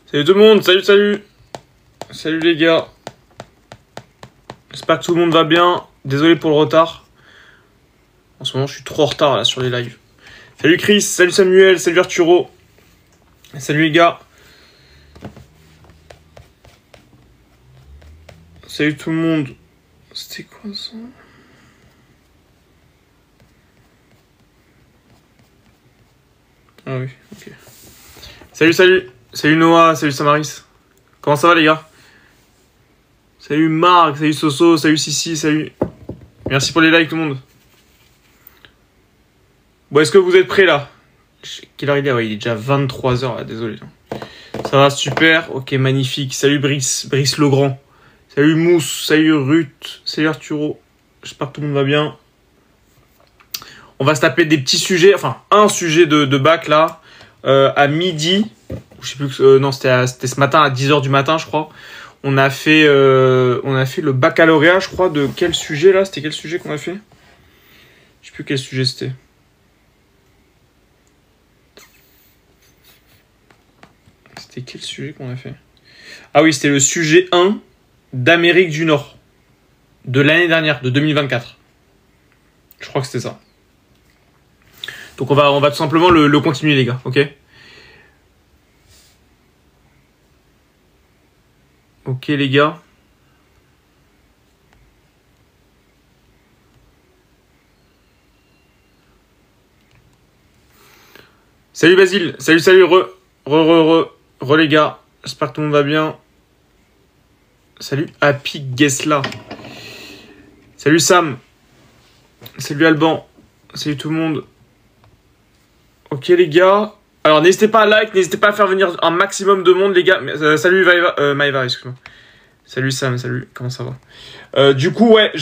Salut tout le monde, salut. Salut les gars. J'espère que tout le monde va bien. Désolé pour le retard. En ce moment, je suis trop en retard là sur les lives. Salut Chris, salut Samuel, salut Arturo. Salut les gars. Salut tout le monde. C'était quoi ça? Ah oui, ok. Salut. Salut Noah, salut Samaris. Comment ça va les gars? Salut Marc, salut Soso, salut Sissi, salut. Merci pour les likes tout le monde. Bon, est-ce que vous êtes prêts là? Quelle heure il est? Ouais, il est déjà 23h là, désolé. Ça va, super, ok, magnifique. Salut Brice Legrand. Salut Mousse, salut Ruth, salut Arturo. J'espère que tout le monde va bien. On va se taper des petits sujets, enfin un sujet de bac là, à midi. Je sais plus, non, c'était ce matin à 10h du matin, je crois. On a fait le baccalauréat, je crois, de quel sujet là? C'était quel sujet qu'on a fait? Je sais plus quel sujet c'était. C'était quel sujet qu'on a fait? Ah oui, c'était le sujet 1 d'Amérique du Nord. De l'année dernière, de 2024. Je crois que c'était ça. Donc on va tout simplement le continuer les gars, ok? Ok les gars. Salut Basile, salut, re les gars. J'espère que tout le monde va bien. Salut Happy Gesla. Salut Sam. Salut Alban. Salut tout le monde. Ok les gars. Alors n'hésitez pas à like, n'hésitez pas à faire venir un maximum de monde les gars. Salut Maïva, excuse-moi. Salut Sam, salut, comment ça va? Du coup ouais,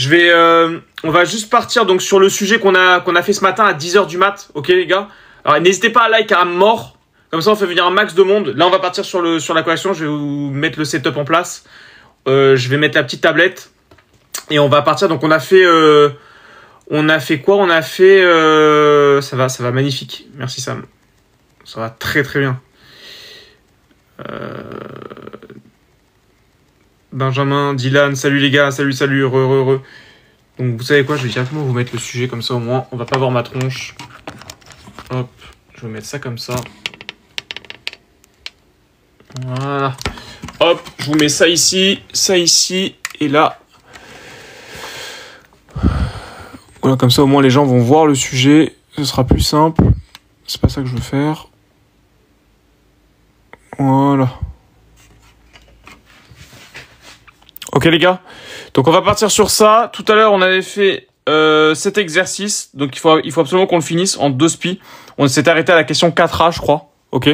on va juste partir donc sur le sujet qu'on a fait ce matin à 10h du mat, ok les gars? Alors n'hésitez pas à like à mort, comme ça on fait venir un max de monde. Là on va partir sur la correction, je vais vous mettre le setup en place. Je vais mettre la petite tablette et on va partir. Donc on a fait quoi? On a fait ça va magnifique. Merci Sam. Ça va très bien. Benjamin, Dylan, salut les gars, salut, re. Donc vous savez quoi, je vais directement vous mettre le sujet comme ça au moins, on va pas voir ma tronche. Hop, je vais mettre ça comme ça. Voilà. Hop, je vous mets ça ici, et là. Voilà, comme ça au moins les gens vont voir le sujet, ce sera plus simple. C'est pas ça que je veux faire. Voilà. Ok les gars, donc on va partir sur ça. Tout à l'heure on avait fait cet exercice, donc il faut absolument qu'on le finisse en 2 spi. On s'est arrêté à la question 4A je crois. Ok,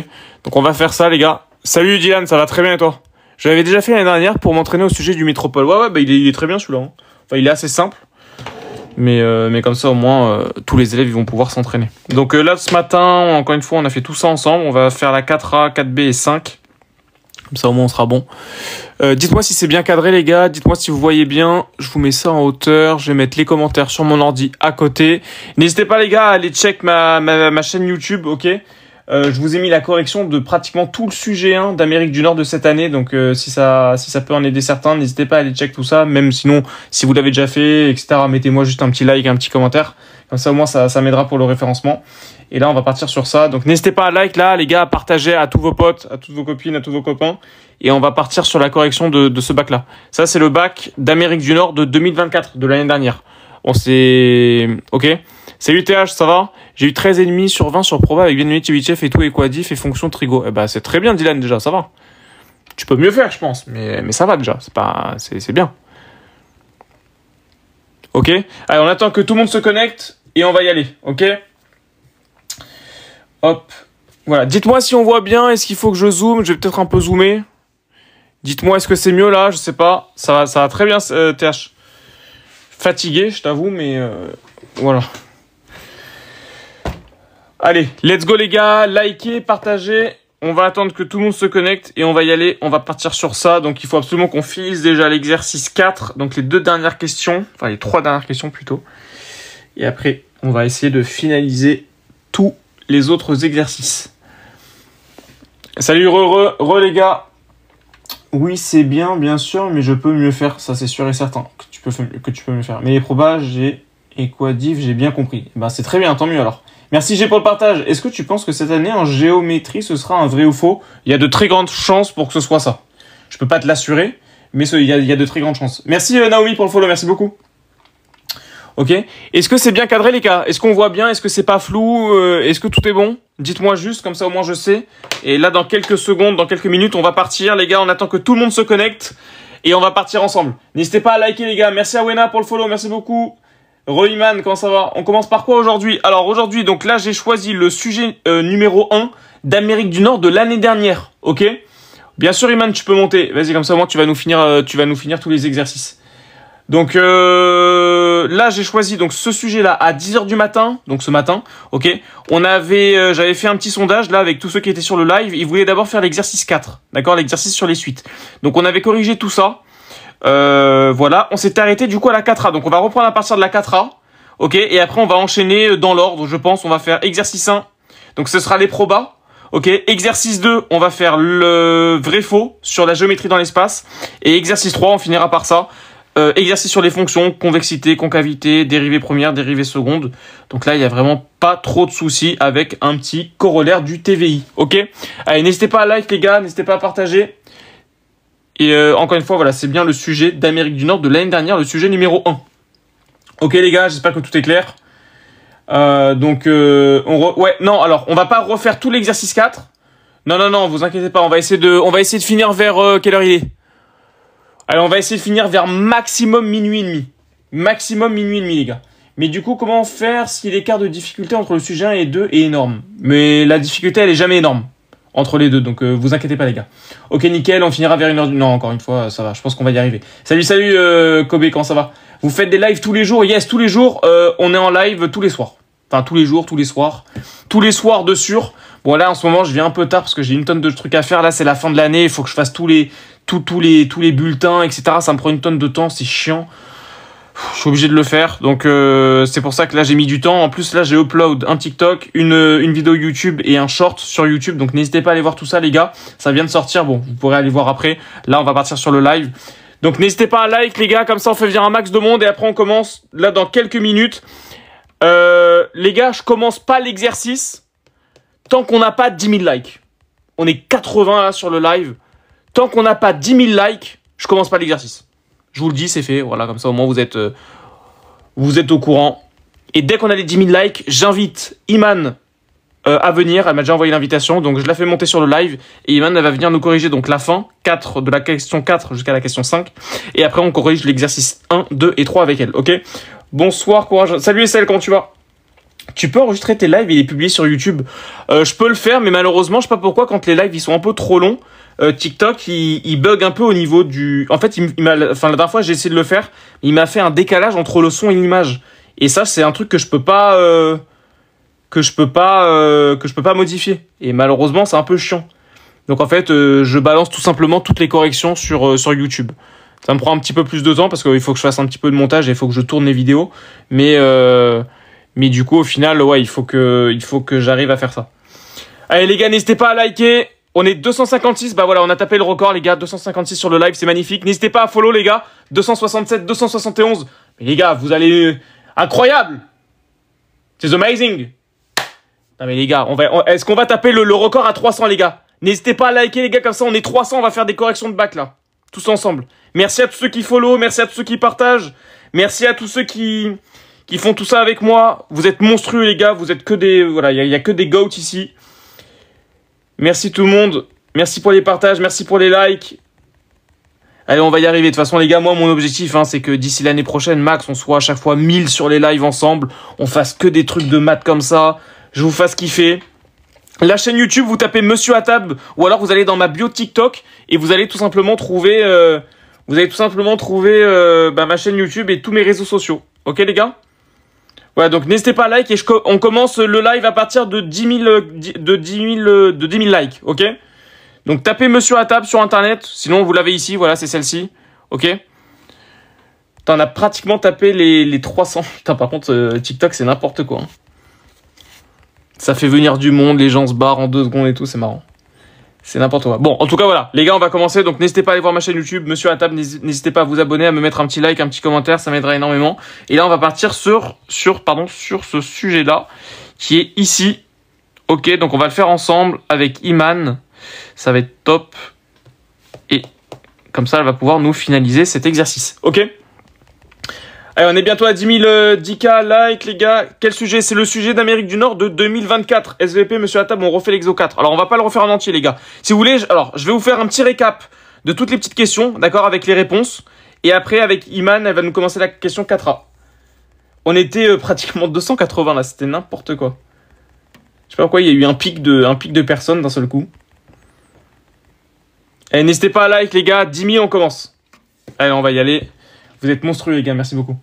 donc on va faire ça les gars. Salut Dylan, ça va très bien et toi? Je l'avais déjà fait l'année dernière pour m'entraîner au sujet du métropole. Ouais, bah il est très bien celui-là. Hein. Enfin il est assez simple. Mais comme ça au moins tous les élèves ils vont pouvoir s'entraîner. Donc là ce matin, encore une fois on a fait tout ça ensemble. On va faire la 4A, 4B et 5. Comme ça au moins on sera bon. Dites-moi si c'est bien cadré les gars, dites-moi si vous voyez bien. Je vous mets ça en hauteur, je vais mettre les commentaires sur mon ordi à côté. N'hésitez pas les gars à aller check ma chaîne YouTube, ok? Je vous ai mis la correction de pratiquement tout le sujet 1 d'Amérique du Nord de cette année. Donc si ça peut en aider certains, n'hésitez pas à aller check tout ça. Même sinon, si vous l'avez déjà fait, etc., mettez-moi juste un petit like, un petit commentaire. Comme ça au moins ça m'aidera pour le référencement. Et là on va partir sur ça. Donc n'hésitez pas à like là les gars, à partager à tous vos potes, à toutes vos copines, à tous vos copains. Et on va partir sur la correction de ce bac là. Ça c'est le bac d'Amérique du Nord de 2024, de l'année dernière. On s'est... Ok. Salut TH, ça va? J'ai eu 13,5 sur 20 sur Prova avec Bienvenue Vichef et tout, et quadif et fonction trigo. Eh ben, c'est très bien, Dylan, déjà, ça va. Tu peux mieux faire, je pense, mais ça va déjà. C'est bien. Ok? Allez, on attend que tout le monde se connecte et on va y aller. Ok? Hop. Voilà. Dites-moi si on voit bien. Est-ce qu'il faut que je zoome? Je vais peut-être un peu zoomer. Dites-moi, est-ce que c'est mieux là? Je sais pas. Ça va très bien, TH. Fatigué, je t'avoue, mais voilà. Allez, let's go les gars, likez, partagez. On va attendre que tout le monde se connecte et on va y aller. On va partir sur ça. Donc il faut absolument qu'on finisse déjà l'exercice 4. Donc les 2 dernières questions, enfin les 3 dernières questions plutôt. Et après, on va essayer de finaliser tous les autres exercices. Salut, les gars. Oui, c'est bien, bien sûr, mais je peux mieux faire, ça c'est sûr et certain que tu peux mieux faire. Mais les probas, et quoi div, j'ai bien compris. Ben, c'est très bien, tant mieux alors. Merci G pour le partage. Est-ce que tu penses que cette année en géométrie ce sera un vrai ou faux? Il y a de très grandes chances pour que ce soit ça. Je peux pas te l'assurer, mais il y a de très grandes chances. Merci Naomi pour le follow, merci beaucoup. Ok. Est-ce que c'est bien cadré les gars? Est-ce qu'on voit bien? Est-ce que c'est pas flou? Est-ce que tout est bon? Dites-moi juste, comme ça au moins je sais. Et là dans quelques secondes, dans quelques minutes, on va partir les gars. On attend que tout le monde se connecte et on va partir ensemble. N'hésitez pas à liker les gars. Merci à Wena pour le follow, merci beaucoup. Royman, comment ça va? On commence par quoi aujourd'hui? Alors aujourd'hui, donc là j'ai choisi le sujet numéro 1 d'Amérique du Nord de l'année dernière. Ok? Bien sûr Iman, tu peux monter. Vas-y, comme ça au moins tu vas nous finir tous les exercices. Donc là j'ai choisi donc ce sujet là à 10h du matin, donc ce matin, ok. J'avais fait un petit sondage là avec tous ceux qui étaient sur le live. Ils voulaient d'abord faire l'exercice 4, d'accord, l'exercice sur les suites. Donc on avait corrigé tout ça, voilà. On s'était arrêté du coup à la 4A, donc on va reprendre à partir de la 4A, ok. Et après on va enchaîner dans l'ordre, je pense. On va faire exercice 1, donc ce sera les probas. Ok, exercice 2, on va faire le vrai-faux sur la géométrie dans l'espace. Et exercice 3, on finira par ça. Exercice sur les fonctions, convexité, concavité, dérivée première, dérivée seconde. Donc là, il n'y a vraiment pas trop de soucis avec un petit corollaire du TVI. Ok. Allez, n'hésitez pas à like les gars, n'hésitez pas à partager. Et encore une fois, voilà, c'est bien le sujet d'Amérique du Nord de l'année dernière, le sujet numéro 1. Ok les gars, j'espère que tout est clair. Ouais, non, alors, on va pas refaire tout l'exercice 4. Non, vous inquiétez pas, on va essayer de finir vers quelle heure il est? Allez, on va essayer de finir vers maximum minuit et demi. Maximum minuit et demi, les gars. Mais du coup, comment faire si l'écart de difficulté entre le sujet 1 et 2 est énorme? Mais la difficulté, elle est jamais énorme entre les deux, donc vous inquiétez pas, les gars. Ok, nickel, on finira vers 1h. Non, encore une fois, ça va, je pense qu'on va y arriver. Salut, Kobe, comment ça va? Vous faites des lives tous les jours? Yes, tous les jours, on est en live tous les soirs. Enfin, tous les jours, tous les soirs. Tous les soirs de sûr. Bon, là, en ce moment, je viens un peu tard parce que j'ai une tonne de trucs à faire. Là, c'est la fin de l'année, il faut que je fasse tous les bulletins, etc. Ça me prend une tonne de temps, c'est chiant. Je suis obligé de le faire. Donc, c'est pour ça que là, j'ai mis du temps. En plus, là, j'ai upload un TikTok, une vidéo YouTube et un short sur YouTube. Donc, n'hésitez pas à aller voir tout ça, les gars. Ça vient de sortir. Bon, vous pourrez aller voir après. Là, on va partir sur le live. Donc, n'hésitez pas à like, les gars. Comme ça, on fait venir un max de monde. Et après, on commence, là, dans quelques minutes. Les gars, je commence pas l'exercice tant qu'on n'a pas 10 000 likes. On est 80 là sur le live. Tant qu'on n'a pas 10 000 likes, je commence pas l'exercice. Je vous le dis, c'est fait. Voilà, comme ça au moins vous êtes au courant. Et dès qu'on a les 10 000 likes, j'invite Iman à venir. Elle m'a déjà envoyé l'invitation, donc je la fais monter sur le live. Et Iman, elle va venir nous corriger donc la fin 4 de la question 4 jusqu'à la question 5. Et après, on corrige l'exercice 1, 2 et 3 avec elle, ok? Bonsoir, courage. Salut Estelle, comment tu vas? Tu peux enregistrer tes lives et les publier sur YouTube. Je peux le faire, mais malheureusement, je sais pas pourquoi, quand les lives ils sont un peu trop longs, TikTok il bug un peu au niveau du. En fait, la dernière fois j'ai essayé de le faire, il m'a fait un décalage entre le son et l'image. Et ça, c'est un truc que je peux pas modifier. Et malheureusement, c'est un peu chiant. Donc en fait, je balance tout simplement toutes les corrections sur YouTube. Ça me prend un petit peu plus de temps parce qu'il faut que je fasse un petit peu de montage et il faut que je tourne les vidéos. Mais du coup, au final, ouais, il faut que j'arrive à faire ça. Allez, les gars, n'hésitez pas à liker. On est 256. Bah voilà, on a tapé le record, les gars. 256 sur le live, c'est magnifique. N'hésitez pas à follow, les gars. 267, 271. Mais les gars, vous allez... Incroyable! C'est amazing! Non mais les gars, est-ce qu'on va taper le record à 300, les gars? N'hésitez pas à liker, les gars, comme ça, on est 300. On va faire des corrections de bac, là. Tous ensemble. Merci à tous ceux qui follow. Merci à tous ceux qui partagent. Merci à tous ceux qui font tout ça avec moi. Vous êtes monstrueux, les gars. Vous êtes que des... Voilà, il y a que des goats ici. Merci tout le monde. Merci pour les partages. Merci pour les likes. Allez, on va y arriver. De toute façon, les gars, moi, mon objectif, c'est que d'ici l'année prochaine, max, on soit à chaque fois 1000 sur les lives ensemble. On fasse que des trucs de maths comme ça. Je vous fasse kiffer. La chaîne YouTube, vous tapez Monsieur Attab. Ou alors, vous allez dans ma bio TikTok. Et vous allez tout simplement trouver... ma chaîne YouTube et tous mes réseaux sociaux. Ok, les gars? Voilà, donc n'hésitez pas à like et on commence le live à partir de 10 000 likes, ok? Donc tapez Monsieur Attab sur internet, sinon vous l'avez ici, voilà, c'est celle-ci, ok? T'en as pratiquement tapé les 300. Putain, par contre, TikTok, c'est n'importe quoi. Ça fait venir du monde, les gens se barrent en 2 secondes et tout, c'est marrant. C'est n'importe quoi. Bon, en tout cas, voilà. Les gars, on va commencer. Donc, n'hésitez pas à aller voir ma chaîne YouTube, Monsieur à table. N'hésitez pas à vous abonner, à me mettre un petit like, un petit commentaire. Ça m'aiderait énormément. Et là, on va partir sur ce sujet-là, qui est ici. Ok, donc on va le faire ensemble avec Iman. Ça va être top. Et comme ça, elle va pouvoir nous finaliser cet exercice. Ok? Allez, on est bientôt à 10 000 10K likes, les gars. Quel sujet? C'est le sujet d'Amérique du Nord de 2024. SVP, Monsieur Attab, on refait l'exo 4. Alors, on va pas le refaire en entier, les gars. Si vous voulez, je vais vous faire un petit récap de toutes les petites questions, d'accord, avec les réponses. Et après, avec Iman, elle va nous commencer la question 4A. On était pratiquement 280, là. C'était n'importe quoi. Je sais pas pourquoi, il y a eu un pic de personnes d'un seul coup. Et n'hésitez pas à like, les gars. 10 000, on commence. Allez, on va y aller. Vous êtes monstrueux, les gars. Merci beaucoup.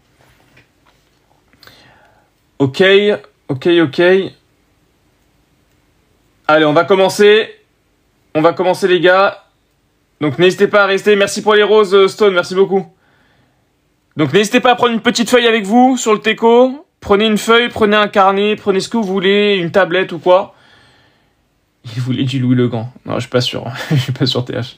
Ok. Allez, on va commencer. Les gars. Donc, n'hésitez pas à rester. Merci pour les roses, Stone. Merci beaucoup. Donc, n'hésitez pas à prendre une petite feuille avec vous sur le teco. Prenez une feuille, prenez un carnet, prenez ce que vous voulez, une tablette ou quoi. Il voulait du Louis Le Grand. Non, je suis pas sûr. Je suis pas sûr, TH.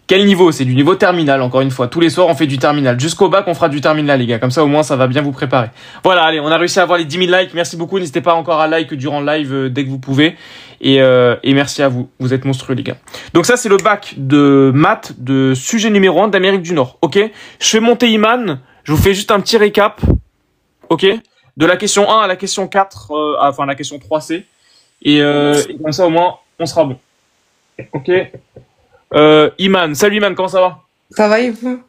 Quel niveau? C'est du niveau terminal, encore une fois. Tous les soirs, on fait du terminal. Jusqu'au bac, on fera du terminal, les gars. Comme ça, au moins, ça va bien vous préparer. Voilà, allez, on a réussi à avoir les 10 000 likes. Merci beaucoup. N'hésitez pas encore à like durant le live dès que vous pouvez. Et merci à vous. Vous êtes monstrueux, les gars. Donc ça, c'est le bac de maths de sujet numéro 1 d'Amérique du Nord. Ok? Je fais monter Iman. Je vous fais juste un petit récap. Ok? De la question 1 à la question 4, enfin la question 3C. Et comme ça, au moins, on sera bon. Ok. Iman. Salut Iman, comment ça va? Ça va et vous?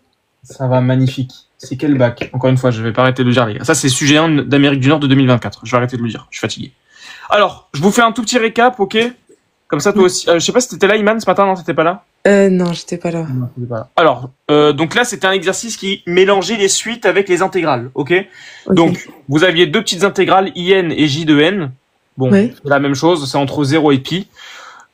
Ça va, magnifique. C'est quel bac? Encore une fois, je vais pas arrêter de le dire, les gars. Ça, c'est sujet 1 d'Amérique du Nord de 2024. Je vais arrêter de le dire. Je suis fatigué. Alors, je vous fais un tout petit récap, ok? Comme ça, toi aussi. Je sais pas si t'étais là, Iman, ce matin. Non, t'étais pas là? Non, j'étais pas là. Non, t'étais pas là. Alors, donc là, c'était un exercice qui mélangeait les suites avec les intégrales, ok? Donc, vous aviez deux petites intégrales, IN et J de N. Bon, oui. C'est la même chose, c'est entre 0 et pi.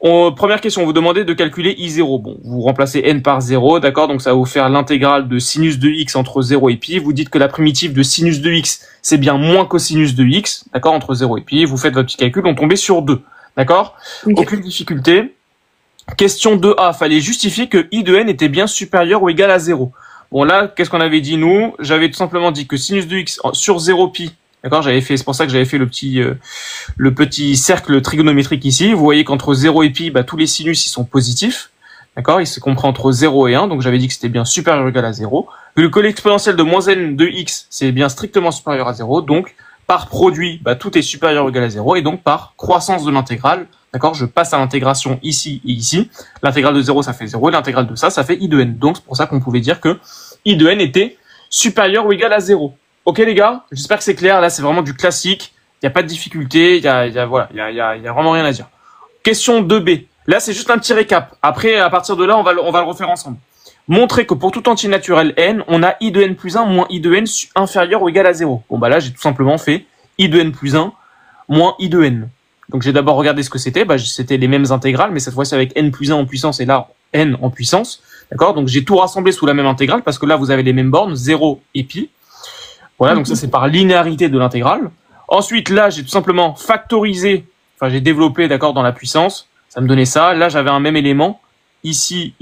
Première question, on vous demandait de calculer I0. Bon, vous remplacez N par 0, d'accord? Donc ça va vous faire l'intégrale de sinus de X entre 0 et pi. Vous dites que la primitive de sinus de X, c'est bien moins cosinus de X, d'accord? Entre 0 et pi. Vous faites votre petit calcul, on tombait sur 2, d'accord? Okay. Aucune difficulté. Question 2A, fallait justifier que I de N était bien supérieur ou égal à 0. Bon là, qu'est-ce qu'on avait dit nous? J'avais tout simplement dit que sinus de X sur 0 pi, d'accord, c'est pour ça que j'avais fait le petit cercle trigonométrique ici. Vous voyez qu'entre 0 et pi, tous les sinus, ils sont positifs. D'accord? Il se comprend entre 0 et 1. Donc, j'avais dit que c'était bien supérieur ou égal à 0. Vu que l'exponentiel de moins n de x, c'est bien strictement supérieur à 0. Donc, par produit, tout est supérieur ou égal à 0. Et donc, par croissance de l'intégrale, d'accord? Je passe à l'intégration ici et ici. L'intégrale de 0, ça fait 0. Et l'intégrale de ça fait i de n. Donc, c'est pour ça qu'on pouvait dire que i de n était supérieur ou égal à 0. Ok les gars, j'espère que c'est clair. Là, c'est vraiment du classique. Il n'y a pas de difficulté. Il y a vraiment rien à dire. Question 2B. Là, c'est juste un petit récap. Après, à partir de là, on va le refaire ensemble. Montrer que pour tout entier naturel n, on a i de n plus 1 moins i de n inférieur ou égal à 0. Bon, là, j'ai tout simplement fait i de n plus 1 moins i de n. Donc, j'ai d'abord regardé ce que c'était. C'était les mêmes intégrales, mais cette fois-ci avec n plus 1 en puissance et là, n en puissance. D'accord? Donc, j'ai tout rassemblé sous la même intégrale parce que là, vous avez les mêmes bornes, 0 et pi. Voilà, donc ça c'est par linéarité de l'intégrale. Ensuite, là, j'ai tout simplement factorisé, j'ai développé, d'accord, dans la puissance. Ça me donnait ça. Là, j'avais un même élément. Ici.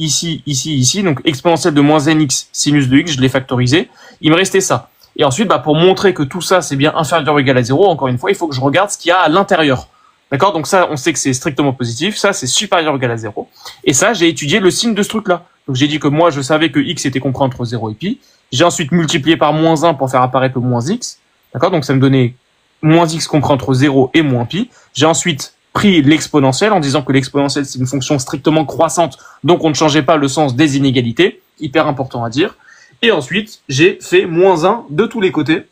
Donc, exponentielle de moins nx sinus de x, je l'ai factorisé. Il me restait ça. Et ensuite, pour montrer que tout ça, c'est bien inférieur ou égal à 0, encore une fois, il faut que je regarde ce qu'il y a à l'intérieur. D'accord? Donc ça, on sait que c'est strictement positif. Ça, c'est supérieur ou égal à 0. Et ça, j'ai étudié le signe de ce truc-là. Donc, j'ai dit que moi, je savais que x était compris entre 0 et pi. J'ai ensuite multiplié par moins 1 pour faire apparaître le moins x. D'accord? Donc, ça me donnait moins x compris entre 0 et moins pi. J'ai ensuite pris l'exponentielle en disant que l'exponentielle, c'est une fonction strictement croissante. Donc, on ne changeait pas le sens des inégalités. Hyper important à dire. Et ensuite, j'ai fait moins 1 de tous les côtés.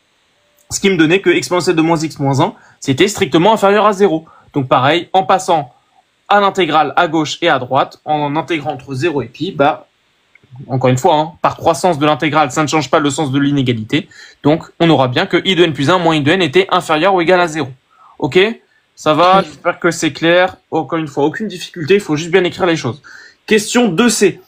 Ce qui me donnait que exponentielle de moins x moins 1, c'était strictement inférieur à 0. Donc, pareil, en passant à l'intégrale à gauche et à droite, en intégrant entre 0 et pi, encore une fois, par croissance de l'intégrale, ça ne change pas le sens de l'inégalité. Donc, on aura bien que i de n plus 1 moins i de n était inférieur ou égal à 0. Ok? Ça va? J'espère que c'est clair. Encore une fois, aucune difficulté, il faut juste bien écrire les choses. Question 2C.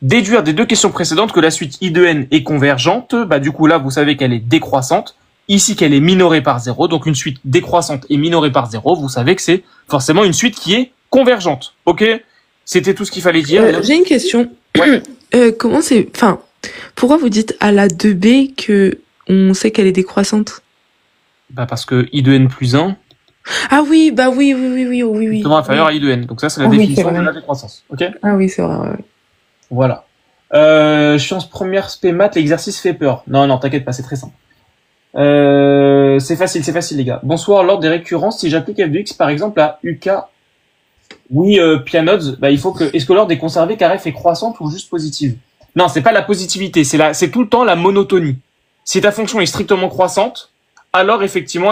Déduire des deux questions précédentes que la suite i de n est convergente. Du coup, là, vous savez qu'elle est décroissante. Ici, qu'elle est minorée par 0. Donc, une suite décroissante et minorée par 0. Vous savez que c'est forcément une suite qui est convergente. Ok? C'était tout ce qu'il fallait dire. J'ai une question. Ouais. Comment c'est... Enfin, pourquoi vous dites à la 2b que on sait qu'elle est décroissante? Bah parce que I de n plus 1 Ah oui, bah oui, oui, oui, oui, oui, est oui. justement inférieur à I de n. Donc ça, c'est la Ah oui, définition c'est de vrai. la décroissance. Ok? Ah oui, c'est vrai, ouais. Voilà. Sciences première spé maths, l'exercice fait peur. Non, non, t'inquiète pas, c'est très simple. C'est facile, les gars. Bonsoir, l'ordre des récurrences, si j'applique f de x, par exemple, à UK, oui, Pianods, bah, il faut que, est-ce que l'ordre est conservé car f est croissante ou juste positive? Non, c'est pas la positivité, c'est tout le temps la monotonie. Si ta fonction est strictement croissante, alors effectivement,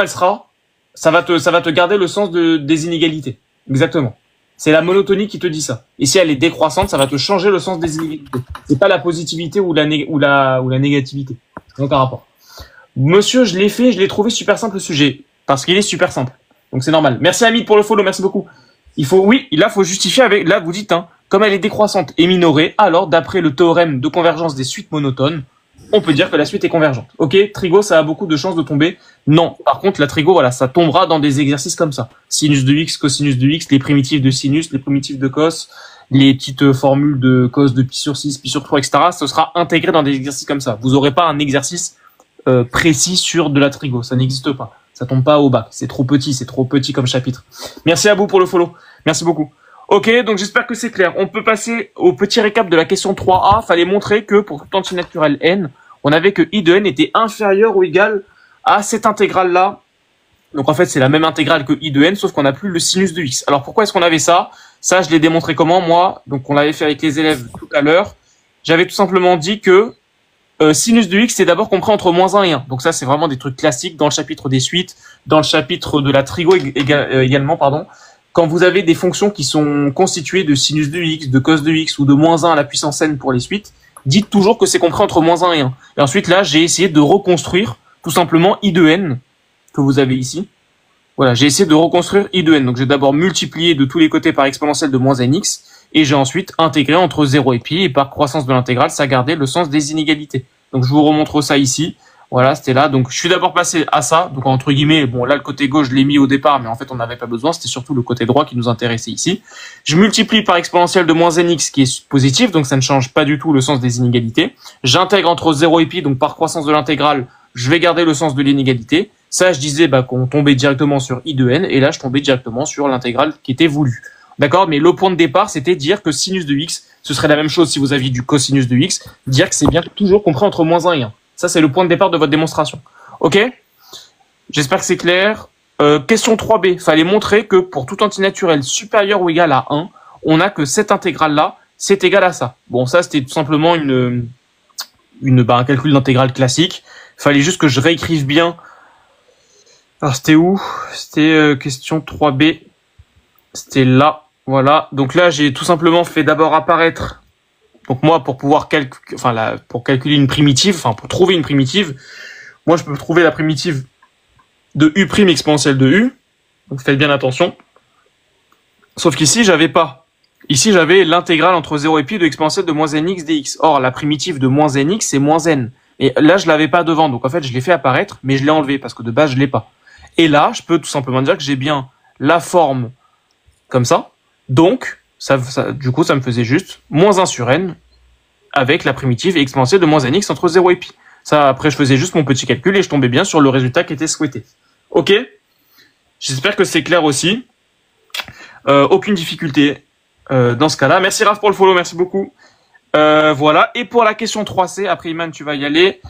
ça va te garder le sens des inégalités. Exactement. C'est la monotonie qui te dit ça. Et si elle est décroissante, ça va te changer le sens des inégalités. C'est pas la positivité ou la négativité. C'est aucun rapport. Monsieur, je l'ai trouvé super simple le sujet. Parce qu'il est super simple. Donc c'est normal. Merci Hamid pour le follow, merci beaucoup. Faut justifier avec, là vous dites, comme elle est décroissante et minorée, alors d'après le théorème de convergence des suites monotones, on peut dire que la suite est convergente. Ok, trigo, ça a beaucoup de chances de tomber. Non, par contre, la trigo, voilà, ça tombera dans des exercices comme ça. Sinus de x, cosinus de x, les primitifs de sinus, les primitifs de cos, les petites formules de cos de pi sur 6, pi sur 3, etc. Ce sera intégré dans des exercices comme ça. Vous aurez pas un exercice précis sur de la trigo, ça n'existe pas. Ça tombe pas au bac, c'est trop petit comme chapitre. Merci à vous pour le follow, merci beaucoup. Ok, donc j'espère que c'est clair. On peut passer au petit récap de la question 3a. Fallait montrer que pour tout antinaturel n, on avait que I de n était inférieur ou égal à cette intégrale-là. Donc en fait, c'est la même intégrale que I de n, sauf qu'on n'a plus le sinus de x. Alors pourquoi est-ce qu'on avait ça? Ça, je l'ai démontré comment, moi? Donc on l'avait fait avec les élèves tout à l'heure. J'avais tout simplement dit que sinus de x, c'est d'abord compris entre -1 et 1. Donc ça, c'est vraiment des trucs classiques dans le chapitre des suites, dans le chapitre de la trigo également, pardon. Quand vous avez des fonctions qui sont constituées de sinus de x, de cos de x ou de -1 à la puissance n pour les suites, dites toujours que c'est compris entre -1 et 1. Et ensuite, là, j'ai essayé de reconstruire tout simplement I de n, que vous avez ici. Voilà, j'ai essayé de reconstruire I de n. Donc j'ai d'abord multiplié de tous les côtés par exponentielle de -nx, et j'ai ensuite intégré entre 0 et pi, et par croissance de l'intégrale, ça gardait le sens des inégalités. Donc je vous remontre ça ici. Voilà, c'était là. Donc je suis d'abord passé à ça. Donc entre guillemets, bon là le côté gauche je l'ai mis au départ, mais en fait on n'avait pas besoin. C'était surtout le côté droit qui nous intéressait ici. Je multiplie par exponentielle de -nx qui est positif, donc ça ne change pas du tout le sens des inégalités. J'intègre entre 0 et pi, donc par croissance de l'intégrale, je vais garder le sens de l'inégalité. Ça, je disais qu'on tombait directement sur I de n, et là je tombais directement sur l'intégrale qui était voulue. D'accord? Mais le point de départ, c'était dire que sinus de x, ce serait la même chose si vous aviez du cosinus de x, dire que c'est bien toujours compris entre -1 et 1. Ça, c'est le point de départ de votre démonstration. Ok? J'espère que c'est clair. Question 3b. Fallait montrer que pour tout antinaturel supérieur ou égal à 1, on n'a que cette intégrale-là, c'est égal à ça. Bon, ça, c'était tout simplement un calcul d'intégrale classique. Fallait juste que je réécrive bien. Alors, c'était où? C'était question 3b. C'était là. Voilà. Donc là, j'ai tout simplement fait d'abord apparaître. Donc moi, pour pouvoir pour calculer une primitive, pour trouver une primitive, moi je peux trouver la primitive de u' exponentielle de u. Donc faites bien attention. Sauf qu'ici, j'avais pas. Ici, j'avais l'intégrale entre 0 et pi de exponentielle de -nx dx. Or, la primitive de -nx, c'est -n. Et là, je l'avais pas devant. Donc en fait, je l'ai fait apparaître, mais je l'ai enlevé parce que de base, je l'ai pas. Et là, je peux tout simplement dire que j'ai bien la forme comme ça. Donc, du coup, ça me faisait juste -1 sur n avec la primitive exponentielle de -nx entre 0 et pi. Ça, après, je faisais juste mon petit calcul et je tombais bien sur le résultat qui était souhaité. Ok? J'espère que c'est clair aussi. Aucune difficulté dans ce cas-là. Merci Raph pour le follow, merci beaucoup. Voilà. Et pour la question 3c, après Iman, tu vas y aller.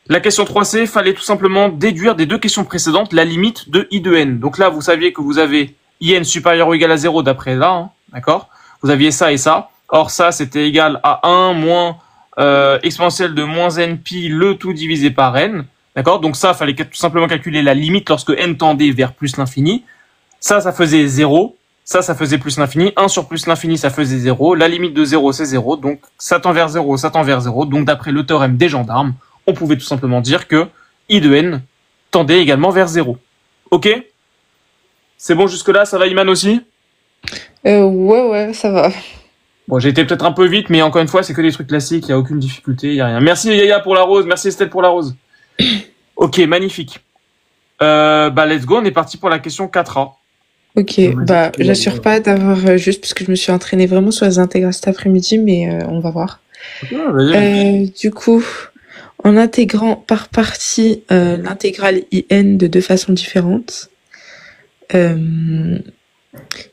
La question 3c, fallait tout simplement déduire des deux questions précédentes la limite de I de n. Donc là, vous saviez que vous avez IN supérieur ou égal à 0 d'après là, d'accord? Vous aviez ça et ça. Or ça, c'était égal à 1 moins exponentielle de -n pi le tout divisé par n. D'accord? Donc ça, fallait tout simplement calculer la limite lorsque n tendait vers plus l'infini. Ça faisait 0. Ça faisait plus l'infini. 1 sur plus l'infini, ça faisait 0. La limite de 0, c'est 0. Donc ça tend vers 0, ça tend vers 0. Donc d'après le théorème des gendarmes, on pouvait tout simplement dire que I de n tendait également vers 0. Ok? C'est bon jusque-là? Ça va Iman aussi? Ouais, ça va. Bon, j'ai été peut-être un peu vite, mais encore une fois, c'est que des trucs classiques, il n'y a aucune difficulté, il n'y a rien. Merci Yaya pour la rose, merci Estelle pour la rose. Ok, magnifique. Let's go, on est parti pour la question 4A. Ok, On m'a dit bah que- j'assure pas d'avoir juste parce que je me suis entraînée vraiment sur les intégrales cet après-midi, mais on va voir. Ok, vas-y. Du coup, en intégrant par partie l'intégrale IN de deux façons différentes, euh,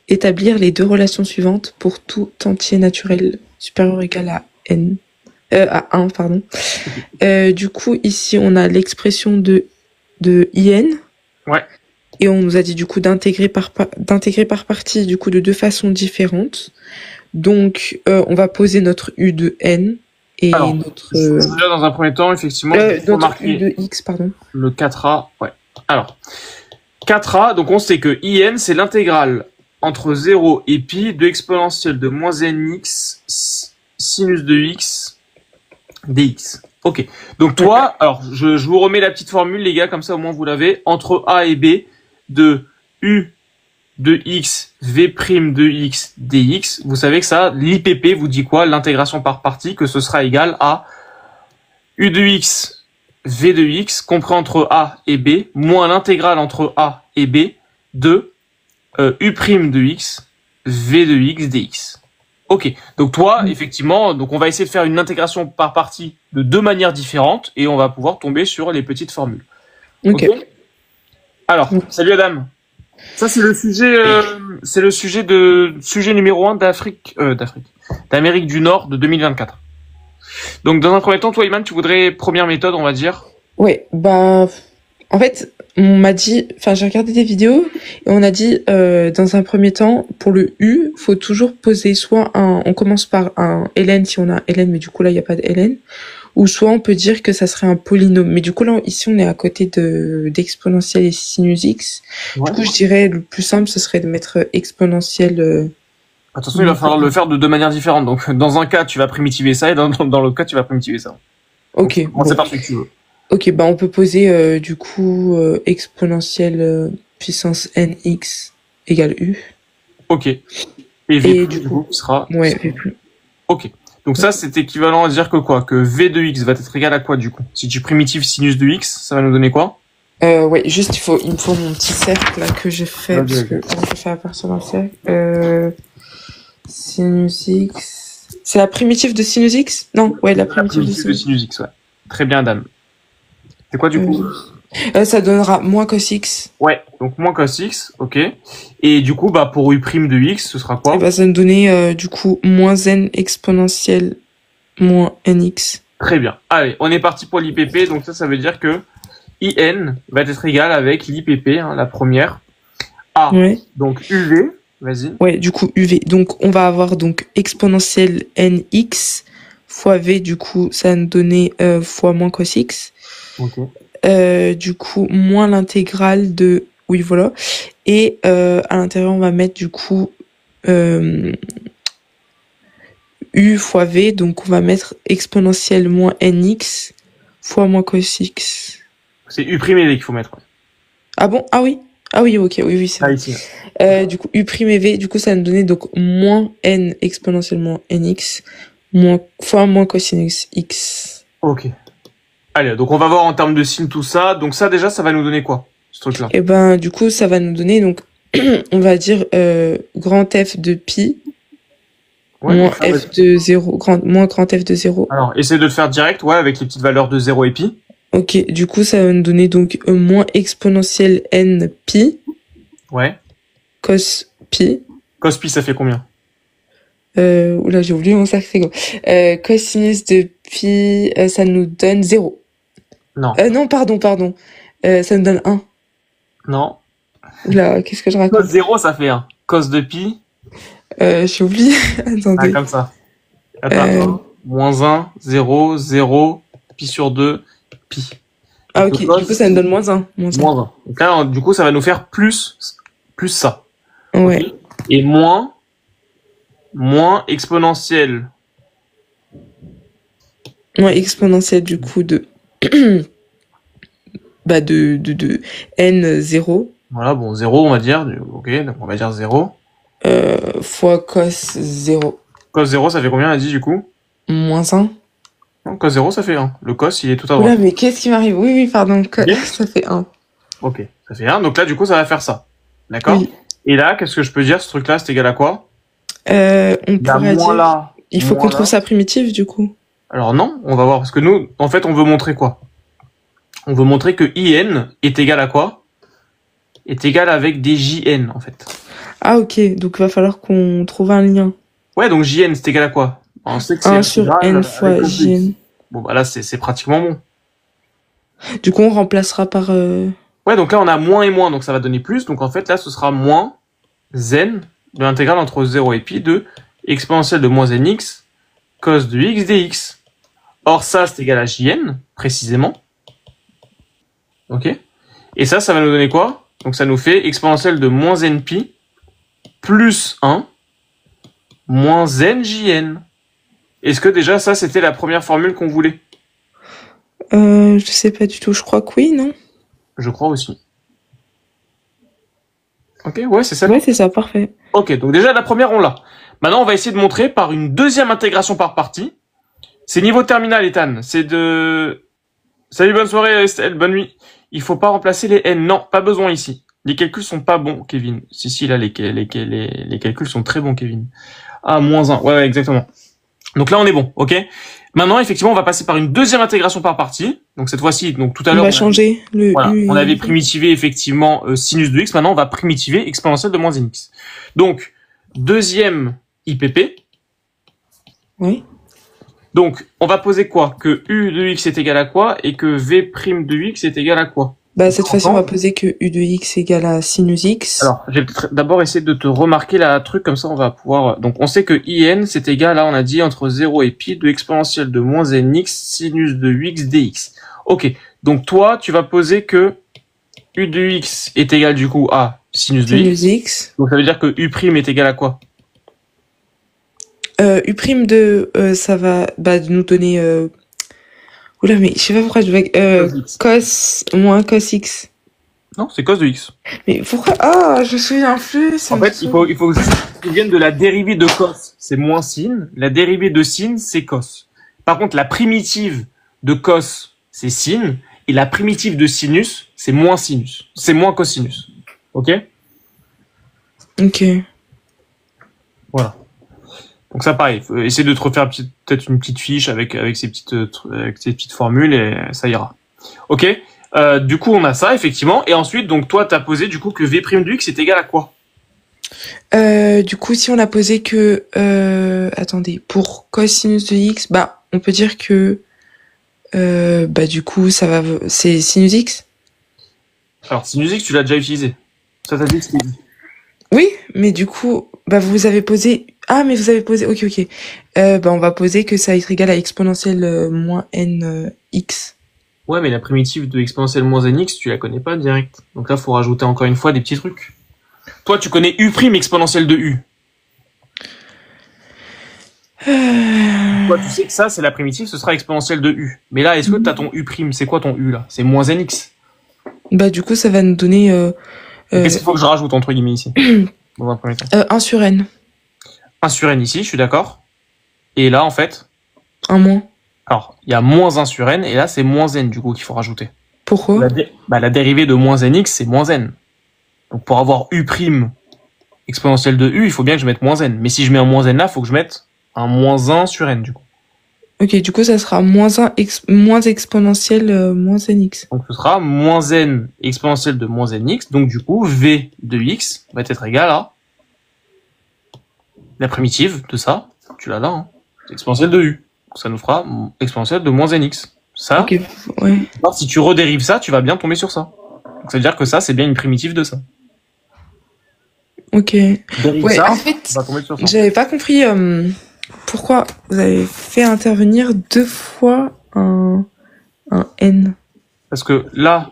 établir les deux relations suivantes pour tout entier naturel supérieur ou égal à n, à 1, pardon. Du coup, ici, on a l'expression de IN. Ouais. Et on nous a dit du coup d'intégrer par partie du coup de deux façons différentes. Donc, on va poser notre U de N et Alors, notre, déjà, dans un premier temps, effectivement, je vais notre U remarquer de X, pardon. le 4A. Ouais. Alors, 4A, donc on sait que IN, c'est l'intégrale entre 0 et pi de exponentielle de moins nx sinus de x dx. Ok. Donc toi, alors je vous remets la petite formule, les gars, comme ça au moins vous l'avez. Entre A et B, de U de x v' de x dx, vous savez que ça, l'IPP vous dit quoi? L'intégration par partie, que ce sera égal à U de x v de x compris entre A et B, moins l'intégrale entre A et B de U' de x v de x dx. Ok, donc toi, effectivement, donc on va essayer de faire une intégration par partie de deux manières différentes et on va pouvoir tomber sur les petites formules. Ok. Alors, salut Adam. Ça c'est le sujet numéro 1 d'Amérique du Nord de 2024. Donc dans un premier temps, toi Iman, tu voudrais première méthode, on va dire. Ouais, bah, en fait, on m'a dit, enfin, j'ai regardé des vidéos et on a dit, dans un premier temps, pour le U, faut toujours poser soit on commence par un ln si on a ln, mais du coup là, il n'y a pas de ln, ou soit on peut dire que ça serait un polynôme. Mais du coup là, ici, on est à côté d'exponentielle et sinus x. Ouais. Du coup, je dirais, le plus simple, ce serait de mettre exponentielle, Attention, il va falloir le faire de deux manières différentes. Donc dans un cas, tu vas primitiver ça et dans l'autre cas, tu vas primitiver ça. ok. Donc, c'est par ce que tu veux. Ok, bah, on peut poser, du coup, exponentielle puissance nx égale u. Ok. Et V du coup sera... Ouais, V plus. Ok. Donc ça, c'est équivalent à dire que quoi? Que V de x va être égal à quoi du coup? Si tu primitives sinus de x, ça va nous donner quoi? Ouais, juste il me faut mon petit cercle là que j'ai fait, parce que je fais à partir d'un cercle. Sinus x. C'est la primitive de sinus x? Non, ouais, la primitive de sinus x, ouais. Très bien, Dan. C'est quoi du coup? Ça donnera moins cos x. Ouais, donc moins cos x, ok. Et du coup, bah pour u' de x, ce sera quoi? Et bah ça nous donnait du coup moins n exponentielle moins nx. Très bien. Allez, on est parti pour l'IPP. Donc ça veut dire que IN va être égal avec l'IPP, hein, la première. A, ouais. Donc UV, vas-y. Ouais, du coup UV. Donc on va avoir donc exponentielle nx fois v, du coup ça va nous donner fois moins cos x. Ok. Du coup moins l'intégrale de... Oui, voilà. Et à l'intérieur, on va mettre du coup U fois V. Donc, on va mettre exponentielle moins NX fois moins cos X. C'est U' et V qu'il faut mettre. Ah bon? Ah oui. Ah oui, ok. Oui, c'est vrai. Ici. Du coup, U' et V, du coup, ça va nous donner donc moins N exponentiellement NX fois moins cosinus X. Ok. Allez, donc on va voir en termes de signes tout ça. Donc ça, déjà, ça va nous donner quoi, ce truc-là? Et ben, du coup, ça va nous donner, donc, on va dire grand F de pi, ouais, moins F de 0, moins grand F de 0. Alors, essaie de le faire direct, ouais, avec les petites valeurs de 0 et pi. Ok, du coup, ça va nous donner donc moins exponentielle n pi. Ouais. Cos pi. Cos pi, ça fait combien? Oula, j'ai oublié mon cercle, c'est quoi. Cosinus de pi, ça nous donne 0. Non. Non, pardon. Ça nous donne 1. Non. Oula, qu'est-ce que je raconte? Cos 0, ça fait 1. Cos de pi. J'ai oublié. Attendez. Ah, comme ça. Attends. Moins 1, 0, 0, pi sur 2, pi. Ah, ok. Du coup, ça nous donne moins 1. Moins 1. Donc là, du coup, ça va nous faire plus ça. Ouais. Okay. Et moins exponentielle. Moins exponentielle, du coup, de bah, de n0. Voilà, bon, 0, on va dire. Ok, donc on va dire 0. Fois cos 0. Cos 0, ça fait combien, on a dit, du coup? Moins 1. Non, cos 0, ça fait 1. Le cos, il est tout à droite. Oula, mais qu'est-ce qui m'arrive? Oui, pardon. Ça fait 1. Ok, ça fait 1. Donc là, du coup, ça va faire ça. D'accord? Oui. Et là, qu'est-ce que je peux dire? Ce truc-là, c'est égal à quoi? On Il y a pourrait moins dire... là. Il faut moins qu'on là. trouve sa primitive, du coup. Alors non, on va voir. Parce que nous, en fait, on veut montrer quoi? On veut montrer que IN est égal à quoi? Est égal avec des JN, en fait. Ah, ok. Donc, il va falloir qu'on trouve un lien. Ouais, donc JN, c'est égal à quoi? On sait que c'est 1 sur intégrale n avec fois cos de x. jn. Bon, bah là, c'est pratiquement bon. Du coup, on remplacera par... Ouais, donc là, on a moins et moins, donc ça va donner plus. Donc en fait, là, ce sera moins n de l'intégrale entre 0 et pi de exponentielle de moins nx cos de x dx. Or, ça, c'est égal à jn, précisément. Ok? Et ça va nous donner quoi? Donc ça nous fait exponentielle de moins n pi plus 1 moins n jn. Est-ce que déjà, ça, c'était la première formule qu'on voulait? je sais pas du tout. Je crois que oui, non? Je crois aussi. Ok, ouais, c'est ça. Ouais, c'est ça, parfait. Ok, donc déjà la première on l'a. Maintenant on va essayer de montrer par une deuxième intégration par partie. C'est niveau terminal, Ethan. C'est de... Salut, bonne soirée Estelle, bonne nuit. Il faut pas remplacer les n. Non, pas besoin ici. Les calculs sont pas bons, Kevin. Si, là les calculs sont très bons, Kevin. Ah, moins 1. Ouais, exactement. Donc là on est bon, ok. Maintenant effectivement on va passer par une deuxième intégration par partie. Donc cette fois-ci, donc tout à l'heure... On va changer le Voilà, U. on avait primitivé effectivement sinus de x, maintenant on va primitiver exponentielle de moins nx. Donc, deuxième IPP. Oui. Donc, on va poser quoi? Que u de x est égal à quoi? Et que v' de x est égal à quoi? Bah, cette fois-ci, on va poser que u de x égale à sinus x. Alors, je vais d'abord essayer de te remarquer la truc, comme ça on va pouvoir... Donc, on sait que in, c'est égal à, on a dit, entre 0 et pi de exponentielle de moins nx sinus de x dx. Ok, donc toi, tu vas poser que u de x est égal du coup à sinus de x. Donc ça veut dire que u' est égal à quoi? U' de... ça va nous donner... Oula, mais je sais pas pourquoi je vais... cos moins cos x. Non, c'est cos de x. Mais pourquoi? Ah, je me souviens plus. En fait, il faut juste qu'ils viennent de la dérivée de cos, c'est moins sin. La dérivée de sin, c'est cos. Par contre, la primitive de cos, c'est sin. Et la primitive de sinus, c'est moins sinus. C'est moins cosinus. Ok? Ok. Voilà. Donc ça, pareil. Faut essayer de te refaire peut-être une petite fiche avec ces petites formules et ça ira. Ok? Du coup, on a ça, effectivement. Et ensuite, donc, toi, t'as posé, du coup, que v' de x est égal à quoi? Du coup, si on a posé que... attendez. Pour cosinus de x, bah, on peut dire que... du coup, ça va... C'est sinus x? Alors, sinus x, tu l'as déjà utilisé. Ça t'a dit que c'était... Oui, mais du coup, bah, vous avez posé... Ah, mais vous avez posé... Ok. On va poser que ça va être égal à exponentielle moins n x. Ouais, mais la primitive de exponentielle moins nx, tu la connais pas direct. Donc là, faut rajouter encore une fois des petits trucs. Toi, tu connais u' exponentielle de u. Toi, tu sais que ça, c'est la primitive, ce sera exponentielle de u. Mais là, est-ce que t'as ton u'? C'est quoi ton u, là? C'est moins nx. Bah, du coup, ça va nous donner... Qu'est-ce qu'il faut que je rajoute, entre guillemets, ici? Dans un premier temps. 1 sur n. 1 sur n ici, je suis d'accord. Et là, en fait... 1 moins. Alors, il y a moins 1 sur n, et là, c'est moins n, du coup, qu'il faut rajouter. Pourquoi? La dérivée de moins nx, c'est moins n. Donc, pour avoir u' exponentielle de u, il faut bien que je mette moins n. Mais si je mets un moins n là, il faut que je mette un moins 1 sur n, du coup. Ok, du coup, ça sera moins exponentielle moins nx. Donc, ce sera moins n exponentielle de moins nx. Donc, du coup, v de x va être égal à la primitive de ça. Tu l'as là, hein. C'est exponentielle de u. Ça nous fera exponentielle de moins nx. Ça, ok, ouais. alors, si tu redérives ça, tu vas bien tomber sur ça. Donc, ça veut dire que ça, c'est bien une primitive de ça. Ok. Dérive Ouais, ça, en fait, tu vas tomber sur ça. j'avais pas compris pourquoi vous avez fait intervenir 2 fois un n. Parce que là,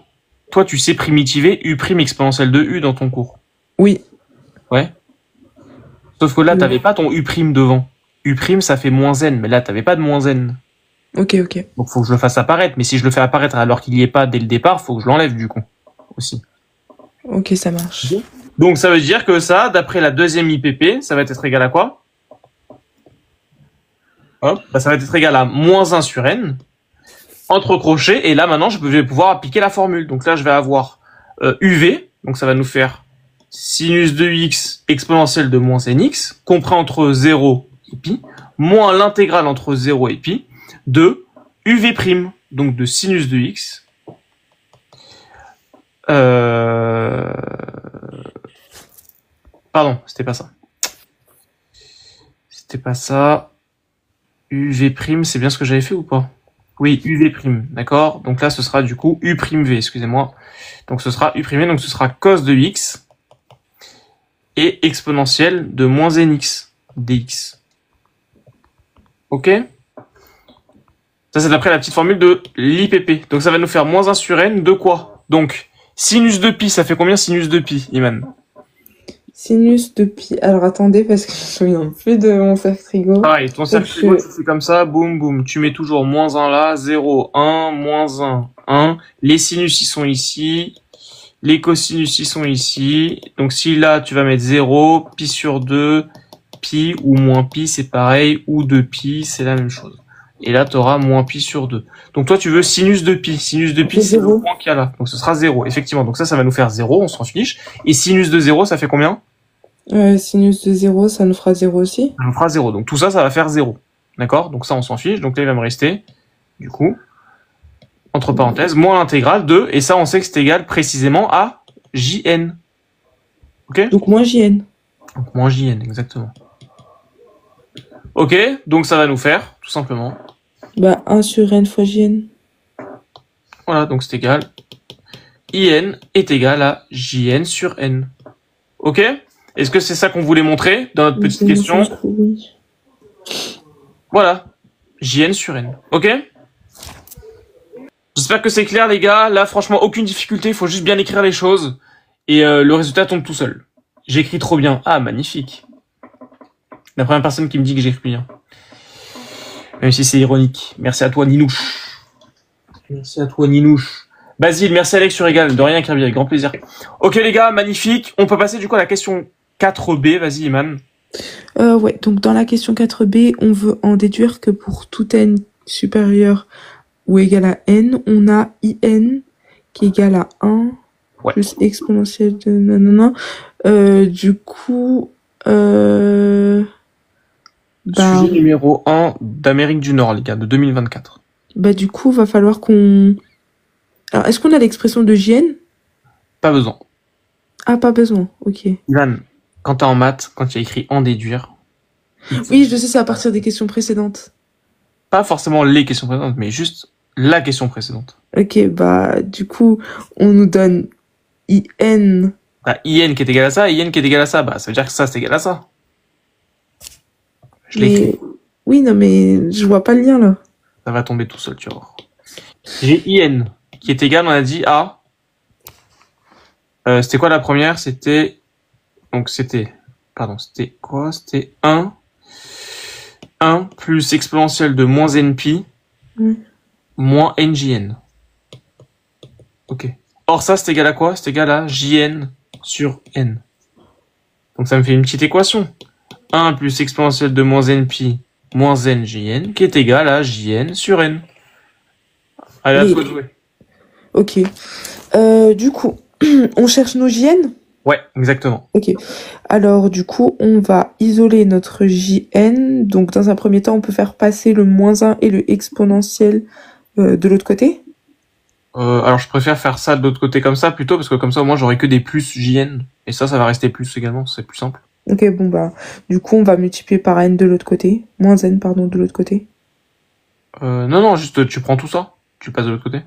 toi, tu sais primitiver u' exponentielle de u dans ton cours. Oui. Ouais. Sauf que là, t'avais pas ton u' devant. U', ça fait moins n, mais là, t'avais pas de moins n. Ok. Donc, faut que je le fasse apparaître. Mais si je le fais apparaître alors qu'il y est pas dès le départ, faut que je l'enlève, du coup. Aussi. Ok, ça marche. Donc, ça veut dire que ça, d'après la deuxième IPP, ça va être égal à quoi? Hop. Bah, ça va être égal à moins 1 sur n, entre crochets, et là, maintenant, je vais pouvoir appliquer la formule. Donc là, je vais avoir UV, donc ça va nous faire sinus de x exponentielle de moins nx, compris entre 0 et pi, moins l'intégrale entre 0 et pi, de uv', donc de sinus de x, pardon, c'était pas ça. C'était pas ça. uv', c'est bien ce que j'avais fait ou pas? Oui, uv', d'accord. Donc là, ce sera du coup u'v, excusez-moi. Donc ce sera u'v, donc ce sera cos de x et exponentielle de moins nx dx. Ok? Ça, c'est d'après la petite formule de l'IPP. Donc ça va nous faire moins 1 sur n de quoi? Donc, sinus de pi, ça fait combien sinus de pi, Iman? Sinus de pi. Alors attendez, parce que je me souviens plus de mon cercle frigo. Pareil, ton cercle frigo, tu fais comme ça, boum, boum. Tu mets toujours moins 1 là, 0, 1, moins 1, 1. Les sinus, ils sont ici. Les cosinus, ils sont ici. Donc si là, tu vas mettre 0, pi sur 2, pi ou moins pi, c'est pareil. Ou 2pi, c'est la même chose. Et là, tu auras moins pi sur 2. Donc toi, tu veux sinus de pi. Sinus de pi, c'est le point qu'il y a là. Donc ce sera 0, effectivement. Donc ça va nous faire 0, on s'en fiche. Et sinus de 0, ça fait combien? Sinus de 0, ça nous fera 0 aussi. Ça nous fera 0. Donc tout ça, ça va faire 0. D'accord? Donc ça, on s'en fiche. Donc là, il va me rester, du coup, entre parenthèses, moins l'intégrale de, et ça, on sait que c'est égal précisément à Jn. Ok? Donc moins Jn. Donc moins Jn, exactement. Ok? Donc ça va nous faire, tout simplement. Bah, 1 sur n fois Jn. Voilà, donc c'est égal. In est égal à Jn sur n. Ok? Est-ce que c'est ça qu'on voulait montrer dans notre petite question? Oui. Voilà. Jn sur n. Ok? J'espère que c'est clair, les gars. Là, franchement, aucune difficulté. Il faut juste bien écrire les choses. Et le résultat tombe tout seul. J'écris trop bien. Ah, magnifique. La première personne qui me dit que j'écris bien. Même si c'est ironique. Merci à toi, Ninouche. Merci à toi, Ninouche. Basile, merci Alex sur égal. De rien, Kirby, avec grand plaisir. Ok, les gars, magnifique. On peut passer du coup à la question 4b. Vas-y, Iman. Ouais, donc dans la question 4b, on veut en déduire que pour tout n supérieur ou égal à n, on a in qui est égal à 1 plus exponentielle de nanana. Du coup, Sujet numéro 1 d'Amérique du Nord, les gars, de 2024. Bah du coup, va falloir qu'on... Alors, est-ce qu'on a l'expression de Jn? Pas besoin. Ah, pas besoin, ok. Ivan, quand t'es en maths, quand tu as écrit en déduire... Oui, je sais, c'est à partir des questions précédentes. Pas forcément les questions précédentes, mais juste la question précédente. Ok, bah du coup, on nous donne in... Bah, in qui est égal à ça, in qui est égal à ça, bah ça veut dire que ça c'est égal à ça. Je l'ai écrit. Oui, non mais je vois pas le lien là. Ça va tomber tout seul, tu vas voir. J'ai in qui est égal, on a dit à... c'était quoi la première? C'était... Donc c'était... Pardon, c'était quoi? C'était 1 plus exponentielle de moins npi moins njn. Ok. Or ça c'est égal à quoi? C'est égal à jn sur n. Donc ça me fait une petite équation. 1 plus exponentielle de moins npi moins njn qui est égal à jn sur n. Allez, à toi de jouer. Ok. Du coup, on cherche nos jn? Ouais, exactement. Ok. Alors, du coup, on va isoler notre jn. Donc, dans un premier temps, on peut faire passer le moins 1 et le exponentiel de l'autre côté. Alors, je préfère faire ça de l'autre côté comme ça, plutôt, parce que comme ça, au moins, j'aurai que des plus jn. Et ça va rester plus également, c'est plus simple. Ok, bon, bah, du coup, on va multiplier par n de l'autre côté. Moins n, pardon, de l'autre côté. Non, juste, tu prends tout ça. Tu passes de l'autre côté.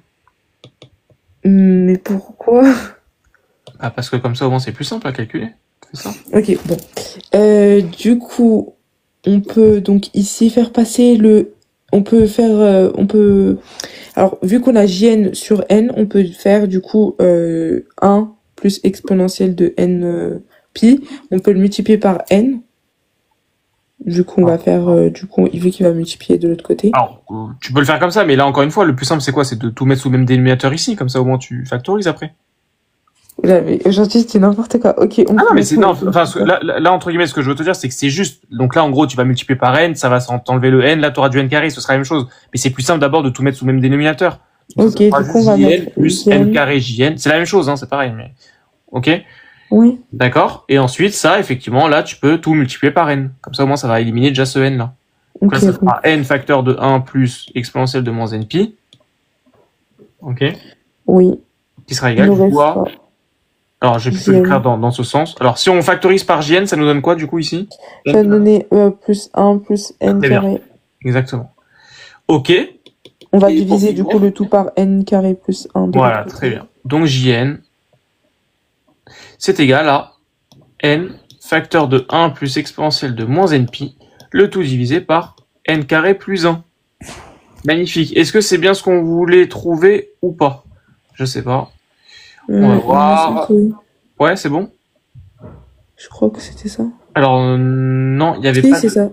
Mais pourquoi? Ah, parce que comme ça, au moins, c'est plus simple à calculer. C'est ça. Ok, bon. Du coup, on peut donc ici faire passer le... On peut faire... Alors, vu qu'on a jn sur n, on peut faire du coup 1 plus exponentielle de n pi. On peut le multiplier par n. Du coup, on va faire... du coup, vu qu'il va multiplier de l'autre côté. Alors, tu peux le faire comme ça, mais là, encore une fois, le plus simple, c'est quoi? C'est de tout mettre sous le même dénominateur ici. Comme ça, au moins, tu factorises après. Là, mais aujourd'hui, c'est n'importe quoi. Ok, on non, mais c'est non. Enfin, là, entre guillemets, ce que je veux te dire, c'est que c'est juste. Donc là, en gros, tu vas multiplier par n, ça va t'enlever le n. Là, tu auras du n carré, ce sera la même chose. Mais c'est plus simple d'abord de tout mettre sous le même dénominateur. Donc, ok, du coup, on va mettre plus n carré jn. C'est la même chose, hein, c'est pareil. Mais ok. Oui. D'accord? Et ensuite, ça, effectivement, là, tu peux tout multiplier par n. Comme ça, au moins, ça va éliminer déjà ce n là. Donc là, Ok, ça sera n facteur de 1 plus exponentielle de moins n pi. Ok? oui. Qui sera Il égal nous du coup à... restera Alors, j'ai plutôt Jn. l'écrire dans ce sens. Alors, si on factorise par Jn, ça nous donne quoi, du coup, ici? Ça va donner plus 1 plus n Très bien. carré. Exactement. Ok. On va Et diviser du coup le tout par n carré plus 1 de Voilà, l'autre côté. très bien. Donc, Jn, c'est égal à n facteur de 1 plus exponentielle de moins n pi, le tout divisé par n carré plus 1. Magnifique. Est-ce que c'est bien ce qu'on voulait trouver ou pas? Je sais pas. On va voir. Oui. Ouais, c'est bon. Je crois que c'était ça. Alors, non, il n'y avait Si, pas c'est de... ça.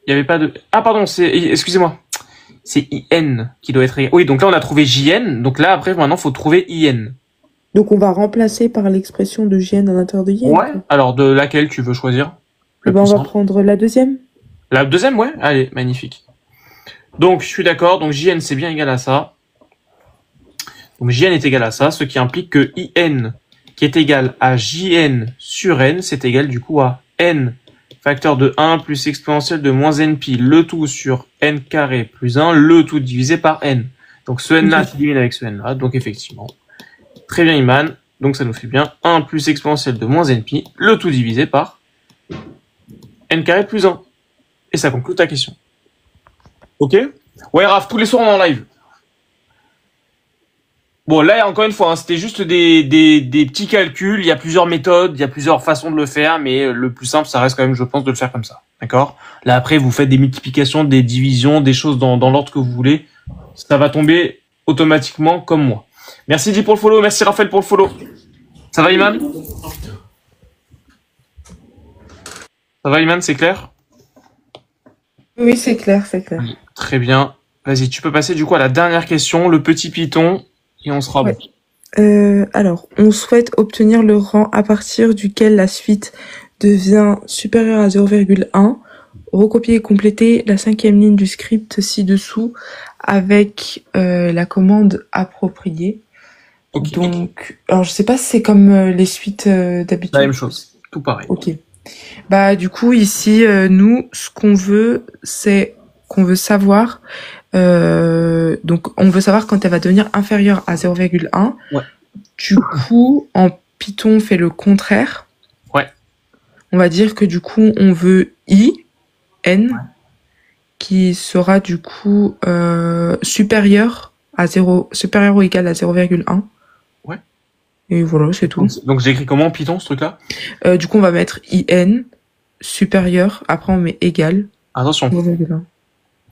Il y avait pas de... Ah, pardon, excusez-moi. C'est IN qui doit être... Oui, donc là, on a trouvé JN. Donc là, après, maintenant, faut trouver IN. Donc on va remplacer par l'expression de Jn à l'intérieur de Yen. Ouais. Alors, de laquelle tu veux choisir? Eh ben, on va prendre la deuxième. La deuxième, ouais. Allez, magnifique. Donc, je suis d'accord. Donc, JN, c'est bien égal à ça. Donc, JN est égal à ça, ce qui implique que IN, qui est égal à JN sur N, c'est égal du coup à N facteur de 1 plus exponentielle de moins n pi, le tout sur n carré plus 1, le tout divisé par n. Donc ce n-là s'élimine avec ce n-là, donc effectivement. Très bien, Iman. Donc ça nous fait bien 1 plus exponentielle de moins n pi, le tout divisé par n carré plus 1. Et ça conclut ta question. Ok? Ouais, Raph, tous les soirs on est en live. Bon, là, encore une fois, hein, c'était juste des petits calculs. Il y a plusieurs méthodes, il y a plusieurs façons de le faire, mais le plus simple, ça reste quand même, je pense, de le faire comme ça. D'accord? Là, après, vous faites des multiplications, des divisions, des choses dans l'ordre que vous voulez. Ça va tomber automatiquement comme moi. Merci Di pour le follow, merci Raphaël pour le follow. Ça va, Iman? Ça va, Iman, c'est clair? Oui, c'est clair, c'est clair. Très bien. Vas-y, tu peux passer du coup à la dernière question, le petit Python, et on sera bon. Alors, on souhaite obtenir le rang à partir duquel la suite devient supérieure à 0,1. Recopier et compléter la 5e ligne du script ci-dessous avec la commande appropriée. Okay. Donc, alors je sais pas si c'est comme les suites d'habitude. La même chose, tout pareil. Ok. Bah du coup ici, nous, ce qu'on veut, c'est qu'on veut savoir. Donc, on veut savoir quand elle va devenir inférieure à 0,1. Ouais. Du coup, en Python, on fait le contraire. Ouais. On va dire que du coup, on veut n, ouais, qui sera du coup supérieur ou égal à 0,1. Ouais. Et voilà, c'est tout. Donc j'ai écrit comment en Python ce truc-là? Du coup, on va mettre in supérieur. Après, on met égal. Attention. 0,1.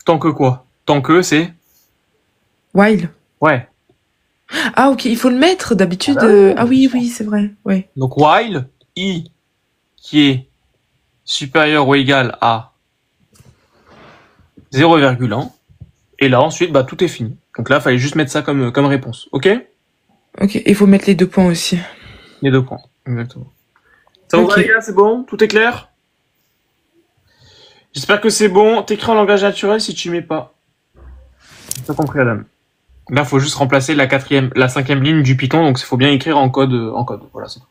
Tant que quoi? Tant que c'est while. Ouais. Ah ok, il faut le mettre d'habitude. Ah oui, c'est vrai. Ouais. Donc while i qui est supérieur ou égal à 0,1 et là ensuite bah tout est fini. Donc là, il fallait juste mettre ça comme réponse. OK? OK, il faut mettre les 2 points aussi. Les 2 points, exactement. Ça vous va les gars, c'est bon? Tout est clair? J'espère que c'est bon. T'écris en langage naturel si tu mets pas. T'as compris, Adam. Là, faut juste remplacer la 5e ligne du Python, donc il faut bien écrire en code. Voilà, c'est tout.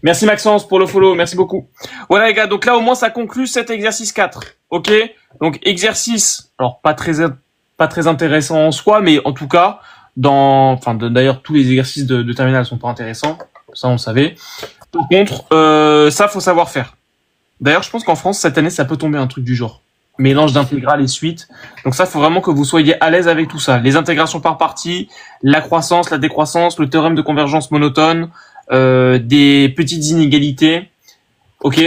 Merci Maxence pour le follow, merci beaucoup. Voilà les gars, donc là au moins ça conclut cet exercice 4. OK? Donc exercice, alors pas très intéressant en soi, mais en tout cas, d'ailleurs tous les exercices de terminale sont pas intéressants, ça on le savait. Par contre, ça faut savoir faire. D'ailleurs, je pense qu'en France cette année ça peut tomber un truc du genre. Mélange d'intégrales et suite. Donc ça, faut vraiment que vous soyez à l'aise avec tout ça. Les intégrations par partie, la croissance, la décroissance, le théorème de convergence monotone, des petites inégalités. OK?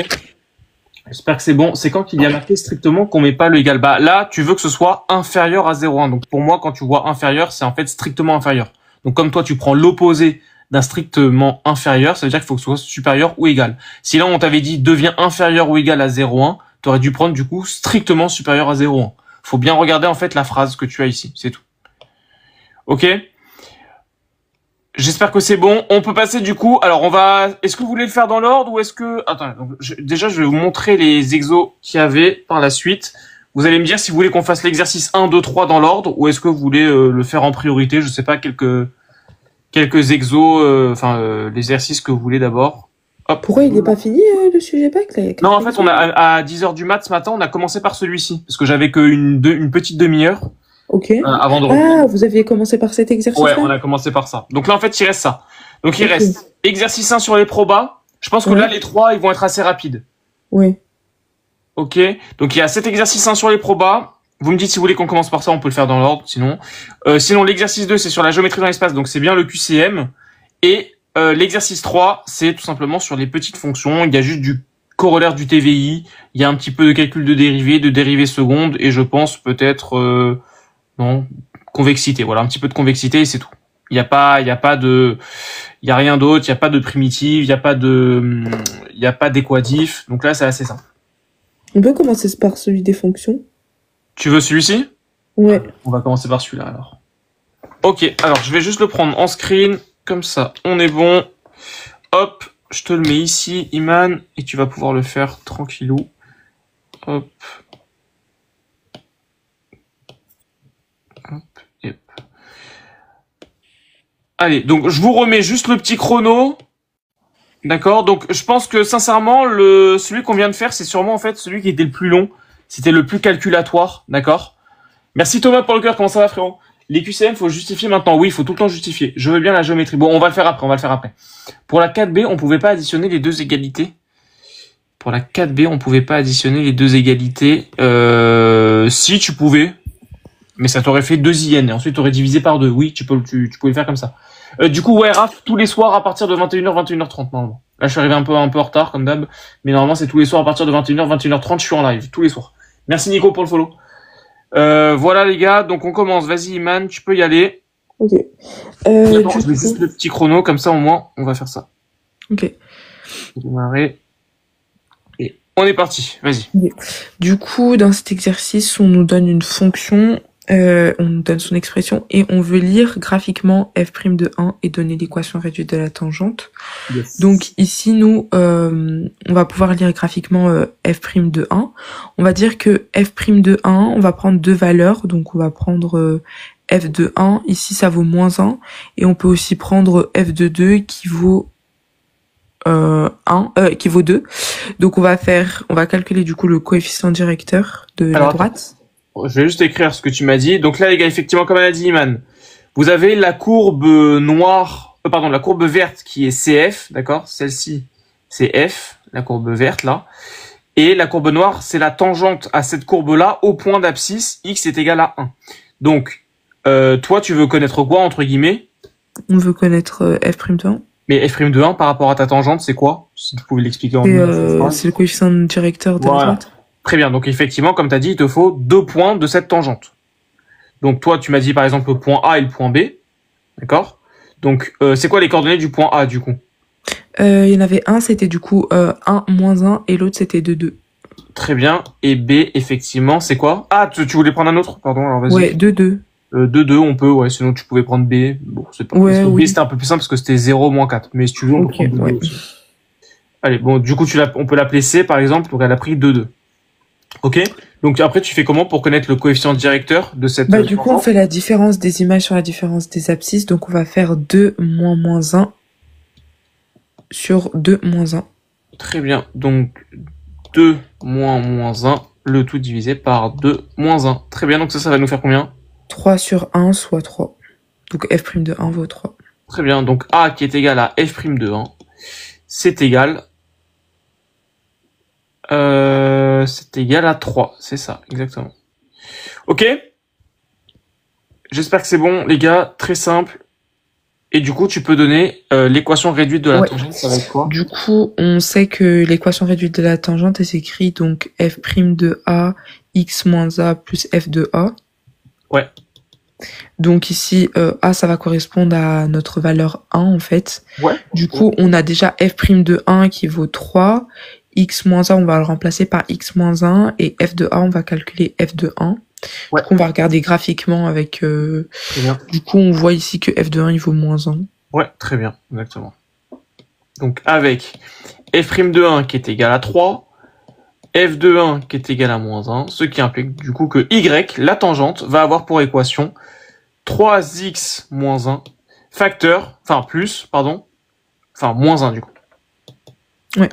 J'espère que c'est bon. C'est quand qu'il y a marqué strictement qu'on met pas le égal. Bah là, tu veux que ce soit inférieur à 0,1. Donc pour moi, quand tu vois inférieur, c'est en fait strictement inférieur. Donc comme toi, tu prends l'opposé d'un strictement inférieur, ça veut dire qu'il faut que ce soit supérieur ou égal. Si là, on t'avait dit devient inférieur ou égal à 0,1, tu aurais dû prendre du coup strictement supérieur à 0,1. Faut bien regarder en fait la phrase que tu as ici, c'est tout. OK? J'espère que c'est bon. On peut passer du coup. Alors est-ce que vous voulez le faire dans l'ordre ou est-ce que... Attends, donc, déjà je vais vous montrer les exos qu'il y avait par la suite. Vous allez me dire si vous voulez qu'on fasse l'exercice 1, 2, 3 dans l'ordre ou est-ce que vous voulez le faire en priorité. Je sais pas, quelques exos, l'exercice que vous voulez d'abord. Hop. Pourquoi il n'est pas fini le sujet bac là? Il y a Non, en quelques fait, on a à 10h du mat ce matin, on a commencé par celui-ci parce que j'avais une petite demi-heure Ok. avant de reprendre. Ah, vous aviez commencé par cet Ouais, exercice-là? on a commencé par ça. Donc là, en fait, il reste ça. Donc il Ok. reste exercice 1 sur les probas. Je pense que Ouais. là, les 3, ils vont être assez rapides. Ouais. Ok. Donc il y a cet exercice 1 sur les probas. Vous me dites si vous voulez qu'on commence par ça, on peut le faire dans l'ordre. Sinon l'exercice 2, c'est sur la géométrie dans l'espace. Donc c'est bien le QCM. Et l'exercice 3, c'est tout simplement sur les petites fonctions. Il y a juste du corollaire du TVI. Il y a un petit peu de calcul de dérivée seconde. Et je pense peut-être... non, convexité. Voilà, un petit peu de convexité et c'est tout. Il y a rien d'autre. Il y a pas de primitive. Il y a pas d'équatif. Donc là, c'est assez simple. On peut commencer par celui des fonctions? Tu veux celui-ci? Ouais. On va commencer par celui-là alors. Ok, alors je vais juste le prendre en screen, comme ça on est bon. Hop, je te le mets ici, Iman, et tu vas pouvoir le faire tranquillou. Hop. Hop, et hop. Allez, donc je vous remets juste le petit chrono. D'accord, donc je pense que sincèrement, celui qu'on vient de faire, c'est sûrement en fait celui qui était le plus long. C'était le plus calculatoire, d'accord? Merci Thomas pour le cœur, comment ça va frérot? Les QCM, faut justifier maintenant. Oui, il faut tout le temps justifier. Je veux bien la géométrie. Bon, on va le faire après. Pour la 4B, on pouvait pas additionner les deux égalités. Si tu pouvais. Mais ça t'aurait fait 2 IN. Et ensuite, t'aurais divisé par 2. Oui, tu pouvais le faire comme ça. Du coup, ouais, Raph, tous les soirs à partir de 21h, 21h30, normalement. Là, je suis arrivé un peu en retard, comme d'hab. Mais normalement, c'est tous les soirs à partir de 21h, 21h30, je suis en live. Tous les soirs. Merci Nico pour le follow. Voilà les gars, donc on commence. Vas-y Iman, tu peux y aller. Ok. Attends, je mets juste le petit chrono, comme ça au moins on va faire ça. Ok. Démarrer. Et on est parti, vas-y. Du coup, dans cet exercice, on nous donne une fonction, on nous donne son expression et on veut lire graphiquement f' de 1 et donner l'équation réduite de la tangente. Yes. Donc ici, nous, on va pouvoir lire graphiquement f' de 1. On va dire que f' de 1, on va prendre deux valeurs. Donc on va prendre f de 1, ici ça vaut moins 1. Et on peut aussi prendre f de 2 qui vaut qui vaut 2. Donc on va calculer du coup le coefficient directeur de la droite. Je vais juste écrire ce que tu m'as dit. Donc là les gars, effectivement comme elle a dit Iman, vous avez la courbe la courbe verte qui est CF, d'accord? Celle-ci c'est F, la courbe verte là. Et la courbe noire, c'est la tangente à cette courbe-là au point d'abscisse, x est égal à 1. Donc, toi, tu veux connaître quoi, entre guillemets? On veut connaître f' de 1. Mais f' de 1 par rapport à ta tangente, c'est quoi? Si tu pouvais l'expliquer en c'est le coefficient directeur de la droite. Très bien. Donc, effectivement, comme tu as dit, il te faut 2 points de cette tangente. Donc, toi, tu m'as dit, par exemple, le point A et le point B. D'accord? Donc, c'est quoi les coordonnées du point A, du coup? Il y en avait un, c'était du coup 1 moins 1 et l'autre c'était 2. Très bien. Et B, effectivement, c'est quoi? Ah, tu voulais prendre un autre? Pardon, alors vas-y. Ouais, 2. 2, on peut, ouais, sinon tu pouvais prendre B. Bon, c'est pas ouais, B, c'était un peu plus simple parce que c'était 0 moins 4. Mais si tu veux, on peut prendre 2 aussi. Allez, bon, du coup, on peut l'appeler C, par exemple, donc elle a pris 2. Ok? Donc après, tu fais comment pour connaître le coefficient directeur de cette... du coup, on fait la différence des images sur la différence des abscisses. Donc on va faire 2 moins 1 sur 2 moins 1. Très bien. Donc 2 moins 1, le tout divisé par 2 moins 1. Très bien, donc ça va nous faire combien? 3 sur 1 soit 3. Donc f' de 1 vaut 3. Très bien, donc A qui est égal à f' de 1, c'est égal... c'est égal à 3, c'est ça, exactement. Ok? J'espère que c'est bon, les gars, très simple. Et du coup, tu peux donner l'équation réduite de la tangente, ça va être quoi? Du coup, on sait que l'équation réduite de la tangente, elle s'écrit donc f' de A, x moins A plus f de A. Ouais. Donc ici, A, ça va correspondre à notre valeur 1, en fait. Ouais. Du coup, on a déjà f' de 1 qui vaut 3. X moins A, on va le remplacer par x moins 1. Et f de A, on va calculer f de 1. Ouais. Du coup, on va regarder graphiquement avec... Très bien. Du coup, on voit ici que f de 1, il vaut moins 1. Ouais, très bien, exactement. Donc avec f' de 1 qui est égal à 3, f de 1 qui est égal à moins 1, ce qui implique du coup que y, la tangente, va avoir pour équation 3x moins 1, moins 1 du coup. Ouais.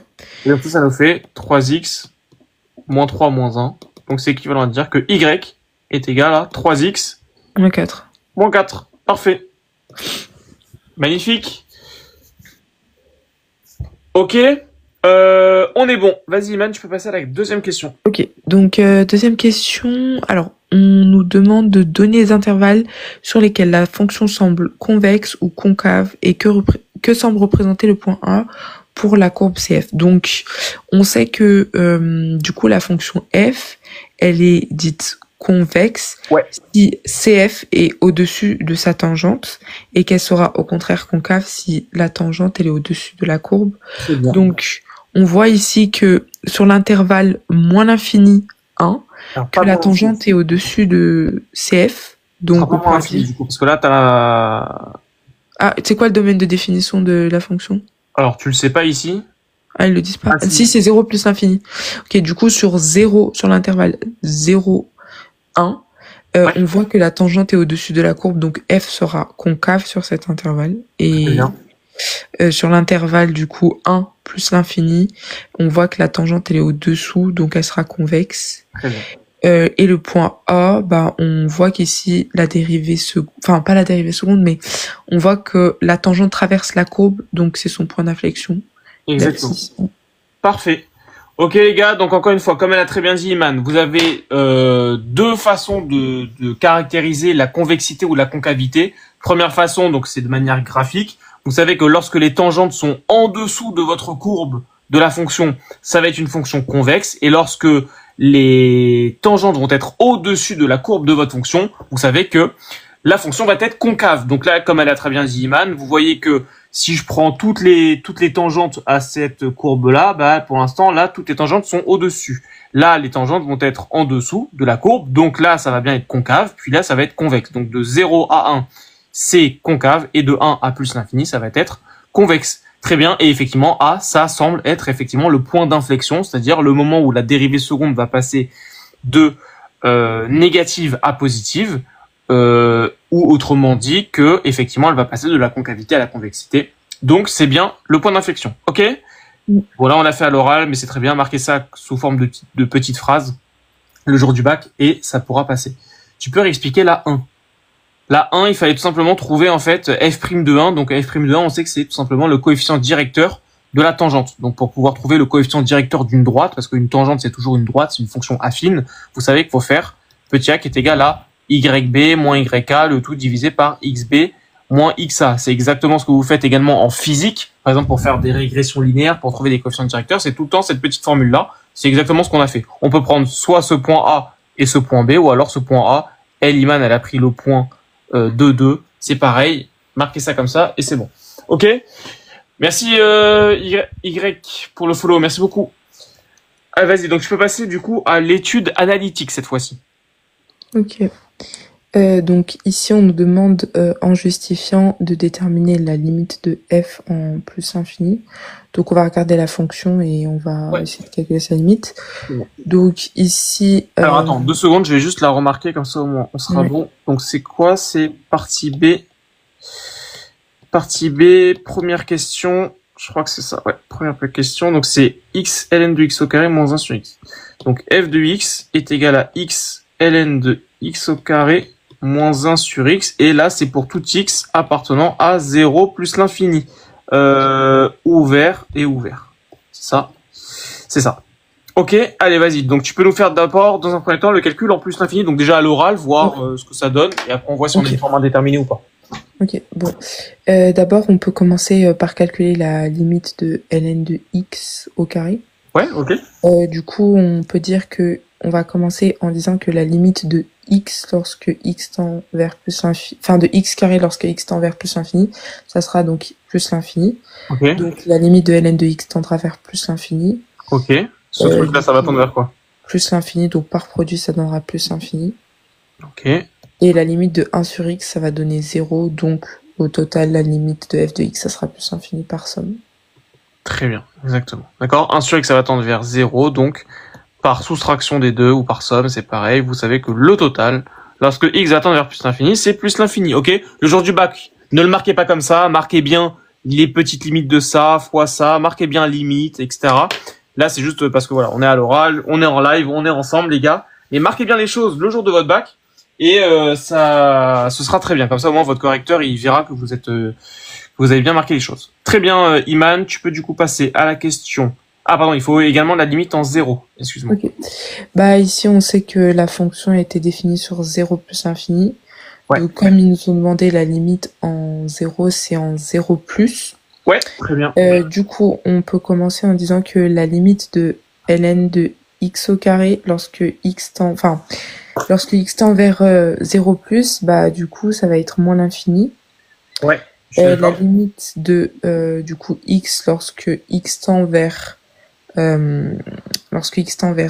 Et donc ça nous fait 3x moins 3 moins 1. Donc c'est équivalent à dire que y est égal à 3x Moins 4. moins 4. Parfait. Magnifique. Ok. On est bon. Vas-y, Iman, tu peux passer à la deuxième question. Ok, donc deuxième question. Alors, on nous demande de donner les intervalles sur lesquels la fonction semble convexe ou concave et que semble représenter le point A pour la courbe CF. Donc, on sait que du coup, la fonction f, elle est dite convexe Ouais. si CF est au-dessus de sa tangente et qu'elle sera au contraire concave si la tangente elle est au-dessus de la courbe. C'est bien. Donc, on voit ici que sur l'intervalle moins l'infini 1, Alors, que pas la moins tangente est au-dessus de CF. infini. Donc, Pas on moins pourra infini, dire... du coup, parce que là, t'as la... Ah, c'est quoi le domaine de définition de la fonction? Alors, tu le sais pas ici. Ah, ils le disent pas. Ah, si. Si, c'est 0 plus l'infini. Ok, du coup, sur l'intervalle 0, 1, Ouais. on voit que la tangente est au-dessus de la courbe, donc f sera concave sur cet intervalle. Très Et bien. sur l'intervalle, du coup, 1 plus l'infini, on voit que la tangente, elle est au-dessous, donc elle sera convexe. Très bien. Et le point A, bah, on voit qu'ici, la dérivée seconde, enfin, pas la dérivée seconde, mais on voit que la tangente traverse la courbe, donc c'est son point d'inflexion. Exactement. L'abscisse. Parfait. Ok les gars, donc encore une fois, comme elle a très bien dit Iman, vous avez deux façons de caractériser la convexité ou la concavité. Première façon, donc c'est de manière graphique. Vous savez que lorsque les tangentes sont en dessous de votre courbe de la fonction, ça va être une fonction convexe. Et lorsque les tangentes vont être au-dessus de la courbe de votre fonction, vous savez que la fonction va être concave. Donc là, comme elle a très bien dit Iman, vous voyez que si je prends toutes les tangentes à cette courbe-là, bah, pour l'instant, là, toutes les tangentes sont au-dessus. Là, les tangentes vont être en dessous de la courbe. Donc là, ça va bien être concave. Puis là, ça va être convexe. Donc de 0 à 1, c'est concave. Et de 1 à plus l'infini, ça va être convexe. Très bien. Et effectivement, A, ça semble être effectivement le point d'inflexion, c'est-à-dire le moment où la dérivée seconde va passer de négative à positive. Ou autrement dit que effectivement elle va passer de la concavité à la convexité. Donc c'est bien le point d'inflexion. Ok. Voilà, on l'a fait à l'oral, mais c'est très bien. Marquez ça sous forme de petites phrases le jour du bac et ça pourra passer. Tu peux réexpliquer la 1. La 1, il fallait tout simplement trouver en fait f' de 1. Donc f' de 1, on sait que c'est tout simplement le coefficient directeur de la tangente. Donc pour pouvoir trouver le coefficient directeur d'une droite, parce qu'une tangente c'est toujours une droite, c'est une fonction affine, vous savez qu'il faut faire petit a qui est égal à YB moins YK, le tout divisé par XB moins XA. C'est exactement ce que vous faites également en physique. Par exemple, pour faire des régressions linéaires, pour trouver des coefficients directeurs, c'est tout le temps cette petite formule-là. C'est exactement ce qu'on a fait. On peut prendre soit ce point A et ce point B, ou alors ce point A. Iman, elle a pris le point 2. C'est pareil. Marquez ça comme ça et c'est bon. Ok. Merci Y pour le follow. Merci beaucoup. Allez, vas-y. Donc, je peux passer du coup à l'étude analytique cette fois-ci. Ok. Donc ici, on nous demande, en justifiant, de déterminer la limite de f en plus infini. Donc on va regarder la fonction et on va essayer de calculer sa limite. Bon. Donc ici... Alors attends, 2 secondes, je vais juste la remarquer, comme ça au moins on sera bon. Donc c'est quoi? C'est partie B. Partie B, première question. Je crois que c'est ça. Ouais, première question. Donc c'est x ln de x au carré moins 1 sur x. Donc f de x est égal à x ln de x au carré moins 1 sur x. Et là, c'est pour tout x appartenant à 0 plus l'infini. Ouvert et ouvert. C'est ça. C'est ça. Ok, allez, vas-y. Donc, tu peux nous faire d'abord, dans un premier temps, le calcul en plus l'infini. Donc, déjà à l'oral, voir ce que ça donne. Et après, on voit si on a une forme indéterminée ou pas. Ok, bon. D'abord, on peut commencer par calculer la limite de ln de x au carré. Ouais, ok. Du coup, on peut dire que on va commencer en disant que la limite de x lorsque x tend vers plus l'infini, enfin de x carré lorsque x tend vers plus l'infini, ça sera donc plus l'infini. Ok. Donc la limite de ln de x tendra vers plus l'infini. Ok. Ce truc-là, ça va tendre vers quoi? Plus l'infini, donc par produit, ça donnera plus l'infini. Ok. Et la limite de 1 sur x, ça va donner 0, donc au total, la limite de f de x, ça sera plus l'infini par somme. Très bien, exactement. D'accord, 1 sur x, ça va tendre vers 0, donc par soustraction des deux ou par somme, c'est pareil. Vous savez que le total, lorsque x va tendre vers plus l'infini, c'est plus l'infini, ok? Le jour du bac, ne le marquez pas comme ça, marquez bien les petites limites de ça, fois ça, marquez bien limite, etc. Là, c'est juste parce que voilà, on est à l'oral, on est en live, on est ensemble, les gars. Et marquez bien les choses le jour de votre bac. Et ce sera très bien. Comme ça, au moins, votre correcteur, il verra que vous avez bien marqué les choses. Très bien, Iman, tu peux du coup passer à la question. Ah, pardon, il faut également la limite en 0. Excuse-moi. Ok. Bah, ici, on sait que la fonction a été définie sur 0 plus infini. Ouais. Donc, comme ils nous ont demandé la limite en 0, c'est en 0 plus. Ouais, très bien. Du coup, on peut commencer en disant que la limite de ln de x au carré, lorsque x tend vers 0 plus, bah, du coup, ça va être moins l'infini. Ouais. La limite de, du coup, x lorsque x tend vers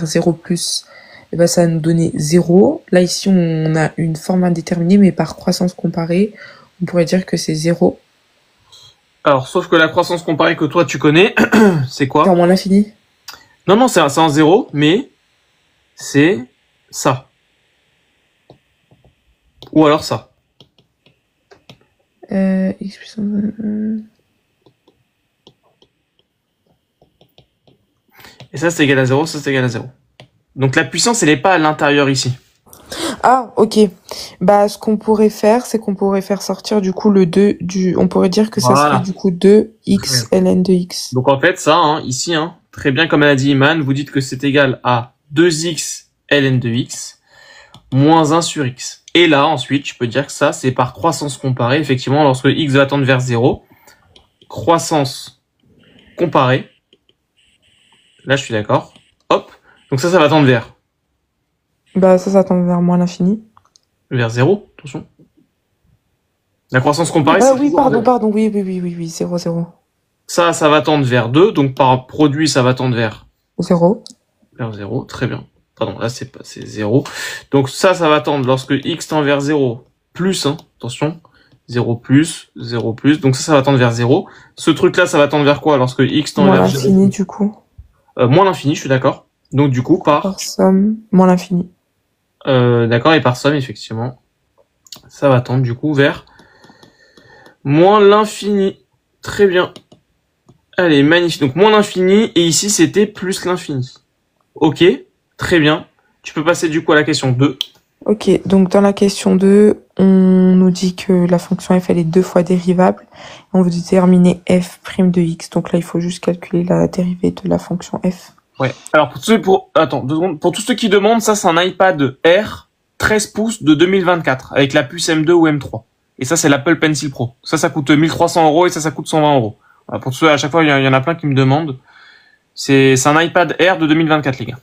0 plus, et ben, ça va nous donner 0. Là, ici, on a une forme indéterminée, mais par croissance comparée, on pourrait dire que c'est 0. Alors, sauf que la croissance comparée que toi, tu connais, c'est quoi? Vers moins l'infini? Non, c'est en 0, mais c'est ça. Ou alors ça. X puissance... Et ça, c'est égal à 0, ça, c'est égal à 0. Donc, la puissance, elle n'est pas à l'intérieur ici. Ah, ok. Bah, ce qu'on pourrait faire, c'est qu'on pourrait faire sortir, du coup, le 2 on pourrait dire que ça serait, du coup, 2x ln de x. Donc, en fait, ça, ici, très bien, comme elle a dit Iman, vous dites que c'est égal à 2x ln de x moins 1 sur x. Et là, ensuite, tu peux dire que ça, c'est par croissance comparée. Effectivement, lorsque x va tendre vers 0, croissance comparée. Là, je suis d'accord. Hop. Donc ça va tendre vers... Bah, ça tend vers moins l'infini. Vers 0, attention. La croissance comparée, c'est... oui, pardon, oui, 0, 0. Ça va tendre vers 2, donc par produit, ça va tendre vers... 0. Vers 0, très bien. Pardon, là, c'est 0. Donc ça va tendre lorsque x tend vers 0, plus, attention, 0 plus, 0 plus, donc ça va tendre vers 0. Ce truc-là, ça va tendre vers quoi lorsque x tend vers 0? Moins l'infini, du coup. Moins l'infini, je suis d'accord. Donc du coup, par somme, moins l'infini. D'accord, et par somme, effectivement, ça va tendre du coup vers moins l'infini. Très bien. Allez, magnifique. Donc moins l'infini, et ici c'était plus l'infini. Ok, très bien. Tu peux passer du coup à la question 2. Ok, donc dans la question 2, on nous dit que la fonction f elle est 2 fois dérivable. On veut déterminer f' de x. Donc là, il faut juste calculer la dérivée de la fonction f. Ouais. Alors attends, 2 secondes. Pour tous ceux qui demandent, ça c'est un iPad Air 13 pouces de 2024 avec la puce M2 ou M3. Et ça c'est l'Apple Pencil Pro. Ça coûte 1300 € et ça coûte 120 €. Voilà, pour tous ceux, à chaque fois, il y en a plein qui me demandent. C'est un iPad Air de 2024, les gars.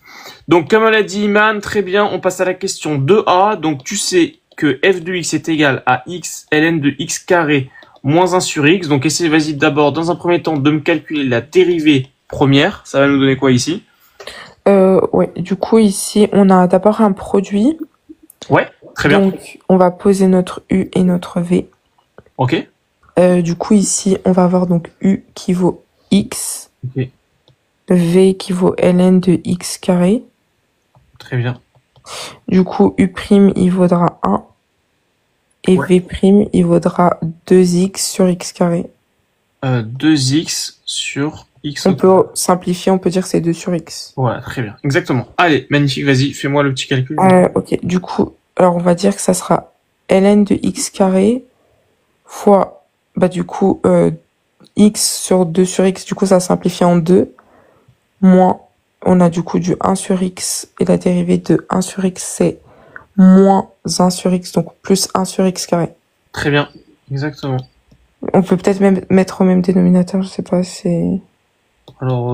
Donc, comme l'a dit Iman, très bien, on passe à la question 2A. Donc, tu sais que f de x est égal à x ln de x carré moins 1 sur x. Donc, essaye, vas-y, d'abord, dans un premier temps, de me calculer la dérivée première. Ça va nous donner quoi ici? Ouais, du coup, ici, on a d'abord un produit. Ouais, très bien. Donc, on va poser notre u et notre v. Ok. Du coup, ici, on va avoir donc u qui vaut x. Ok. V qui vaut ln de x carré. Très bien. Du coup, u', il vaudra 1. Et v', il vaudra 2x sur x carré. 2x sur x. On peut simplifier, on peut dire que c'est 2 sur x. Voilà, très bien. Exactement. Allez, magnifique, vas-y, fais-moi le petit calcul. Ok, du coup, alors on va dire que ça sera ln de x carré fois, bah du coup, x sur 2 sur x, du coup ça simplifie en 2. Moins, on a du coup du 1 sur x, et la dérivée de 1 sur x, c'est moins 1 sur x, donc plus 1 sur x carré. Très bien, exactement. On peut peut-être même mettre au même dénominateur, je sais pas, c'est... Alors,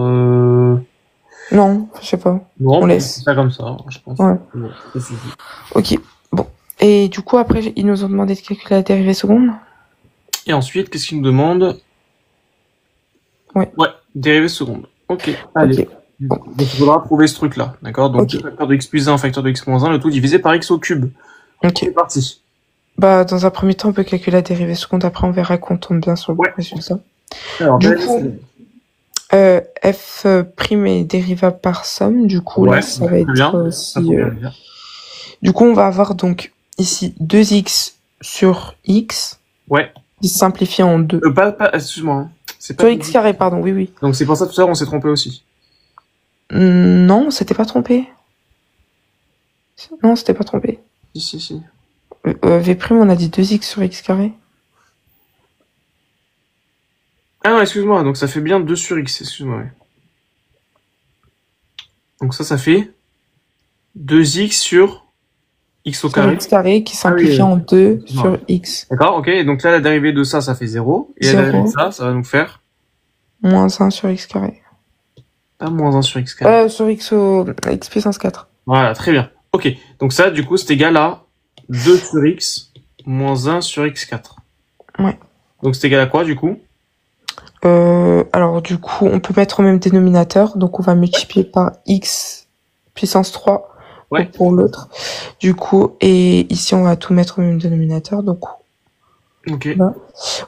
Non, je sais pas. non, on laisse. Ça comme ça, je pense. Ouais. Bon, ok, bon. Et du coup, après, ils nous ont demandé de calculer la dérivée seconde. Et ensuite, qu'est-ce qu'ils nous demandent? Ouais, dérivée seconde. Ok, allez. Okay. Bon. Donc, il faudra trouver ce truc-là, d'accord? Donc, facteur de x plus 1, facteur de x moins 1, le tout divisé par x au cube. Ok. C'est parti. Bah, dans un premier temps, on peut calculer la dérivée seconde, après on verra qu'on tombe bien sur le résultat. Alors, du coup, f' est dérivable par somme, du coup, là, ça va être aussi... Du coup, on va avoir donc ici 2x sur x. Ouais, qui se simplifie en 2. Excuse-moi. Hein. C'est Sur pas x carré, pardon, oui, oui. Donc c'est pour ça tout à l'heure on s'est trompé aussi. Non, on s'était pas trompé. Non, on s'était pas trompé. Si. V', on a dit 2x sur x carré. Ah non, excuse-moi, donc ça fait bien 2 sur x, excuse-moi. Ouais. Donc ça fait 2x sur x au Sur carré. x carré qui simplifie en 2 sur x. D'accord, ok. Donc là, la dérivée de ça, ça fait 0. Et la dérivée de ça va nous faire... moins 1 sur x carré. Pas moins 1 sur x carré. Sur x puissance 4. Voilà, très bien. Ok, donc ça, du coup, c'est égal à 2 sur x moins 1 sur x4. Ouais. Donc c'est égal à quoi, du coup? Alors, du coup, on peut mettre au même dénominateur. Donc, on va multiplier par x puissance 3 pour l'autre. Du coup, et ici, on va tout mettre au même dénominateur. Donc, là.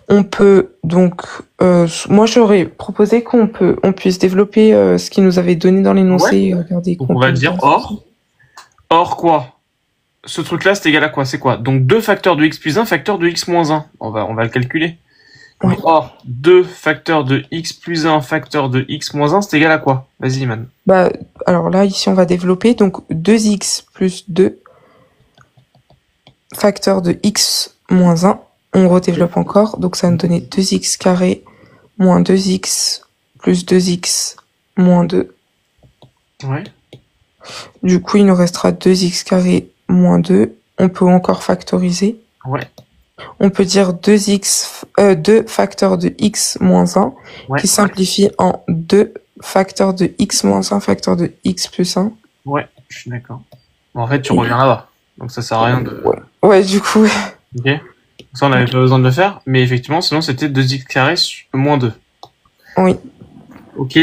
On peut, donc, moi, j'aurais proposé qu'on puisse développer ce qu'il nous avait donné dans l'énoncé. Regardez. Donc, on va dire or quoi? Ce truc-là, c'est égal à quoi? C'est quoi? Donc, 2 facteurs de x plus 1 facteur de x moins 1. On va le calculer. Ouais. Or, 2 facteurs de x plus 1 facteur de x moins 1, c'est égal à quoi? Vas-y, Iman. Alors là, ici, on va développer. Donc, 2x plus 2 facteur de x moins 1. On redéveloppe encore. Donc, ça va nous donner 2x carré moins 2x plus 2x moins 2. Ouais. Du coup, il nous restera 2x carré moins 2. On peut encore factoriser. Ouais. On peut dire 2 facteurs de x moins 1 qui simplifie en 2 facteurs de x moins 1 facteur de x plus 1. Ouais, je suis d'accord. Bon, en fait, tu reviens là-bas. Donc ça sert à rien de... Ouais, du coup. Ok. Ça, on n'avait pas besoin de le faire. Mais effectivement, sinon, c'était 2x carré moins 2. Oui. Ok.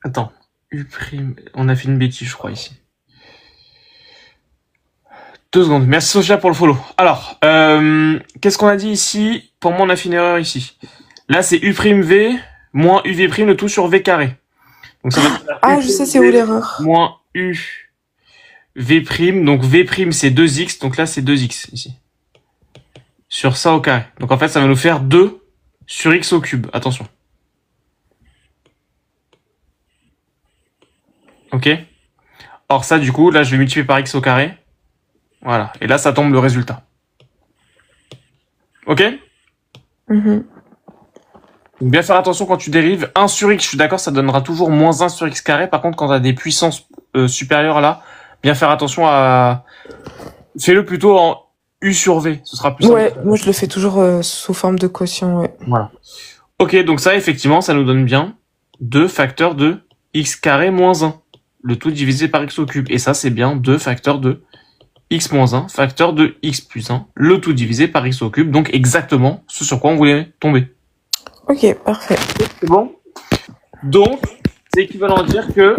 Attends. U'. On a fait une bêtise, je crois, ici. 2 secondes. Merci, Sophia, pour le follow. Alors, qu'est-ce qu'on a dit ici? Pour moi, on a fait une erreur ici. Là, c'est u'v moins uv', le tout sur v carré. Donc, ça va faire je sais, c'est où l'erreur? Moins uv'. Donc, v', c'est 2x. Donc là, c'est 2x, ici. Sur ça au carré. Donc, en fait, ça va nous faire 2 sur x au cube. Attention. Ok? Or, ça, du coup, là, je vais multiplier par x au carré. Voilà. Et là, ça tombe le résultat. Ok? Donc, bien faire attention quand tu dérives. 1 sur x, je suis d'accord, ça donnera toujours moins 1 sur x carré. Par contre, quand tu as des puissances supérieures là, bien faire attention à... Fais-le plutôt en u sur v. Ce sera plus simple. Ouais, moi je le fais toujours sous forme de quotient, ouais. Voilà. Ok, donc ça, effectivement, ça nous donne bien 2 facteurs de x carré moins 1. Le tout divisé par x au cube. Et ça, c'est bien 2 facteurs de x moins 1, facteur de x plus 1. Le tout divisé par x au cube. Donc exactement ce sur quoi on voulait tomber. Ok, parfait. C'est bon. Donc, c'est équivalent à dire que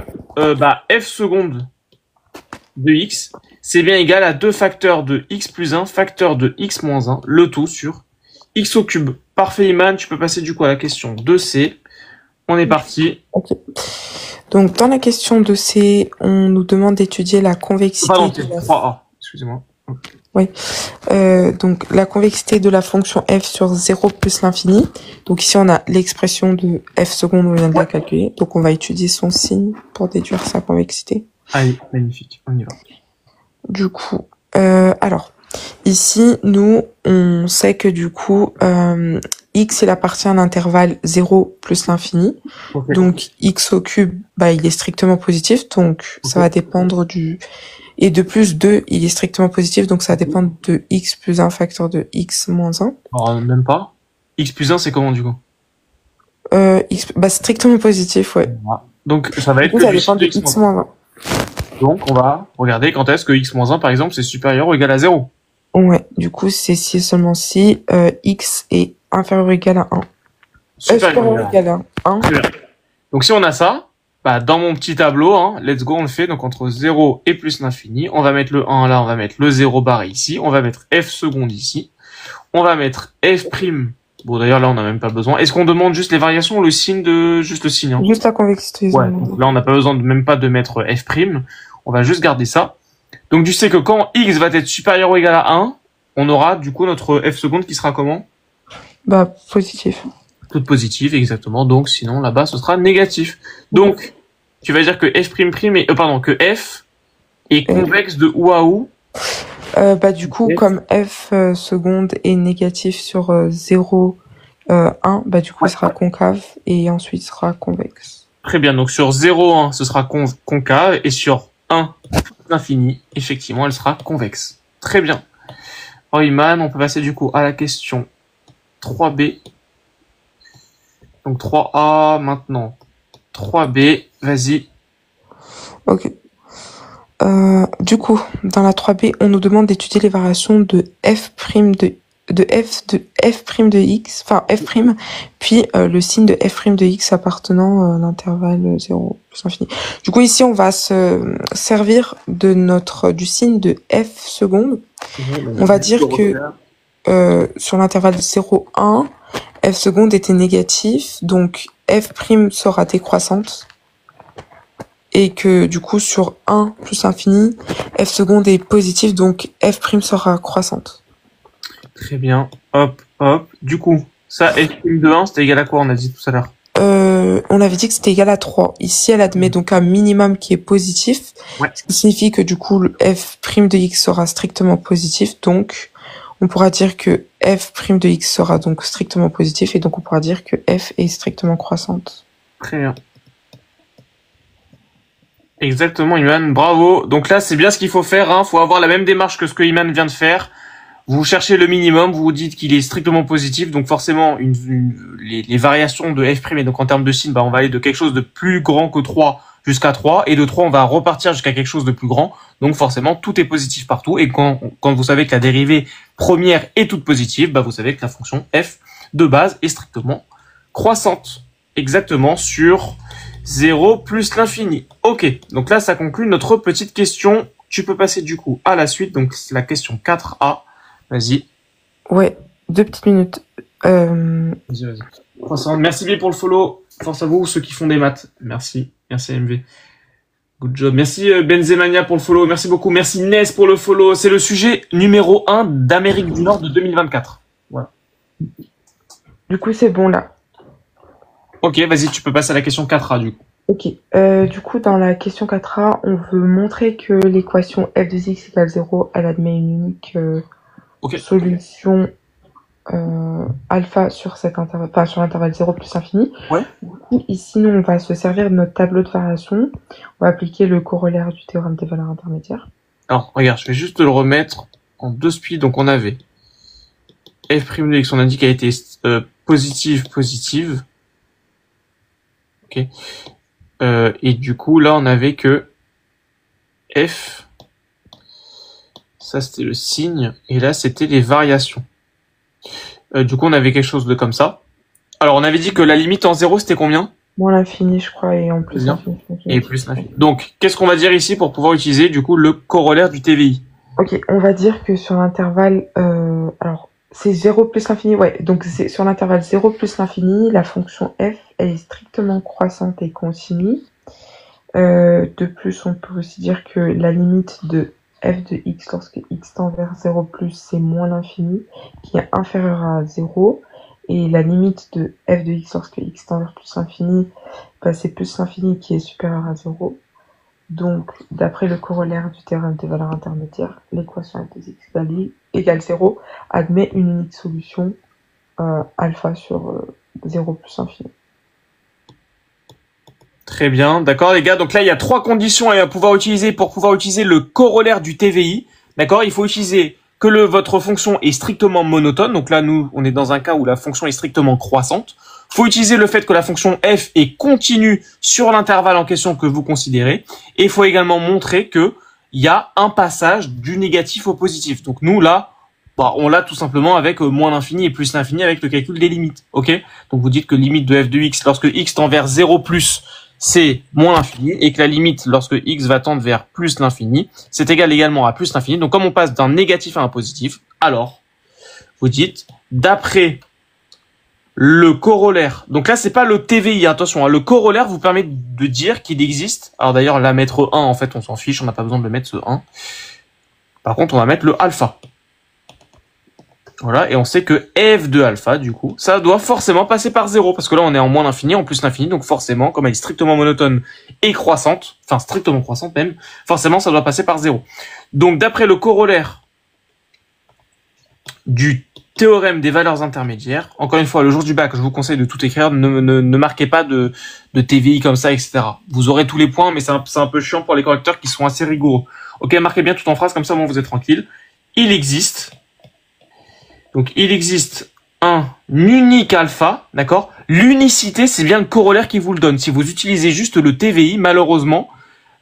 f seconde de x, c'est bien égal à 2 facteurs de x plus 1, facteur de x moins 1, le tout sur x au cube. Parfait, Iman, tu peux passer du coup à la question 2C. On est parti. Ok. Donc, dans la question 2C, on nous demande d'étudier la convexité... Pardon, 3A, excusez-moi. Oui. Donc, la convexité de la fonction f sur 0 plus l'infini. Donc, ici, on a l'expression de f seconde, on vient de la calculer. Donc, on va étudier son signe pour déduire sa convexité. Allez, magnifique, on y va. Du coup, alors, ici, nous, on sait que du coup, x, il appartient à l'intervalle 0 plus l'infini. Okay. Donc, x au cube, il est strictement positif. Donc, ça va dépendre du... Et de plus 2, il est strictement positif, donc ça va dépendre de x plus 1 facteur de x moins 1. Alors, même pas. X plus 1, c'est comment du coup? Strictement positif, ouais. Voilà. Donc, ça va être que ça dépend de x moins 1. Donc, on va regarder quand est-ce que x moins 1, par exemple, c'est supérieur ou égal à 0. Ouais, du coup, c'est si seulement si x est inférieur ou égal à 1. Supérieur ou égal à 1. Donc, si on a ça, dans mon petit tableau, let's go, on le fait. Donc, entre 0 et plus l'infini, on va mettre le 1 là, on va mettre le 0 barré ici, on va mettre f seconde ici, on va mettre f' Bon, d'ailleurs, là, on n'a même pas besoin. Est-ce qu'on demande juste les variations ou le signe de... Juste le signe, hein? Juste la convexité. Ouais, donc là, on n'a pas besoin de même pas de mettre f'. On va juste garder ça. Donc, tu sais que quand x va être supérieur ou égal à 1, on aura, du coup, notre f seconde qui sera comment? Bah, positif. Toute positive, exactement. Donc, sinon, là-bas, ce sera négatif. Donc, tu vas dire que f', que f est convexe de où à où? Bah, du coup, comme f seconde est négatif sur 0, 1, bah, du coup, il sera concave et ensuite sera convexe. Très bien. Donc, sur 0, 1, ce sera concave et sur 1, l'infini, effectivement, elle sera convexe. Très bien. Iman, on peut passer du coup à la question 3b. Donc 3a maintenant. 3b, vas-y. Ok. Du coup, dans la 3b, on nous demande d'étudier les variations de f' de x, enfin f', puis le signe de f' de x appartenant à l'intervalle 0 plus infini. Du coup, ici, on va se servir du signe de f seconde. On va dire que sur l'intervalle 0, 1, f seconde était négatif, donc f' sera décroissante. Et que du coup sur 1 plus infini, f seconde est positif, donc f' sera croissante. Très bien. Hop, hop. Du coup, ça, f' de 1, c'était égal à quoi, on a dit tout à l'heure? On avait dit que c'était égal à 3. Ici, elle admet donc un minimum qui est positif, ouais. Ce qui signifie que du coup, le f' de x sera strictement positif, donc on pourra dire que f' de x sera donc strictement positif, et donc on pourra dire que f est strictement croissante. Très bien. Exactement, Iman, bravo. Donc là, c'est bien ce qu'il faut faire, hein. Faut avoir la même démarche que ce que Iman vient de faire. Vous cherchez le minimum, vous vous dites qu'il est strictement positif, donc forcément, les variations de f', et donc en termes de signe, bah, on va aller de quelque chose de plus grand que 3 jusqu'à 3, et de 3, on va repartir jusqu'à quelque chose de plus grand. Donc forcément, tout est positif partout, et quand vous savez que la dérivée première est toute positive, bah, vous savez que la fonction f de base est strictement croissante. Exactement, sur 0 plus l'infini. Ok, donc là, ça conclut notre petite question. Tu peux passer du coup à la suite, donc la question 4a. Vas-y. Ouais, 2 petites minutes. Vas-y. Merci bien pour le follow. Force à vous, ceux qui font des maths. Merci. Merci MV. Good job. Merci Benzemania pour le follow. Merci beaucoup. Merci Ness pour le follow. C'est le sujet numéro 1 d'Amérique du Nord de 2024. Voilà. Du coup, c'est bon là. Ok, vas-y, tu peux passer à la question 4a du coup. Ok, du coup, dans la question 4a, on veut montrer que l'équation f de x égale 0, elle admet une unique solution alpha sur cet intervalle, enfin sur l'intervalle 0 plus infini. Ouais. Du coup, ici, nous, on va se servir de notre tableau de variation. On va appliquer le corollaire du théorème des valeurs intermédiaires. Alors, regarde, je vais juste le remettre en 2 speeds. Donc, on avait f' de x, on a dit qu'elle était positive. Ok. Et du coup, là, on avait que f, ça c'était le signe, et là c'était les variations. Du coup, on avait quelque chose de comme ça. Alors, on avait dit que la limite en 0, c'était combien? Moins l'infini, je crois, et en plus l'infini. Et plus l'infini. Donc, qu'est-ce qu'on va dire ici pour pouvoir utiliser, du coup, le corollaire du TVI? Ok, on va dire que sur l'intervalle... alors, c'est 0 plus l'infini, ouais. Donc, c'est sur l'intervalle 0 plus l'infini, la fonction f, elle est strictement croissante et continue. De plus, on peut aussi dire que la limite de f de x lorsque x tend vers 0 plus, c'est moins l'infini, qui est inférieur à 0. Et la limite de f de x lorsque x tend vers plus l'infini, bah, c'est plus l'infini qui est supérieur à 0. Donc, d'après le corollaire du théorème des valeurs intermédiaires, l'équation f de x égale 0 admet une unique solution alpha sur 0 plus infini. Très bien, d'accord les gars. Donc là, il y a 3 conditions à pouvoir utiliser pour pouvoir utiliser le corollaire du TVI. D'accord, il faut utiliser que votre fonction est strictement monotone. Donc là, nous, on est dans un cas où la fonction est strictement croissante. Il faut utiliser le fait que la fonction f est continue sur l'intervalle en question que vous considérez. Et il faut également montrer que il y a un passage du négatif au positif. Donc nous, là, bah, on l'a tout simplement avec moins l'infini et plus l'infini avec le calcul des limites. Ok? Donc vous dites que limite de f de x lorsque x tend vers 0 plus, c'est moins l'infini, et que la limite lorsque x va tendre vers plus l'infini, c'est égal également à plus l'infini. Donc comme on passe d'un négatif à un positif, alors vous dites, d'après le corollaire. Donc là, c'est pas le TVI, attention, hein, le corollaire vous permet de dire qu'il existe. Alors d'ailleurs, la mettre 1, en fait, on s'en fiche, on n'a pas besoin de le mettre ce 1. Par contre, on va mettre le alpha. Voilà, et on sait que f de alpha, du coup, ça doit forcément passer par 0, parce que là, on est en moins l'infini, en plus l'infini, donc forcément, comme elle est strictement monotone et croissante, enfin strictement croissante même, forcément, ça doit passer par 0. Donc, d'après le corollaire du théorème des valeurs intermédiaires, encore une fois, le jour du bac, je vous conseille de tout écrire, ne marquez pas de TVI comme ça, etc. Vous aurez tous les points, mais c'est un peu chiant pour les correcteurs qui sont assez rigoureux. Ok, marquez bien tout en phrase, comme ça, bon, vous êtes tranquille. Il existe un unique alpha, d'accord? L'unicité, c'est bien le corollaire qui vous le donne. Si vous utilisez juste le TVI, malheureusement,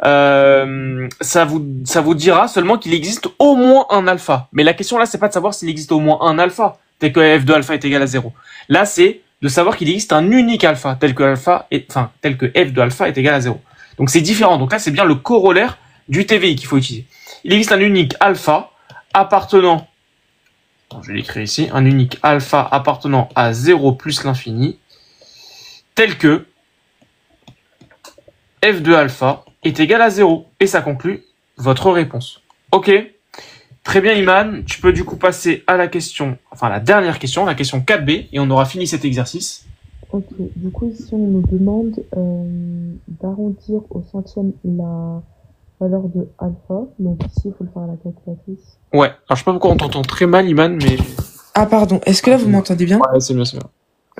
ça vous dira seulement qu'il existe au moins un alpha. Mais la question là, c'est pas de savoir s'il existe au moins un alpha, tel que f de alpha est égal à 0. Là, c'est de savoir qu'il existe un unique alpha, tel que f de alpha est égal à 0. Donc c'est différent. Donc là, c'est bien le corollaire du TVI qu'il faut utiliser. Il existe un unique alpha appartenant, je vais l'écrire ici, un unique alpha appartenant à 0 plus l'infini, tel que f de alpha est égal à 0. Et ça conclut votre réponse. Ok? Très bien, Iman. Tu peux du coup passer à la question, enfin la dernière question, la question 4b, et on aura fini cet exercice. Ok, du coup ici on nous demande d'arrondir au centième la valeur de alpha. Donc ici il faut le faire à la calculatrice. Ouais, alors je sais pas pourquoi on t'entend très mal, Iman, mais... Ah pardon, est-ce que là vous m'entendez bien? Ouais, c'est bien, c'est bien.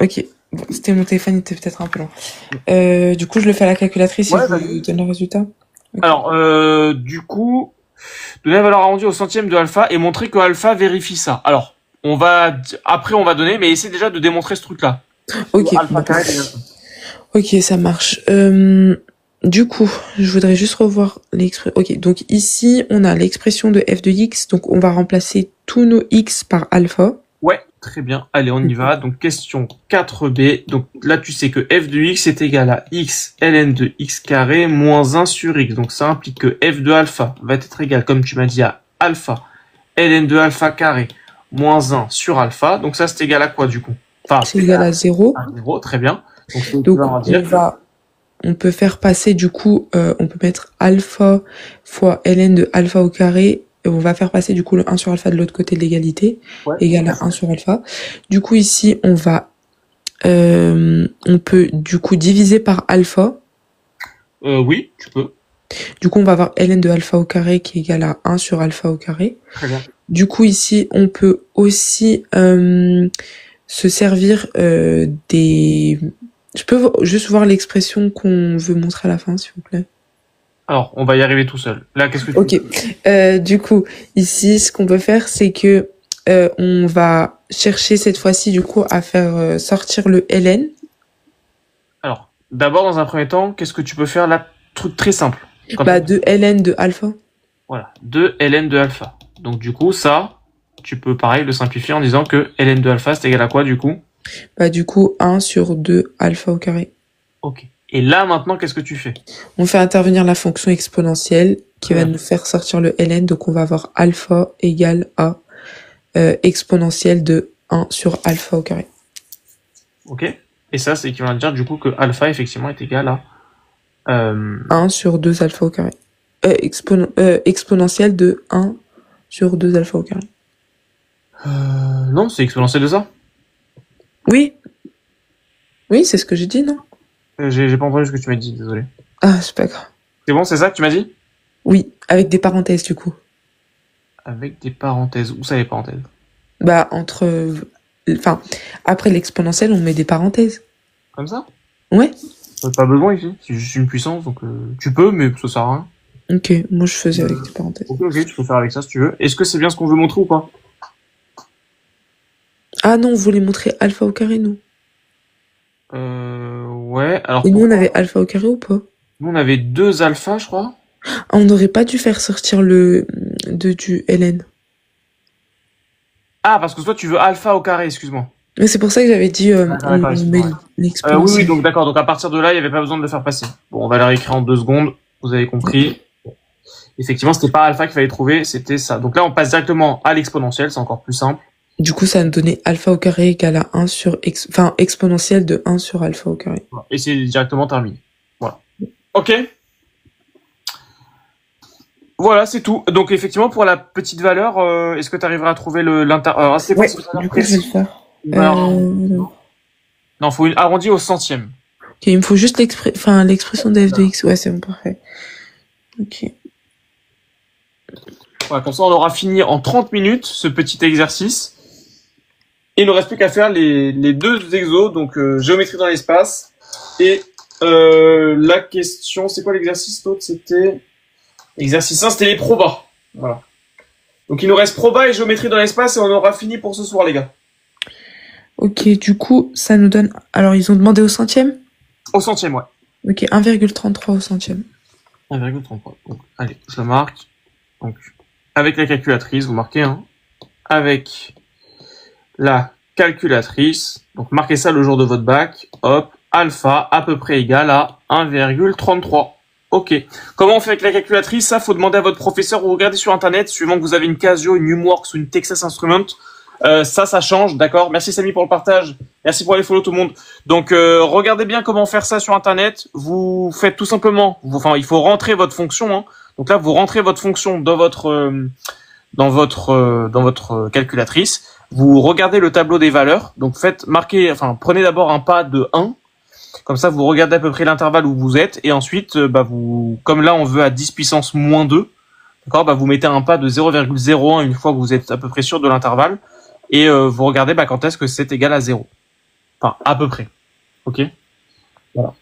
Ok, bon, c'était mon téléphone, il était peut-être un peu lent. Du coup je le fais à la calculatrice et je vous donne le résultat. Okay. Alors, du coup, donner la valeur arrondie au centième de alpha et montrer que alpha vérifie ça. Alors, après on va donner, mais essaie déjà de démontrer ce truc-là. Ok, ok, ça marche. Du coup, je voudrais juste revoir l'expression. Ok, donc ici, on a l'expression de f de x. Donc, on va remplacer tous nos x par alpha. Ouais, très bien. Allez, on y va. Donc, question 4b. Donc, là, tu sais que f de x est égal à x ln de x carré moins 1 sur x. Donc, ça implique que f de alpha va être égal, comme tu m'as dit, à alpha ln de alpha carré moins 1 sur alpha. Donc, ça, c'est égal à quoi, du coup? Enfin, c'est égal à 0. À 0, très bien. Donc on peut faire passer, du coup, on peut mettre alpha fois ln de alpha au carré, et on va faire passer, du coup, le 1 sur alpha de l'autre côté de l'égalité, égal à 1 sur alpha. Du coup, ici, on peut, du coup, diviser par alpha. Oui, tu peux. Du coup, on va avoir ln de alpha au carré qui est égal à 1 sur alpha au carré. Très bien. Du coup, ici, on peut aussi se servir des... Je peux juste voir l'expression qu'on veut montrer à la fin, s'il vous plaît? Alors, on va y arriver tout seul. Là, qu'est-ce que tu Ok. Du coup, ici, ce qu'on peut faire, c'est que on va chercher cette fois-ci, du coup, à faire sortir le ln. Alors, d'abord, dans un premier temps, qu'est-ce que tu peux faire là? Truc très simple. De ln de alpha. Voilà, de ln de alpha. Donc, du coup, ça, tu peux, pareil, le simplifier en disant que ln de alpha, c'est égal à quoi, du coup? Du coup, 1 sur 2 alpha au carré. Ok. Et là, maintenant, qu'est-ce que tu fais? On fait intervenir la fonction exponentielle qui va nous faire sortir le ln. Donc, on va avoir alpha égale à exponentielle de 1 sur alpha au carré. Ok. Et ça, c'est équivalent à dire, du coup, que alpha, effectivement, est égal à... 1 sur 2 alpha au carré. Exponentielle de 1 sur 2 alpha au carré. Non, c'est exponentielle de ça. Oui. Oui, c'est ce que j'ai dit, non? J'ai pas entendu ce que tu m'as dit, désolé. Ah, c'est pas grave. C'est bon, c'est ça que tu m'as dit? Oui, avec des parenthèses, du coup. Avec des parenthèses. Où ça, les parenthèses? Après l'exponentielle, on met des parenthèses. Comme ça? Ouais. Pas besoin ici. C'est juste une puissance, donc tu peux, mais ça sert à rien. Ok, moi je faisais avec des parenthèses. Ok, tu peux faire avec ça si tu veux. Est-ce que c'est bien ce qu'on veut montrer ou pas? Ah non, vous voulez montrer alpha au carré, non? Ouais, alors... Et nous, on avait alpha au carré ou pas? Nous, on avait 2 alpha, je crois. Ah, on n'aurait pas dû faire sortir du ln. Ah, parce que toi, tu veux alpha au carré, excuse-moi. Mais c'est pour ça que j'avais dit on met l'exponentielle. Oui, donc d'accord. Donc à partir de là, il n'y avait pas besoin de le faire passer. Bon, on va le réécrire en 2 secondes. Vous avez compris. Effectivement, c'était pas alpha qu'il fallait trouver, c'était ça. Donc là, on passe directement à l'exponentielle, c'est encore plus simple. Du coup, ça nous donnait alpha au carré égale à 1 sur enfin, exponentielle de 1 sur alpha au carré. Et c'est directement terminé. Voilà. Ok. Voilà, c'est tout. Donc, effectivement, pour la petite valeur, est-ce que tu arriveras à trouver l'inter... c'est Ouais, du coup, je vais le faire. Non, faut une arrondie au centième. Ok, il me faut juste l'expression de f de x. Ouais, c'est bon, parfait. Ok. Voilà, comme ça, on aura fini en 30 minutes ce petit exercice. Et il ne reste plus qu'à faire les deux exos, donc géométrie dans l'espace. Et la question, c'est quoi l'exercice l'autre? C'était exercice 1, c'était les probas. Voilà. Donc il nous reste proba et géométrie dans l'espace et on aura fini pour ce soir, les gars. Ok, du coup, ça nous donne... Alors, ils ont demandé au centième? Au centième, ouais. Ok, 1,33 au centième. 1,33. Donc, allez, je le marque. Donc, avec la calculatrice, vous marquez, hein. Avec la calculatrice. Donc, marquez ça le jour de votre bac. Hop, alpha à peu près égal à 1,33. Ok. Comment on fait avec la calculatrice? Ça, faut demander à votre professeur ou regarder sur Internet, suivant que vous avez une Casio, une Numworks ou une Texas Instruments. Ça change, d'accord. Merci Samy pour le partage. Merci pour les follow tout le monde. Donc, regardez bien comment faire ça sur Internet. Vous faites tout simplement, il faut rentrer votre fonction, hein. Donc là, vous rentrez votre fonction dans votre calculatrice. Vous regardez le tableau des valeurs. Donc, prenez d'abord un pas de 1. Comme ça, vous regardez à peu près l'intervalle où vous êtes. Et ensuite, comme là, on veut à 10 puissance moins 2. D'accord, vous mettez un pas de 0,01 une fois que vous êtes à peu près sûr de l'intervalle. Et vous regardez quand est-ce que c'est égal à 0. Enfin, à peu près. Ok. Voilà.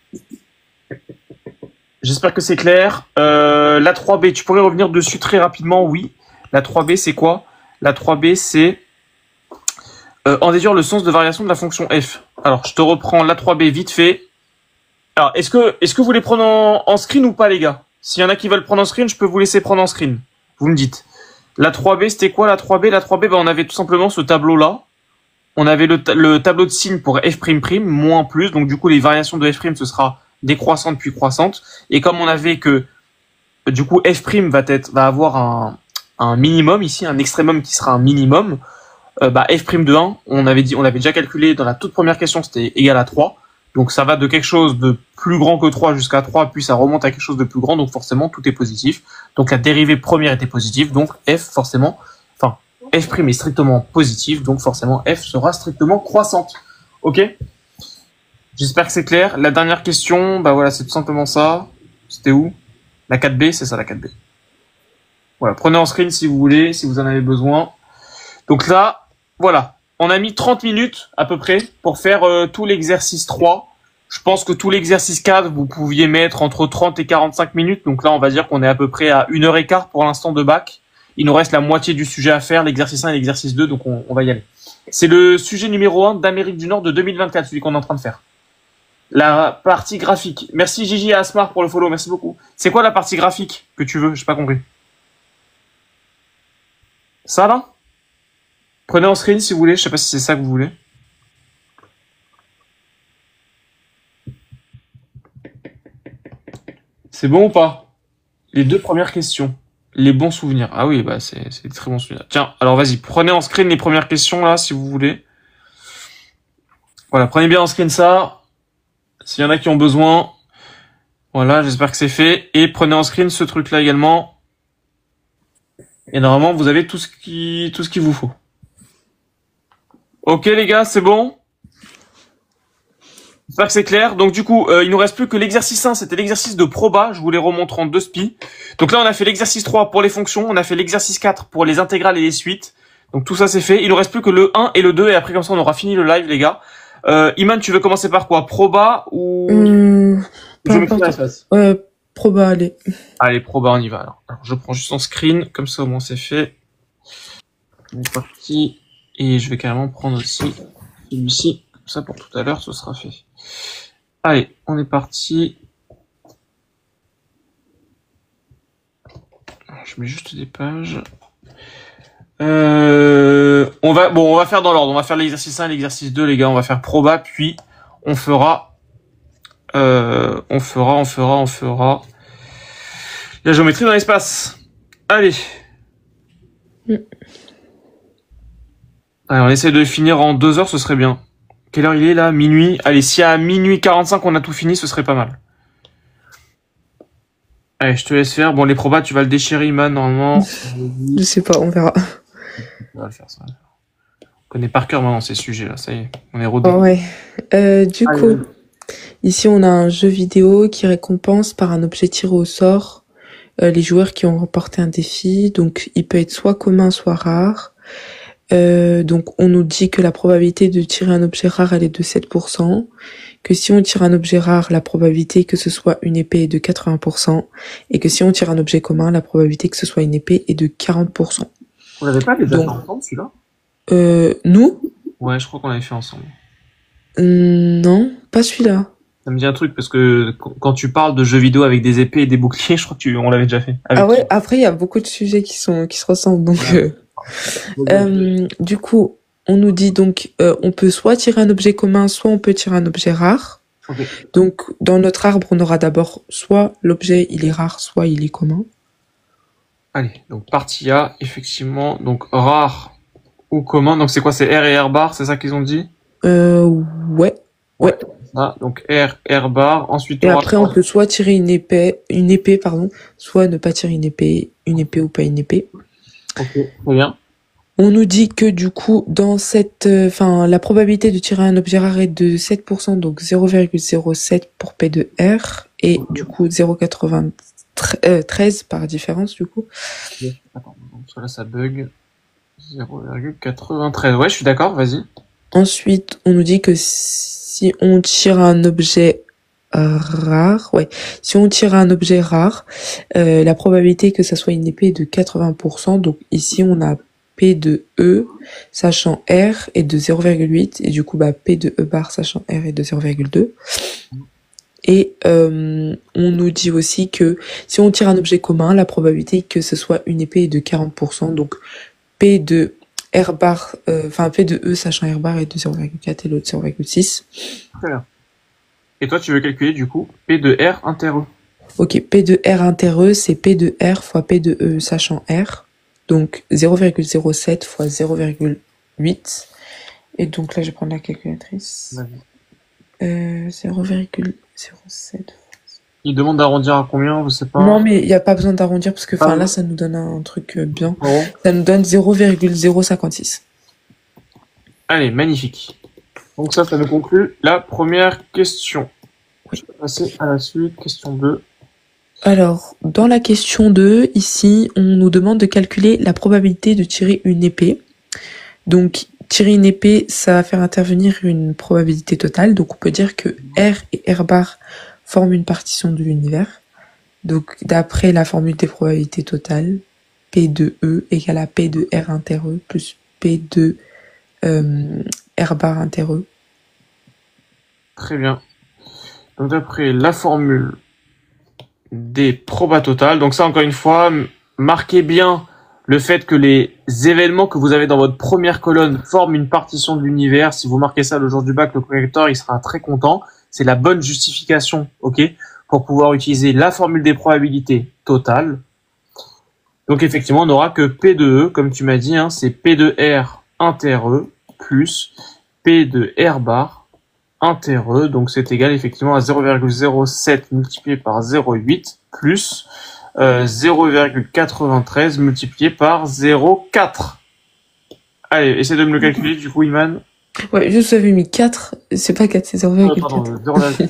J'espère que c'est clair. La 3B, tu pourrais revenir dessus très rapidement? Oui. La 3B, c'est quoi? La 3B, c'est en déduire le sens de variation de la fonction f. Alors, je te reprends la 3B vite fait. Alors, est-ce que vous voulez prendre en screen ou pas, les gars? S'il y en a qui veulent prendre en screen, je peux vous laisser prendre en screen. Vous me dites. La 3B, c'était quoi la 3B? La 3B, on avait tout simplement ce tableau-là. On avait le tableau de signes pour f'', moins plus. Donc, du coup, les variations de f', ce sera décroissante puis croissante. Et comme on avait que, du coup, f' va avoir un minimum ici, un extrémum qui sera un minimum, f' de 1, on avait déjà calculé dans la toute première question, c'était égal à 3. Donc, ça va de quelque chose de plus grand que 3 jusqu'à 3, puis ça remonte à quelque chose de plus grand. Donc, forcément, tout est positif. Donc, la dérivée première était positive. Donc, f' est strictement positive, donc forcément f sera strictement croissante. Ok? J'espère que c'est clair. La dernière question, voilà, c'est tout simplement ça. C'était où? La 4B, c'est ça la 4B. Voilà, prenez en screen si vous voulez, si vous en avez besoin. Donc là, voilà, on a mis 30 minutes à peu près pour faire tout l'exercice 3. Je pense que tout l'exercice 4, vous pouviez mettre entre 30 et 45 minutes. Donc là, on va dire qu'on est à peu près à 1h15 pour l'instant de bac. Il nous reste la moitié du sujet à faire, l'exercice 1 et l'exercice 2, donc on va y aller. C'est le sujet numéro 1 d'Amérique du Nord de 2024, celui qu'on est en train de faire. La partie graphique. Merci Gigi et Asmar pour le follow, merci beaucoup. C'est quoi la partie graphique que tu veux? J'ai pas compris. Ça là? Prenez en screen si vous voulez, je sais pas si c'est ça que vous voulez. C'est bon ou pas? Les deux premières questions. Les bons souvenirs. Ah oui, c'est des très bons souvenirs. Tiens, alors vas-y, prenez en screen les premières questions là, si vous voulez. Voilà, prenez bien en screen ça. S'il y en a qui ont besoin. Voilà, j'espère que c'est fait. Et prenez en screen ce truc-là également. Et normalement, vous avez tout ce qu'il vous faut. Ok les gars, c'est bon? J'espère que c'est clair. Donc du coup, il nous reste plus que l'exercice 1, c'était l'exercice de proba. Je vous les remontre en 2 spi. Donc là, on a fait l'exercice 3 pour les fonctions. On a fait l'exercice 4 pour les intégrales et les suites. Donc tout ça, c'est fait. Il nous reste plus que le 1 et le 2. Et après, comme ça, on aura fini le live, les gars. Iman, tu veux commencer par quoi? Proba ou... Proba, allez. Allez, proba, on y va. Alors, je prends juste en screen. Comme ça, au moins, c'est fait. On est parti. Et je vais carrément prendre aussi celui-ci. Comme ça, pour tout à l'heure, ce sera fait. Allez, on est parti. Je mets juste des pages. On va faire dans l'ordre. On va faire l'exercice 1 et l'exercice 2, les gars. On va faire proba, puis on fera la géométrie dans l'espace. Allez. Allez, on essaie de finir en 2 heures, ce serait bien. Quelle heure il est là? Minuit. Allez, si à minuit 45 on a tout fini, ce serait pas mal. Allez, je te laisse faire. Bon, les probas, tu vas le déchirer, Iman, normalement. Je sais pas, on verra. On va le faire, ça. On connaît par cœur maintenant ces sujets-là, ça y est. On est rodé. Oh, ouais. Du coup, ici on a un jeu vidéo qui récompense par un objet tiré au sort les joueurs qui ont remporté un défi. Donc il peut être soit commun, soit rare. Donc on nous dit que la probabilité de tirer un objet rare elle est de 7%, que si on tire un objet rare, la probabilité que ce soit une épée est de 80%, et que si on tire un objet commun, la probabilité que ce soit une épée est de 40%. On l'avait pas déjà Donc, fait ensemble, celui-là? Nous? Ouais, je crois qu'on l'avait fait ensemble. Non, pas celui-là. Ça me dit un truc parce que quand tu parles de jeux vidéo avec des épées et des boucliers, je crois que on l'avait déjà fait. Ah ouais, après il y a beaucoup de sujets qui se ressemblent, donc du coup, on nous dit donc on peut soit tirer un objet commun, soit on peut tirer un objet rare. Okay. Donc dans notre arbre, on aura d'abord soit l'objet il est rare, soit il est commun. Allez, donc partie A, effectivement, donc rare ou commun. Donc c'est quoi, c'est R et R bar, c'est ça qu'ils ont dit? Ouais. Ah, donc R bar. Ensuite, et après on peut soit tirer une épée, soit ne pas tirer une épée ou pas une épée. Ok, très bien. On nous dit que du coup, dans cette, la probabilité de tirer un objet rare est de 7%, donc 0,07 pour P de R, et du coup 0,93 par différence du coup. Attends, donc là ça bug. 0,93. Ouais, je suis d'accord, vas-y. Ensuite, on nous dit que si on tire un objet rare, si on tire un objet rare, la probabilité que ça soit une épée est de 80%, donc ici on a P de E, sachant R, est de 0,8, et du coup, P de E bar, sachant R, est de 0,2. Et on nous dit aussi que si on tire un objet commun, la probabilité que ce soit une épée est de 40%, donc P de R bar, P de E, sachant R bar, est de 0,4 et l'autre 0,6. Très bien. Et toi, tu veux calculer, du coup, P de R inter E. Ok, P de R inter E, c'est P de R fois P de E, sachant R. Donc 0,07 fois 0,8. Et donc là, je vais prendre la calculatrice. 0,07. Il demande d'arrondir à combien, je sais pas. Non, mais il n'y a pas besoin d'arrondir parce que là, ça nous donne un truc bien. Oh. Ça nous donne 0,056. Allez, magnifique. Donc ça nous conclut la première question. Oui. Je vais passer à la suite, question 2. Alors, dans la question 2, ici, on nous demande de calculer la probabilité de tirer une épée. Donc, tirer une épée, ça va faire intervenir une probabilité totale. Donc, on peut dire que R et R bar forment une partition de l'univers. Donc, d'après la formule des probabilités totales, P de E égale à P de R inter E plus P de R bar inter E. Très bien. Donc, d'après la formule des probas totales. Donc ça, encore une fois, marquez bien le fait que les événements que vous avez dans votre première colonne forment une partition de l'univers. Si vous marquez ça le jour du bac, le correcteur, il sera très content. C'est la bonne justification, ok, pour pouvoir utiliser la formule des probabilités totales. Donc effectivement, on n'aura que P de E, comme tu m'as dit, hein, c'est P de R inter E plus P de R bar inter E, donc c'est égal effectivement à 0,07 multiplié par 0,8 plus 0,93 multiplié par 0,4. Allez, essaie de me le calculer du coup, Iman. Ouais, je vous avais mis 4, c'est pas 4, c'est 0,4.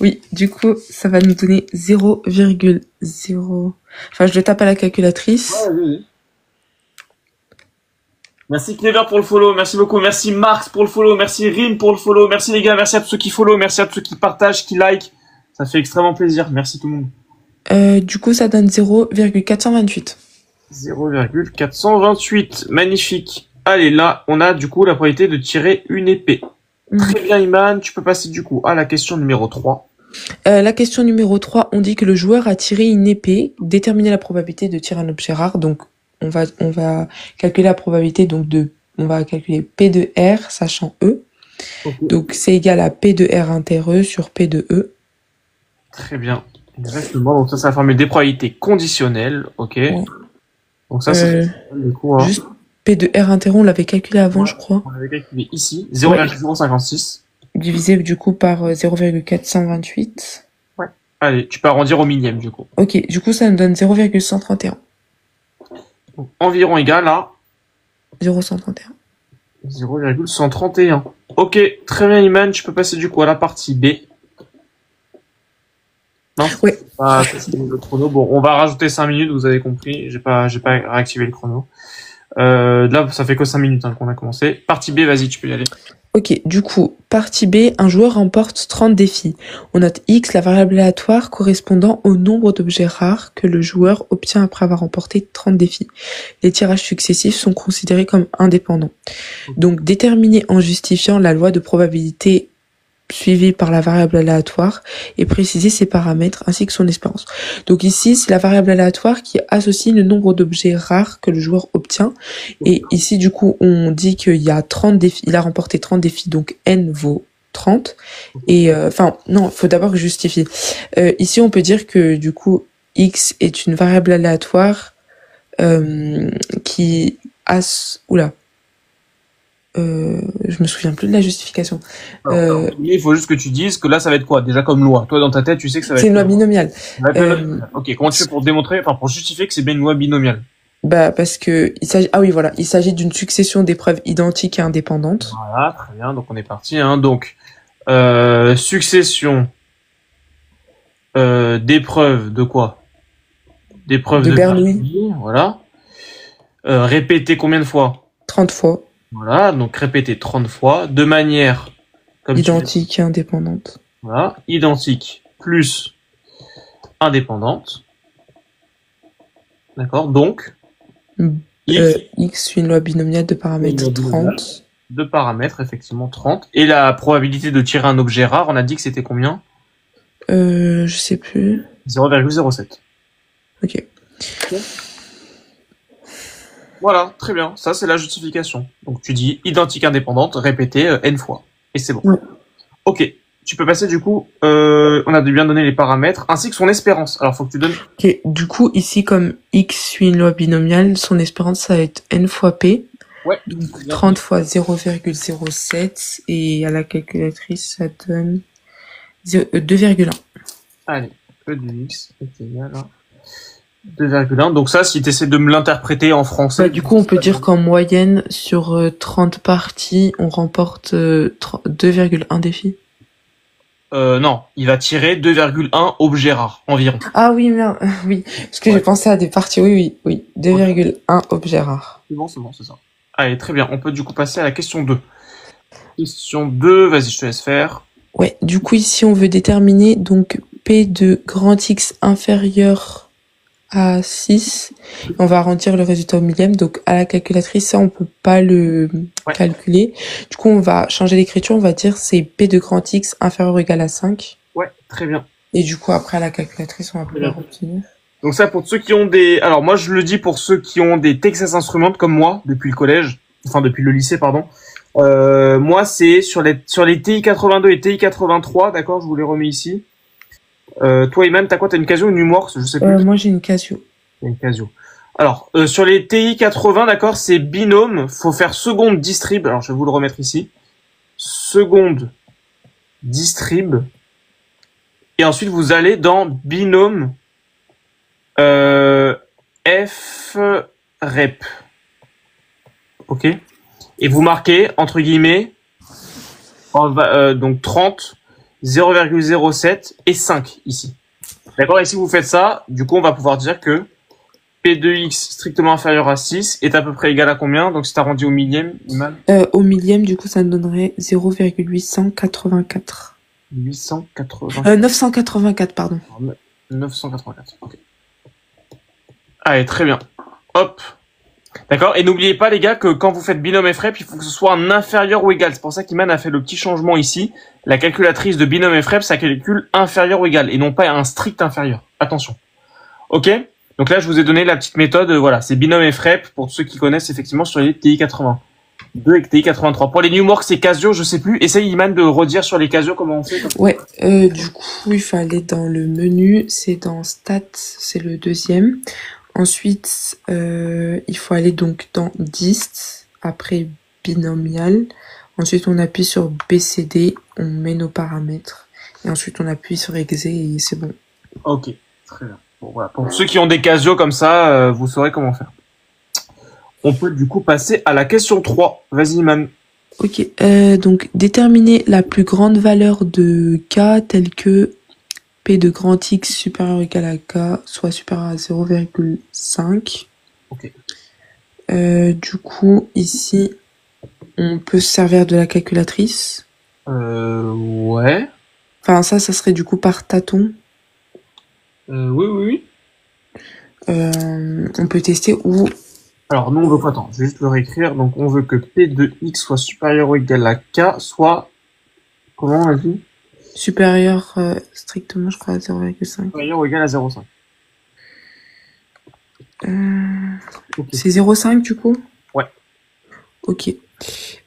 Oui, du coup, ça va nous donner 0,0... Enfin, je le tape à la calculatrice. Ouais, oui. Merci Clever pour le follow, merci beaucoup, merci Marx pour le follow, merci Rim pour le follow, merci les gars, merci à tous ceux qui follow, merci à tous ceux qui partagent, qui like, ça fait extrêmement plaisir, merci tout le monde. Du coup ça donne 0,428. 0,428, magnifique. Allez, là, on a du coup la probabilité de tirer une épée. Très bien Iman, tu peux passer du coup à la question numéro 3. La question numéro 3, on dit que le joueur a tiré une épée, déterminer la probabilité de tirer un objet rare, donc on va calculer la probabilité, donc on va calculer P de R, sachant E. Okay. Donc, c'est égal à P de R inter E sur P de E. Très bien. Exactement. Donc, ça, c'est la formule des probabilités conditionnelles. OK. Ouais. Donc, ça, c'est du coup, hein. Juste P de R interrompt, on l'avait calculé avant, je crois. On l'avait calculé ici, 0,056. Divisé du coup par 0,428. Ouais. Allez, tu peux arrondir au millième du coup. Ok, du coup ça nous donne 0,131. Donc, environ égal à 0,131. 0,131. Ok, très bien Iman, tu peux passer du coup à la partie B. Non, Ouais. pas le chrono. Bon, on va rajouter 5 minutes, vous avez compris. J'ai pas réactivé le chrono. Là, ça fait que 5 minutes qu'on a commencé. Partie B, vas-y, tu peux y aller. Ok, du coup, partie B, un joueur remporte 30 défis. On note X, la variable aléatoire correspondant au nombre d'objets rares que le joueur obtient après avoir remporté 30 défis. Les tirages successifs sont considérés comme indépendants. Donc, déterminer en justifiant la loi de probabilité suivie par la variable aléatoire et préciser ses paramètres ainsi que son espérance. Donc ici, c'est la variable aléatoire qui associe le nombre d'objets rares que le joueur obtient. Et ici, du coup, on dit qu'il y a 30 défis, il a remporté 30 défis, donc n vaut 30. Et non, faut d'abord que je justifie. Ici, on peut dire que du coup, x est une variable aléatoire qui je me souviens plus de la justification. Il faut juste que tu dises que là, ça va être quoi? Déjà comme loi. Toi, dans ta tête, tu sais que ça va être... C'est une loi binomiale. Ok, comment tu fais pour démontrer, pour justifier que c'est bien une loi binomiale? Parce que il s'agit d'une succession d'épreuves identiques et indépendantes. Voilà, très bien. Donc on est parti. Donc succession d'épreuves de quoi? D'épreuves de Bernoulli. Voilà. Répéter combien de fois? 30 fois. Voilà, donc répéter 30 fois de manière comme identique et indépendante. Voilà, identique plus indépendante. D'accord, donc X une loi binomiale de paramètres 30. De paramètres, effectivement 30. Et la probabilité de tirer un objet rare, on a dit que c'était combien? Je sais plus. 0,07. Ok. Voilà, très bien. Ça, c'est la justification. Donc, tu dis identique indépendante, répété n fois. Et c'est bon. Ouais. Ok. Tu peux passer, du coup, on a bien donné les paramètres, ainsi que son espérance. Alors, faut que tu donnes... Ok. Du coup, ici, comme X suit une loi binomiale, son espérance, ça va être n fois P. Ouais. Donc, 30 fois 0,07. Et à la calculatrice, ça donne 2,1. Allez. E de X est égal à 2,1. Donc ça, si tu essaies de me l'interpréter en français... du coup, on peut dire qu'en moyenne, sur 30 parties, on remporte 2,1 défis. Non, il va tirer 2,1 objets rares, environ. Ah oui, merde, oui. Parce que j'ai pensé à des parties, oui. 2,1 objets rares. C'est bon, c'est ça. Allez, très bien. On peut du coup passer à la question 2. Question 2, vas-y, je te laisse faire. Ouais, du coup, ici, on veut déterminer donc P de grand X inférieur à 6. On va arrondir le résultat au millième. Donc, à la calculatrice, ça, on peut pas le calculer. Du coup, on va changer l'écriture. On va dire c'est P de grand X inférieur ou égal à 5. Ouais, très bien. Et du coup, après, à la calculatrice, on va pouvoir obtenir. Donc ça, pour ceux qui ont des... Alors, moi, je le dis pour ceux qui ont des Texas Instruments comme moi, depuis le collège. Enfin, depuis le lycée, pardon. Moi, c'est sur les TI 82 et TI 83, d'accord, je vous les remets ici. Toi, Iman, t'as quoi? T'as une Casio ou une Numworks? Je sais plus. Moi, j'ai une Casio. Une Casio. Alors, sur les TI 80, d'accord, c'est binôme. Faut faire seconde distrib. Alors, je vais vous le remettre ici. Seconde distrib. Et ensuite, vous allez dans binôme F rep. Ok? Et vous marquez, entre guillemets, donc 30, 0,07 et 5 ici. D'accord? Et si vous faites ça, du coup, on va pouvoir dire que P de X strictement inférieur à 6 est à peu près égal à combien? Donc, c'est arrondi au millième, Iman? Au millième, du coup, ça nous donnerait 0,884. 984, pardon. 984, ok. Allez, très bien. Hop. D'accord? Et n'oubliez pas, les gars, que quand vous faites binôme F rep, il faut que ce soit un inférieur ou égal. C'est pour ça qu'Iman a fait le petit changement ici. La calculatrice de binôme F rep, ça calcule inférieur ou égal et non pas un strict inférieur. Attention. Ok? Donc là, je vous ai donné la petite méthode. Voilà, c'est binôme F rep pour ceux qui connaissent effectivement sur les TI 82 et TI 83. Pour les Numworks et Casio, je sais plus. Essaye, Iman, de redire sur les Casio comment on fait. Ouais, du coup, il faut aller dans le menu. C'est dans Stats, c'est le deuxième. Ensuite, il faut aller donc dans dist, après binomial. Ensuite, on appuie sur BCD, on met nos paramètres. Et ensuite, on appuie sur exe et c'est bon. Ok, très bien. Bon, voilà. Pour ceux qui ont des casios comme ça, vous saurez comment faire. On peut du coup passer à la question 3. Vas-y, man. Ok, donc déterminer la plus grande valeur de k telle que p de grand X supérieur ou égal à k soit supérieur à 0,5. Ok. Du coup, ici, on peut se servir de la calculatrice. Ouais. Enfin, ça serait du coup par tâton. Oui. On peut tester ou... Alors, nous, on veut quoi? Attends, je vais juste le réécrire. Donc, on veut que P de X soit supérieur ou égal à K, soit... Comment on a dit? supérieur strictement, je crois, à 0,5. Supérieur ou égal à 0,5. Ok. C'est 0,5 du coup? Ouais. Ok.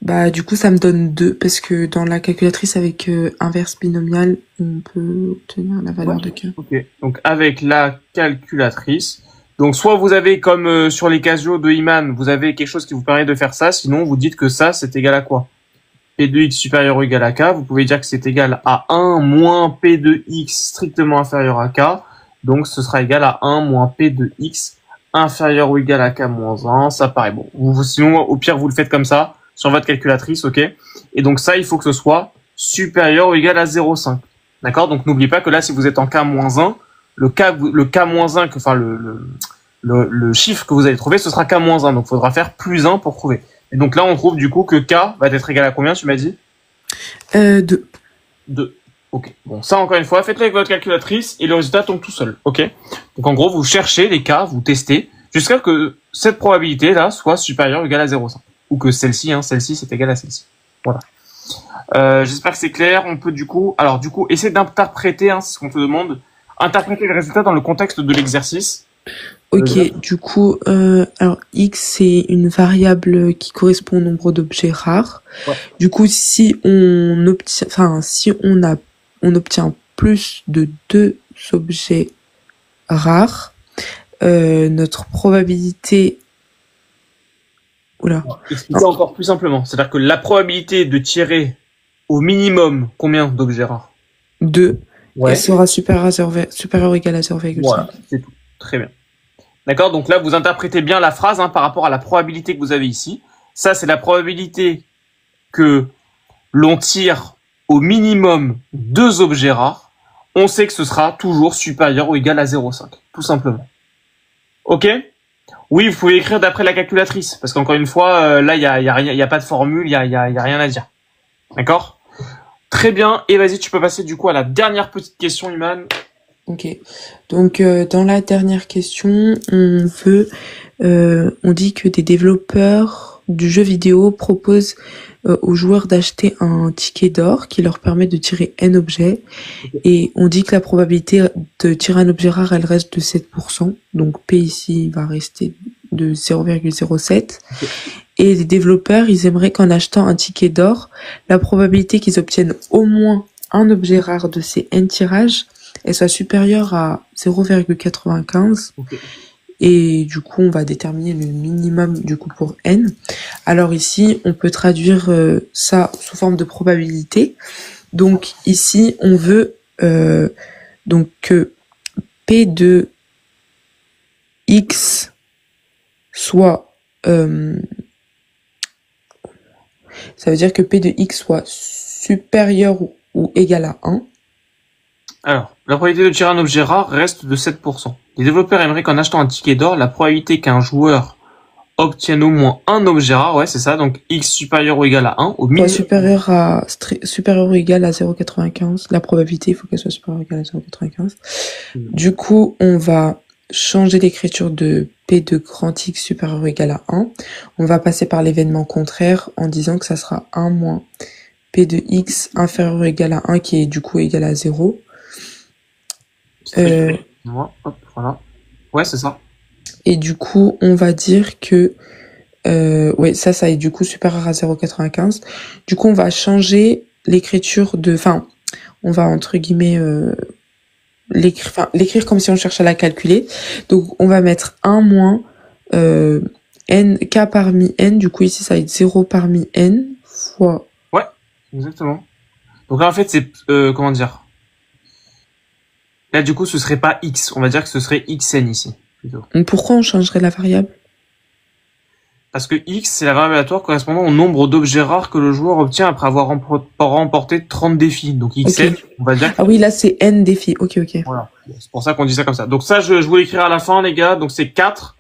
Bah du coup ça me donne 2 parce que dans la calculatrice avec inverse binomial, on peut obtenir la valeur de k. Ok. Donc, avec la calculatrice... Donc, soit vous avez, comme sur les casios de Iman, vous avez quelque chose qui vous permet de faire ça. Sinon, vous dites que ça, c'est égal à quoi? P de X supérieur ou égal à K. Vous pouvez dire que c'est égal à 1 moins P de X strictement inférieur à K. Donc, ce sera égal à 1 moins P de X inférieur ou égal à K moins 1. Ça paraît bon. Sinon, au pire, vous le faites comme ça, sur votre calculatrice, ok? Et donc, ça, il faut que ce soit supérieur ou égal à 0,5. D'accord? Donc, n'oubliez pas que là, si vous êtes en K moins 1, le K moins 1, enfin, le chiffre que vous allez trouver, ce sera K moins 1. Donc, il faudra faire plus 1 pour trouver. Et donc là, on trouve du coup que K va être égal à combien, tu m'as dit? 2. 2. Ok. Bon, ça, encore une fois, faites-le avec votre calculatrice et le résultat tombe tout seul. Ok? Donc, en gros, vous cherchez les K, vous testez, jusqu'à ce que cette probabilité-là soit supérieure ou égale à 0,5. Ou que celle-ci, celle-ci, c'est égal à celle-ci. Voilà. J'espère que c'est clair. On peut du coup, essayer d'interpréter, c'est ce qu'on te demande, interpréter le résultat dans le contexte de l'exercice. Ok, du coup, alors x c'est une variable qui correspond au nombre d'objets rares. Ouais. Du coup, si on obtient plus de 2 objets rares, notre probabilité... Oula. Expliquer encore plus simplement. C'est-à-dire que la probabilité de tirer au minimum combien d'objets rares? 2. Ouais. Elle sera supérieure ou égale à 0,5. Voilà, c'est tout. Très bien. D'accord? Donc là, vous interprétez bien la phrase par rapport à la probabilité que vous avez ici. Ça, c'est la probabilité que l'on tire au minimum 2 objets rares. On sait que ce sera toujours supérieur ou égal à 0,5. Tout simplement. Ok? Oui, vous pouvez écrire d'après la calculatrice. Parce qu'encore une fois, là, il y a pas de formule, il y a rien à dire. D'accord? Très bien. Et vas-y, tu peux passer du coup à la dernière petite question, Iman. Ok. Donc, dans la dernière question, on dit que des développeurs du jeu vidéo proposent aux joueurs d'acheter un ticket d'or qui leur permet de tirer n objets. Et on dit que la probabilité de tirer un objet rare, elle reste de 7%. Donc, P ici va rester de 0,07. Et les développeurs, ils aimeraient qu'en achetant un ticket d'or, la probabilité qu'ils obtiennent au moins un objet rare de ces n tirages, elle soit supérieure à 0,95. Okay. Et du coup, on va déterminer le minimum du coup pour n. Alors ici, on peut traduire ça sous forme de probabilité. Donc ici, on veut donc que P de X soit... ça veut dire que P de X soit supérieur ou égal à 1. Alors, la probabilité de tirer un objet rare reste de 7%. Les développeurs aimeraient qu'en achetant un ticket d'or, la probabilité qu'un joueur obtienne au moins un objet rare, ouais, c'est ça, donc X supérieur ou égal à 1, au minimum. Supérieur ou égal à 0,95. La probabilité, il faut qu'elle soit supérieure ou égale à 0,95. Du coup, on va changer l'écriture de P de grand X supérieur ou égal à 1. On va passer par l'événement contraire en disant que ça sera 1 moins P de X inférieur ou égal à 1 qui est du coup égal à 0. Hop, voilà. Ouais, c'est ça. Et du coup, on va dire que ouais, ça est du coup supérieur à 0,95. Du coup, on va changer l'écriture de... Enfin, on va entre guillemets l'écrire comme si on cherchait à la calculer. Donc, on va mettre 1 moins n, k parmi n. Du coup, ici, ça va être 0 parmi n fois... Ouais, exactement. Donc là, en fait, c'est... comment dire? Là, du coup, ce serait pas x. On va dire que ce serait xn ici, plutôt. Pourquoi on changerait la variable? Parce que x, c'est la variable aléatoire correspondant au nombre d'objets rares que le joueur obtient après avoir remporté 30 défis. Donc xn, on va dire... Ah oui, là, c'est n défis. Ok. Voilà. C'est pour ça qu'on dit ça comme ça. Donc ça, je voulais écrire à la fin, les gars. Donc c'est 4.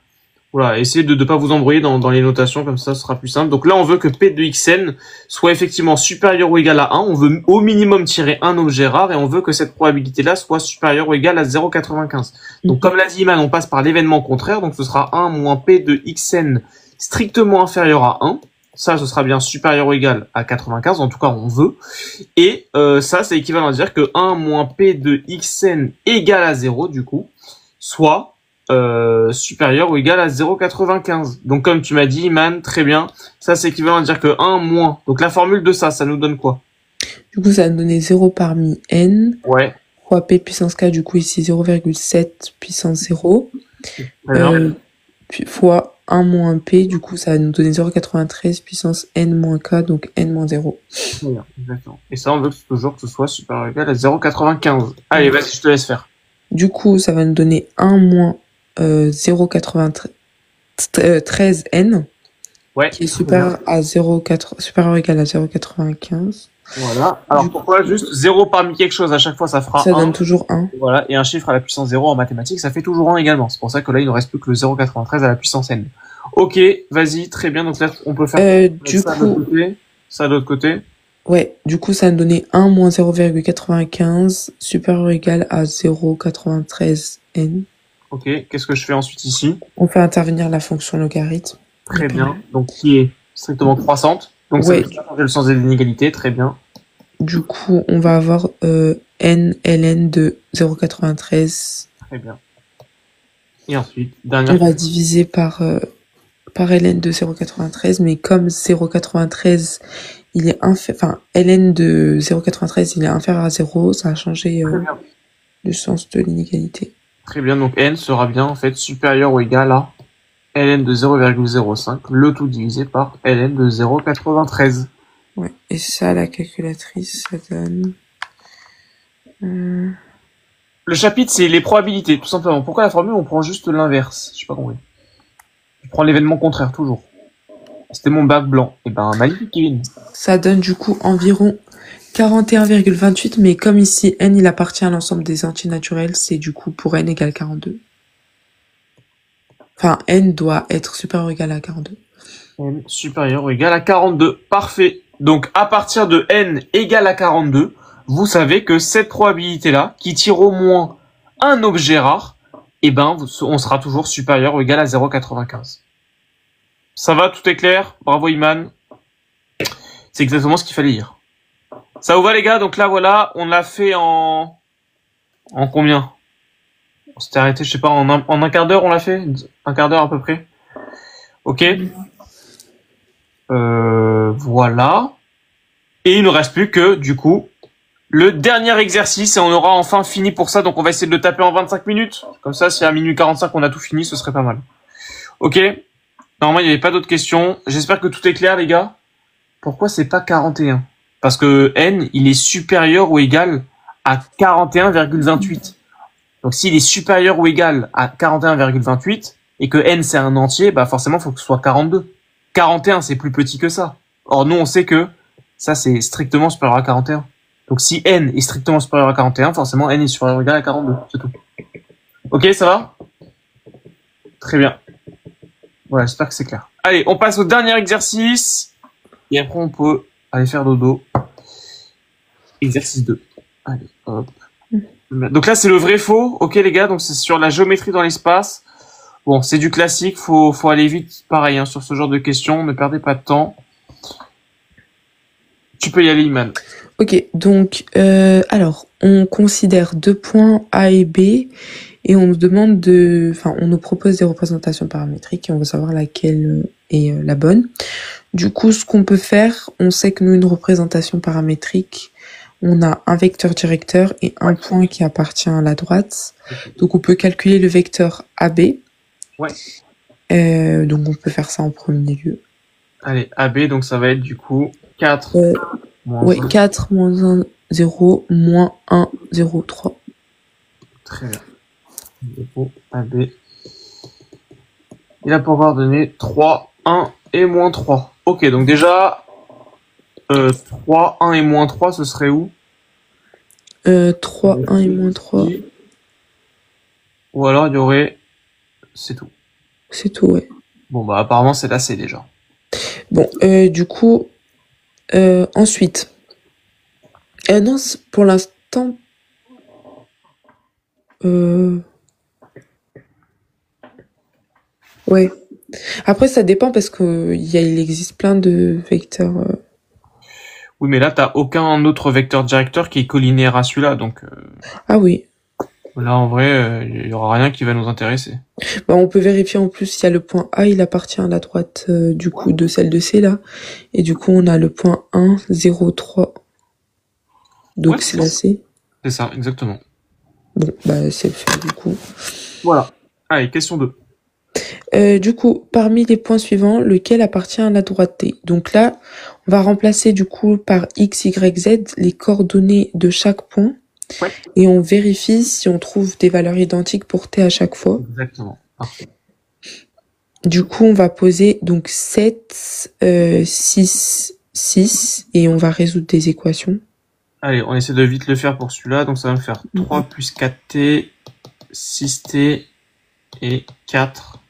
Voilà, essayez de ne pas vous embrouiller dans les notations, comme ça, ce sera plus simple. Donc là, on veut que P de xn soit effectivement supérieur ou égal à 1. On veut au minimum tirer un objet rare et on veut que cette probabilité-là soit supérieure ou égale à 0,95. Donc comme l'a dit Iman, on passe par l'événement contraire. Donc ce sera 1 moins P de xn strictement inférieur à 1. Ça, ce sera bien supérieur ou égal à 95. En tout cas, on veut. Et ça, c'est équivalent à dire que 1 moins P de xn égale à 0, du coup, soit... supérieur ou égal à 0,95. Donc comme tu m'as dit, Iman, très bien. Ça, c'est équivalent à dire que 1 moins. Donc la formule de ça nous donne quoi? Du coup, ça va nous donner 0 parmi n. Ouais. Fois p puissance k, du coup ici 0,7 puissance 0. Puis fois 1 moins p, du coup ça va nous donner 0,93 puissance n moins k, donc n moins 0. Très bien, exactement. Et ça, on veut toujours que ce soit supérieur ou égal à 0,95. Allez, vas-y, je te laisse faire. Du coup, ça va nous donner 1 moins 0,93 n, ouais, qui est supérieur ou égal à 0,95. Voilà. Alors pourquoi juste 0 parmi quelque chose à chaque fois, ça fera 1. Ça donne toujours 1. Voilà. Et un chiffre à la puissance 0 en mathématiques, ça fait toujours 1 également. C'est pour ça que là, il ne reste plus que le 0,93 à la puissance n. Ok, vas-y, très bien. Donc là, on peut faire ça de l'autre côté. Ouais, du coup, ça va nous donner 1 moins 0,95 supérieur ou égal à 0,93 n. Ok, qu'est-ce que je fais ensuite ici? On fait intervenir la fonction logarithme. Très bien. Donc qui est strictement croissante. Donc ça veut changer le sens des inégalités. Très bien. Du coup, on va avoir n ln de 0,93. Très bien. Et ensuite, on va diviser par ln de 0,93, mais comme 0,93 il est ln de 0,93 il est inférieur à 0, ça a changé le sens de l'inégalité. Très bien, donc n sera bien en fait supérieur ou égal à ln de 0,05, le tout divisé par ln de 0,93. Ouais, et ça, la calculatrice, ça donne... Le chapitre, c'est les probabilités, tout simplement. Pourquoi la formule, on prend juste l'inverse? Je sais pas compris. Je prends l'événement contraire, toujours. C'était mon bac blanc. Et ben, magnifique, Kevin. Ça donne du coup environ 41,28, mais comme ici, n, il appartient à l'ensemble des entiers naturels, c'est du coup pour n égale 42. Enfin, n doit être supérieur ou égal à 42. N supérieur ou égal à 42. Parfait. Donc, à partir de n égale à 42, vous savez que cette probabilité-là, qui tire au moins un objet rare, eh ben, on sera toujours supérieur ou égal à 0,95. Ça va, tout est clair? Bravo, Iman. C'est exactement ce qu'il fallait dire. Ça vous va, les gars? Donc là, voilà, on l'a fait en combien? On s'était arrêté, je sais pas, en un quart d'heure, on l'a fait? Un quart d'heure à peu près? Ok. Voilà. Et il ne reste plus que, du coup, le dernier exercice et on aura enfin fini pour ça. Donc on va essayer de le taper en 25 minutes. Comme ça, si à minuit 45 on a tout fini, ce serait pas mal. Ok. Normalement, il n'y avait pas d'autres questions. J'espère que tout est clair, les gars. Pourquoi c'est pas 41? Parce que n, il est supérieur ou égal à 41,28. Donc s'il est supérieur ou égal à 41,28 et que n c'est un entier, bah forcément, il faut que ce soit 42. 41, c'est plus petit que ça. Or, nous, on sait que ça, c'est strictement supérieur à 41. Donc, si n est strictement supérieur à 41, forcément, n est supérieur ou égal à 42. C'est tout. Ok, ça va? Très bien. Voilà, j'espère que c'est clair. Allez, on passe au dernier exercice. Et après, on peut aller faire dodo. Exercice 2. Allez, hop. Donc là, c'est le vrai faux. Ok, les gars, donc c'est sur la géométrie dans l'espace. Bon, c'est du classique, faut aller vite, pareil, hein, sur ce genre de questions, ne perdez pas de temps. Tu peux y aller, Iman. Ok, donc, alors, on considère 2 points A et B, et on nous demande on nous propose des représentations paramétriques, et on veut savoir laquelle est la bonne. Du coup, ce qu'on peut faire, on sait que nous, une représentation paramétrique, on a un vecteur directeur et un point qui appartient à la droite. Donc on peut calculer le vecteur AB. Ouais. Donc on peut faire ça en premier lieu. Allez, AB, donc ça va être du coup 4 moins Ouais, 1. 4 moins 1, 0, moins 1, 0, 3. Très bien. Du coup, AB. Il a pour pouvoir donner 3, 1 et moins 3. Ok, donc déjà, 3, 1 et moins 3, ce serait où? 3, 1 et moins 3. Ou alors il y aurait... C'est tout. C'est tout, ouais. Bon, bah apparemment c'est là, c'est déjà. Bon, du coup, ensuite. Non, pour l'instant... Ouais. Après, ça dépend parce que il existe plein de vecteurs. Oui, mais là, t'as aucun autre vecteur directeur qui est collinéaire à celui-là, donc Ah oui. là, en vrai, il y aura rien qui va nous intéresser. Bah, on peut vérifier en plus, il y a le point A, il appartient à la droite du coup de celle de C là. Et du coup, on a le point 1, 0, 3. Donc Ouais, c'est la C. C'est ça, exactement. Bon, bah c'est fait du coup. Voilà. Allez, question 2. Du coup, parmi les points suivants, lequel appartient à la droite T? Donc là, on va remplacer du coup par X, Y, Z les coordonnées de chaque point. Ouais. Et on vérifie si on trouve des valeurs identiques pour T à chaque fois. Exactement. Parfait. Du coup, on va poser donc 7, 6, 6 et on va résoudre des équations. Allez, on essaie de vite le faire pour celui-là. Donc ça va me faire 3 plus 4t, 6t et 4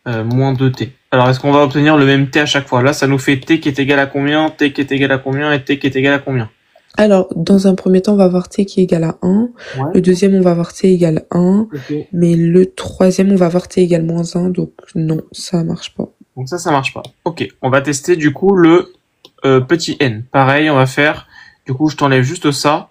moins 2t. Alors, est-ce qu'on va obtenir le même t à chaque fois? Là, ça nous fait t qui est égal à combien, t qui est égal à combien et t qui est égal à combien? Alors, dans un premier temps, on va avoir t qui est égal à 1. Ouais. Le deuxième, on va avoir t égale 1. Okay. Mais le troisième, on va avoir t égale moins 1. Donc non, ça marche pas. Donc ça marche pas. Ok, on va tester du coup le petit n. Pareil, on va faire... Du coup, je t'enlève juste ça.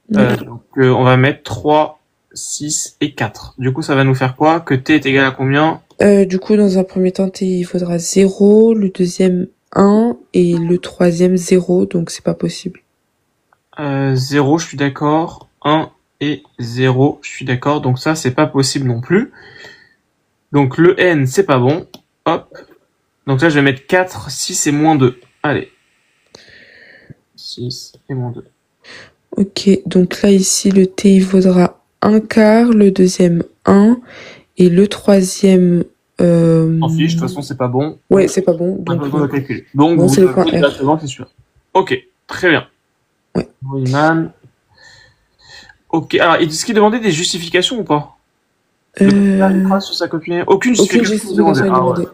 Donc, on va mettre 3, 6 et 4. Du coup, ça va nous faire quoi? Que t est égal à combien? Du coup, dans un premier temps, t, il faudra 0. Le deuxième, 1. Et le troisième, 0. Donc, c'est pas possible. 0, je suis d'accord. 1 et 0, je suis d'accord. Donc ça, c'est pas possible non plus. Donc le n, c'est pas bon. Hop. Donc là, je vais mettre 4, 6 et moins 2. Allez. 6 et moins 2. Ok, donc là, ici, le t, il vaudra 1 quart. Le deuxième, 1. Et le troisième... En fiche, de toute façon, c'est pas bon. Ouais, c'est pas bon. Donc, Donc, on va calculer. Donc, bon, vous c'est le point R. directement, c'est sûr. Ok, très bien. Ouais. Wiman. Ok, alors, est-ce qu'il demandait des justifications ou pas? Sur sa copie. Aucune justification demandée. Ouais.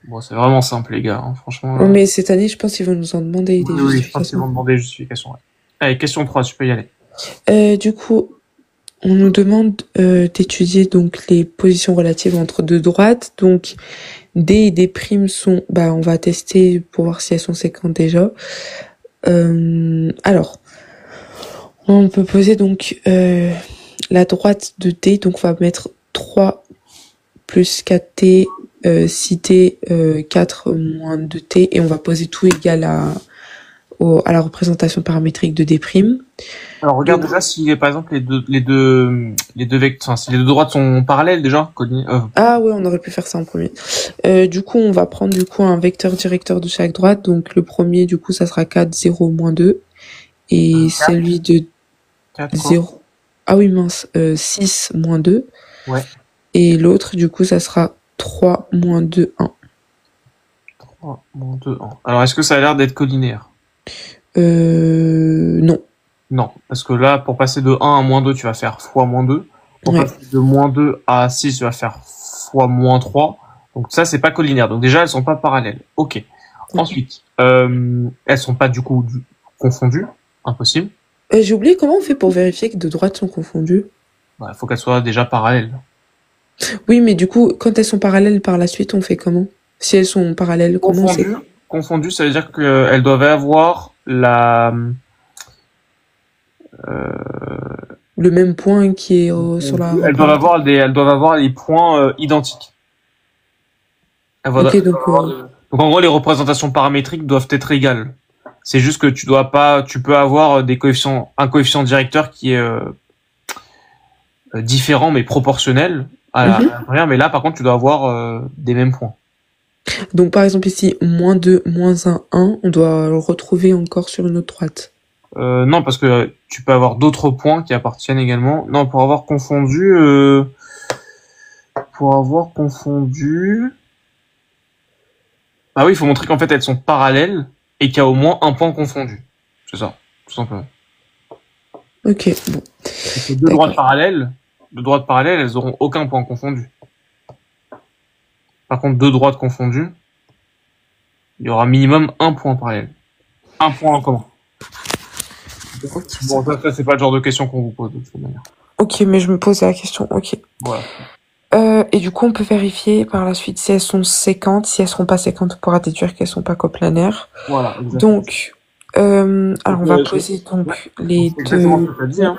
Bon, c'est vraiment simple, les gars, hein, franchement. Non, mais cette année, je pense qu'ils vont nous en demander des justifications. Oui, je pense qu'ils vont demander des justifications. Ouais. Allez, question 3, tu peux y aller. Du coup, on nous demande d'étudier donc les positions relatives entre deux droites. Donc, D et D' sont... Bah, on va tester pour voir si elles sont séquentes déjà. Alors, on peut poser donc la droite de D. Donc, on va mettre 3 plus 4t, 6t, 4 moins 2t. Et on va poser tout égal à la représentation paramétrique de D'. Alors regarde déjà si par exemple les deux vecteurs, enfin, si les deux droites sont parallèles déjà. Ah ouais, on aurait pu faire ça en premier. Du coup, on va prendre du coup un vecteur directeur de chaque droite. Donc le premier, du coup, ça sera 4, 0, moins 2. Et 4, celui de 4, 0. Ah oui, mince. 6, moins 2. Ouais. Et l'autre, du coup, ça sera 3, moins 2, 1. 3, moins 2, 1. Alors est-ce que ça a l'air d'être collinéaire? Non. Non, parce que là, pour passer de 1 à moins 2, tu vas faire fois moins 2. Pour passer de moins 2 à 6, tu vas faire fois moins 3. Donc ça, c'est pas collinéaire. Donc déjà, elles sont pas parallèles. Ok. Ensuite, elles sont pas du coup confondues. Impossible. J'ai oublié comment on fait pour vérifier que deux droites sont confondues. Bah, faut qu'elles soient déjà parallèles. Oui, mais du coup, quand elles sont parallèles par la suite, on fait comment? Si elles sont parallèles, comment c'est? Confondues, ça veut dire qu'elles doivent avoir le même point qui est sur la... Elles doivent avoir les points identiques. Okay, donc en gros, les représentations paramétriques doivent être égales. C'est juste que tu peux avoir un coefficient directeur qui est différent mais proportionnel à la première, mais là par contre tu dois avoir des mêmes points. Donc par exemple ici, -2, -1, 1, on doit le retrouver encore sur une autre droite. Non, parce que tu peux avoir d'autres points qui appartiennent également. Non, pour avoir confondu... Ah oui, il faut montrer qu'en fait elles sont parallèles et qu'il y a au moins un point confondu. C'est ça, tout simplement. Ok, bon. Ces deux droites parallèles, elles auront aucun point confondu. Par contre, deux droites confondues, il y aura minimum un point parallèle. Un point en commun. Bon, ça c'est pas le genre de question qu'on vous pose de toute manière. Ok, mais je me posais la question, ok. Voilà. Et du coup, on peut vérifier par la suite si elles sont séquentes. Si elles seront pas séquentes, on pourra déduire qu'elles sont pas coplanaires. Voilà, exactement. Donc, alors on va poser donc les deux... Exactement ce que tu as dit, hein.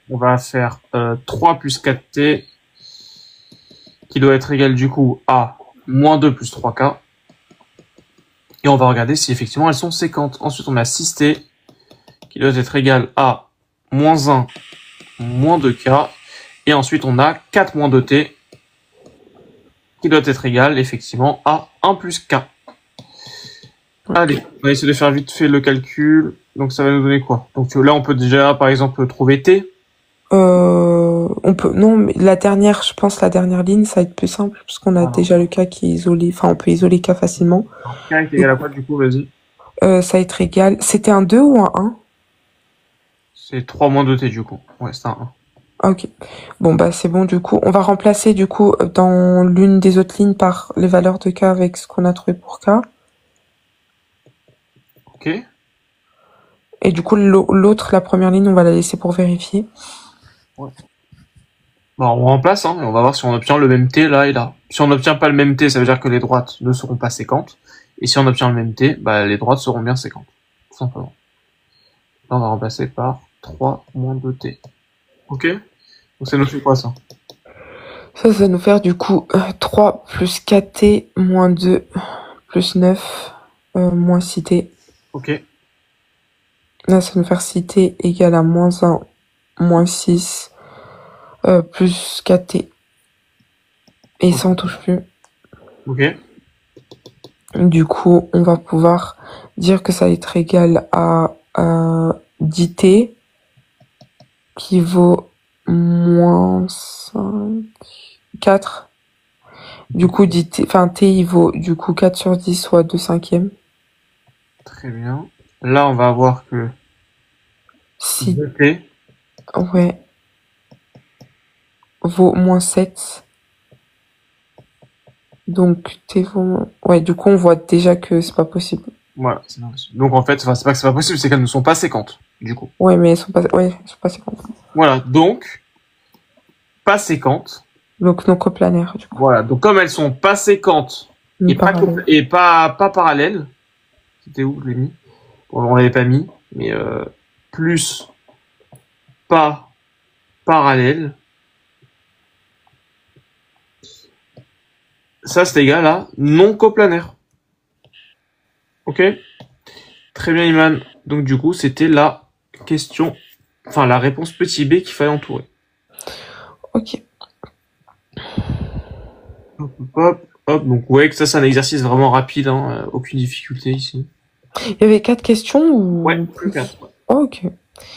On va faire 3 plus 4t qui doit être égal du coup à -2 plus 3k. Et on va regarder si effectivement elles sont séquentes. Ensuite, on a 6t qui doit être égal à -1, -2k. Et ensuite, on a 4 2t qui doit être égal effectivement à 1 plus k. Allez, on va essayer de faire vite fait le calcul. Donc ça va nous donner quoi? Donc là, on peut déjà par exemple trouver t. On peut, non, mais la dernière ligne, ça va être plus simple, parce qu'on a déjà le k qui est isolé, enfin, on peut isoler k facilement. K est égal à quoi, du coup, vas-y? Ça va être égal, c'était un 2 ou un 1? C'est 3 2t, du coup. Ouais, c'est un 1. Ah, ok. Bon, bah, c'est bon, du coup, on va remplacer, du coup, dans l'une des autres lignes par les valeurs de k avec ce qu'on a trouvé pour k. Ok. Et du coup, l'autre, la première ligne, on va la laisser pour vérifier. Ouais. Bon, on remplace, hein, et on va voir si on obtient le même t là et là. Si on n'obtient pas le même t, ça veut dire que les droites ne seront pas séquentes. Et si on obtient le même t, bah, les droites seront bien séquentes. Tout simplement. Là, on va remplacer par 3 2t. Ok? Donc ça nous fait quoi, ça? Ça va nous faire, du coup, 3 plus 4t moins 2 plus 9 moins 6t. Ok. Là, ça va nous faire 6t égale à -1, moins 6, plus 4t. Et ça, on touche plus. Ok. Du coup, on va pouvoir dire que ça va être égal à 10t, qui vaut -5, 4. Du coup, t, il vaut du coup 4 sur 10, soit 2/5. Très bien. Là, on va avoir que Si, 2t. ouais, vaut -7. Donc, t vaut... Ouais, du coup, on voit déjà que c'est pas possible. Voilà, c'est pas possible. Donc en fait, enfin, c'est pas que c'est pas possible, c'est qu'elles ne sont pas séquentes, du coup. Ouais, mais elles sont pas séquentes. Voilà, donc, pas séquentes. Donc, non coplanaires, du coup. Voilà, donc comme elles sont pas séquentes et pas parallèles, c'était où, je l'ai mis? Bon, on l'avait pas mis, mais plus pas parallèle, ça c'est égal à non coplanaire. Ok? Très bien, Iman. Donc du coup, c'était la question, enfin la réponse petit b qu'il fallait entourer. Ok. Hop. Donc ouais, que ça c'est un exercice vraiment rapide, hein, aucune difficulté ici. Il y avait 4 questions ou... Ouais, plus 4. Ouais. Oh, ok.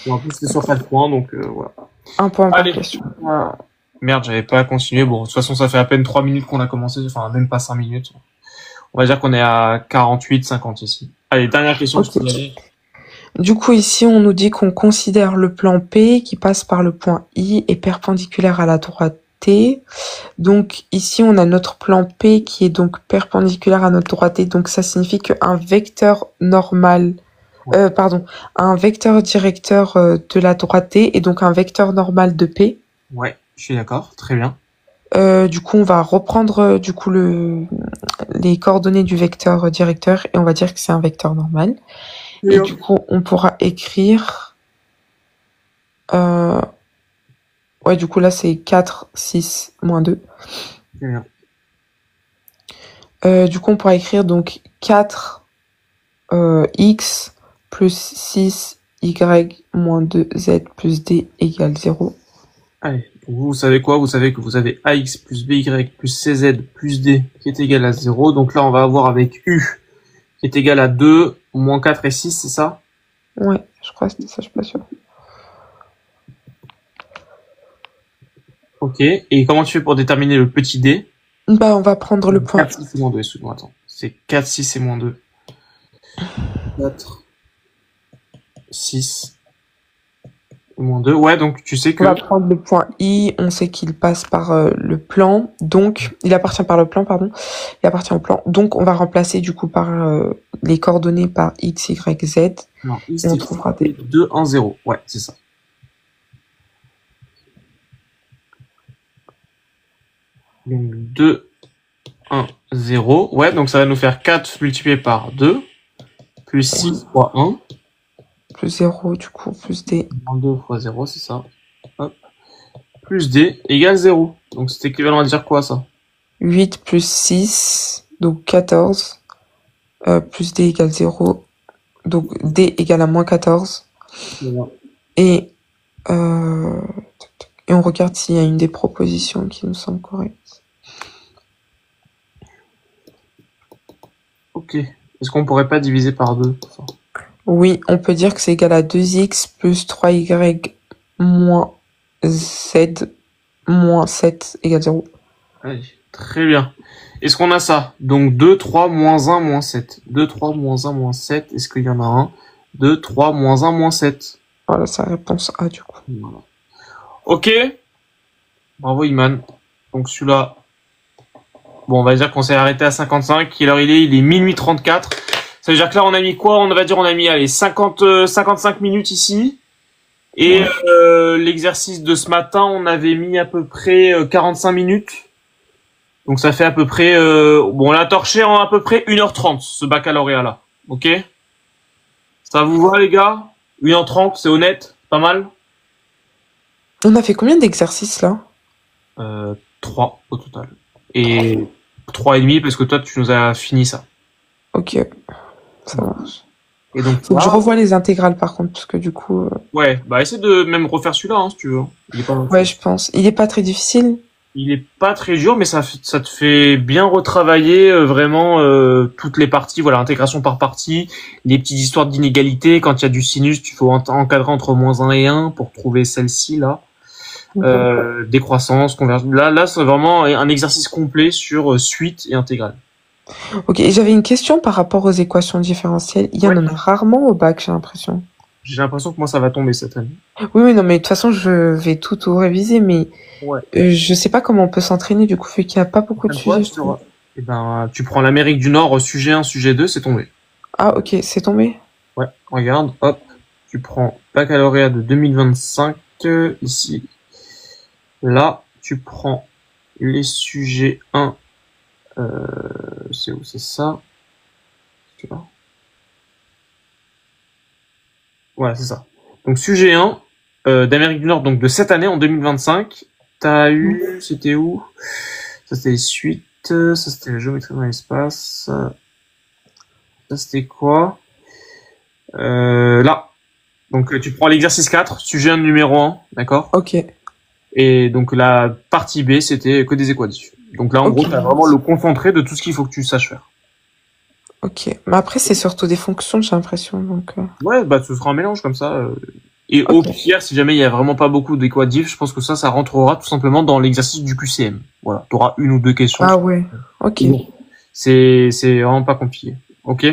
Et en plus, c'est sur 4 points, donc voilà. Un point par Allez. question. Merde, j'avais pas continué. Bon, de toute façon, ça fait à peine 3 minutes qu'on a commencé, enfin même pas 5 minutes. On va dire qu'on est à 48, 50 ici. Allez, dernière question. Okay. Du coup, ici, on nous dit qu'on considère le plan P qui passe par le point I et perpendiculaire à la droite T. Donc, ici, on a notre plan P qui est donc perpendiculaire à notre droite T. Donc, ça signifie qu'un vecteur normal, un vecteur directeur de la droite T est donc un vecteur normal de P. Ouais, je suis d'accord. Très bien. Du coup, on va reprendre du coup les coordonnées du vecteur directeur et on va dire que c'est un vecteur normal. Et du coup, on pourra écrire... Ouais, du coup, là, c'est 4, 6, moins 2. Très bien. Du coup, on pourra écrire donc 4 x plus 6y moins 2z plus d égale 0. Allez, vous savez quoi? Vous savez que vous avez ax plus by plus cz plus d qui est égal à 0. Donc là, on va avoir avec u qui est égal à 2, moins 4 et 6, c'est ça? Ouais, je crois que c'était ça, je suis pas sûr. Ok, et comment tu fais pour déterminer le petit d? Bah, on va prendre le point. 4, 6 et moins 2, excuse-moi, attends. C'est 4, 6 et moins 2. 4, 6 et moins 2. Ouais, donc tu sais que... On va prendre le point I, on sait qu'il passe par le plan, donc il appartient par le plan, pardon, il appartient au plan, donc on va remplacer du coup par les coordonnées par x, y, z, Non, et on trouvera des... 2, 1, 0. Ouais, c'est ça. Donc 2, 1, 0. Ouais, donc ça va nous faire 4 multiplié par 2, plus 6 fois 1. Plus 0, du coup, plus d. 2 fois 0, c'est ça. Hop. Plus d égale 0. Donc c'est équivalent à dire quoi, ça? 8 plus 6, donc 14, plus d égale 0, donc d égale à moins 14. Voilà. Et on regarde s'il y a une des propositions qui nous semble correcte. Ok. Est-ce qu'on pourrait pas diviser par 2 ça? Oui, on peut dire que c'est égal à 2x plus 3y moins z moins 7 égale 0. Allez, très bien. Est-ce qu'on a ça? Donc 2, 3, moins 1, moins 7. 2, 3, moins 1, moins 7. Est-ce qu'il y en a un? 2, 3, moins 1, moins 7. Voilà, sa réponse A du coup. Voilà. Ok. Bravo Iman. Donc celui-là, bon, on va dire qu'on s'est arrêté à 55. Quelle heure il est? Il est minuit 34. Ça veut dire que là, on a mis quoi? On va dire on a mis, allez, 55 minutes ici. Et l'exercice de ce matin, on avait mis à peu près 45 minutes. Donc ça fait à peu près... bon, on l'a torché en à peu près 1h30, ce baccalauréat-là. Ok? Ça vous va, les gars? 1h30, c'est honnête? Pas mal? On a fait combien d'exercices là? 3 au total. Et 3,5 parce que toi, tu nous as fini ça. Ok, ça marche. Et donc, Faut que je revoie les intégrales par contre, parce que du coup... Ouais, bah essaie de même refaire celui-là, hein, si tu veux. Il est pas... Ouais, je pense. Il est pas très difficile. Il est pas très dur, mais ça te fait bien retravailler vraiment toutes les parties, voilà, intégration par partie, les petites histoires d'inégalité. Quand il y a du sinus, tu faut encadrer entre -1 et 1 pour trouver celle-ci là. Décroissance, convergence. Là, c'est vraiment un exercice complet sur suite et intégrale. Ok, j'avais une question par rapport aux équations différentielles. Il y en a rarement au bac, j'ai l'impression. J'ai l'impression que moi, ça va tomber cette année. Oui, non, mais de toute façon, je vais tout réviser, mais je sais pas comment on peut s'entraîner, du coup, vu qu'il n'y a pas beaucoup de sujets. Eh ben, tu prends l'Amérique du Nord, sujet 1, sujet 2, c'est tombé. Ah, ok, c'est tombé? Ouais, regarde, hop, tu prends baccalauréat de 2025, ici. Là, tu prends les sujets 1, c'est où, c'est ça? Tu vois? Voilà, c'est ça. Donc, sujet 1, d'Amérique du Nord, donc de cette année, en 2025, t'as eu, c'était où? Ça, c'était les suites, ça, c'était la géométrie dans l'espace, ça, c'était quoi? Là. Donc, tu prends l'exercice 4, sujet 1 numéro 1, d'accord? Ok. Et donc, la partie B, c'était que des équatifs. Donc là, en gros, t'as vraiment le concentré de tout ce qu'il faut que tu saches faire. Ok. Mais après, c'est surtout des fonctions, j'ai l'impression, donc... Ouais, bah, ce sera un mélange comme ça. Et au pire, si jamais il y a vraiment pas beaucoup d'équatifs, je pense que ça rentrera tout simplement dans l'exercice du QCM. Voilà. T'auras une ou deux questions. Ah ouais. Ok. Bon. C'est vraiment pas compliqué. Ok?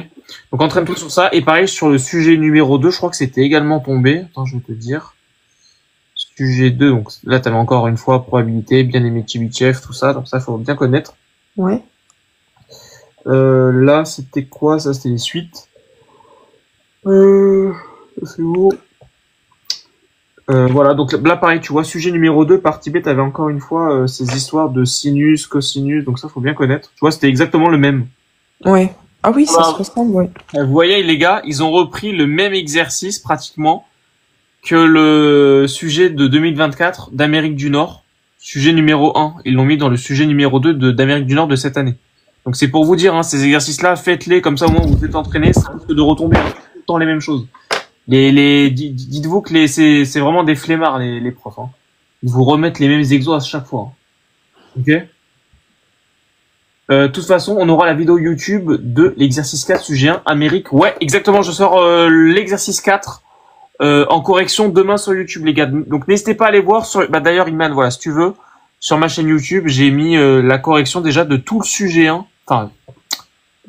Donc, entraîne-toi sur ça. Et pareil, sur le sujet numéro 2, je crois que c'était également tombé. Attends, je vais te dire. Sujet 2, donc là, t'avais encore une fois probabilité, bien aimé Tchibichev, tout ça. Donc ça, faut bien connaître. Ouais. Là, c'était quoi? Ça, c'était les suites. C'est où? Voilà, donc là, pareil, tu vois, sujet numéro 2, partie B, t'avais encore une fois ces histoires de sinus, cosinus, donc ça, faut bien connaître. Tu vois, c'était exactement le même. Ouais. Ah oui, ça se ressemble, ouais. Vous voyez, les gars, ils ont repris le même exercice, pratiquement, que le sujet de 2024 d'Amérique du Nord, sujet numéro 1. Ils l'ont mis dans le sujet numéro 2 d'Amérique du Nord de cette année. Donc c'est pour vous dire, hein, ces exercices-là, faites-les, comme ça au moins vous êtes entraînés, ça risque de retomber. temps les mêmes choses. Dites-vous que c'est vraiment des flemmards, les profs, hein. Ils vous remettent les mêmes exos à chaque fois, hein. Ok? De toute façon, on aura la vidéo YouTube de l'exercice 4, sujet 1, Amérique. Ouais, exactement, je sors l'exercice 4 en correction demain sur YouTube, les gars. Donc n'hésitez pas à aller voir sur... Bah d'ailleurs, Iman, voilà, si tu veux, sur ma chaîne YouTube, j'ai mis la correction déjà de tout le sujet 1. Enfin,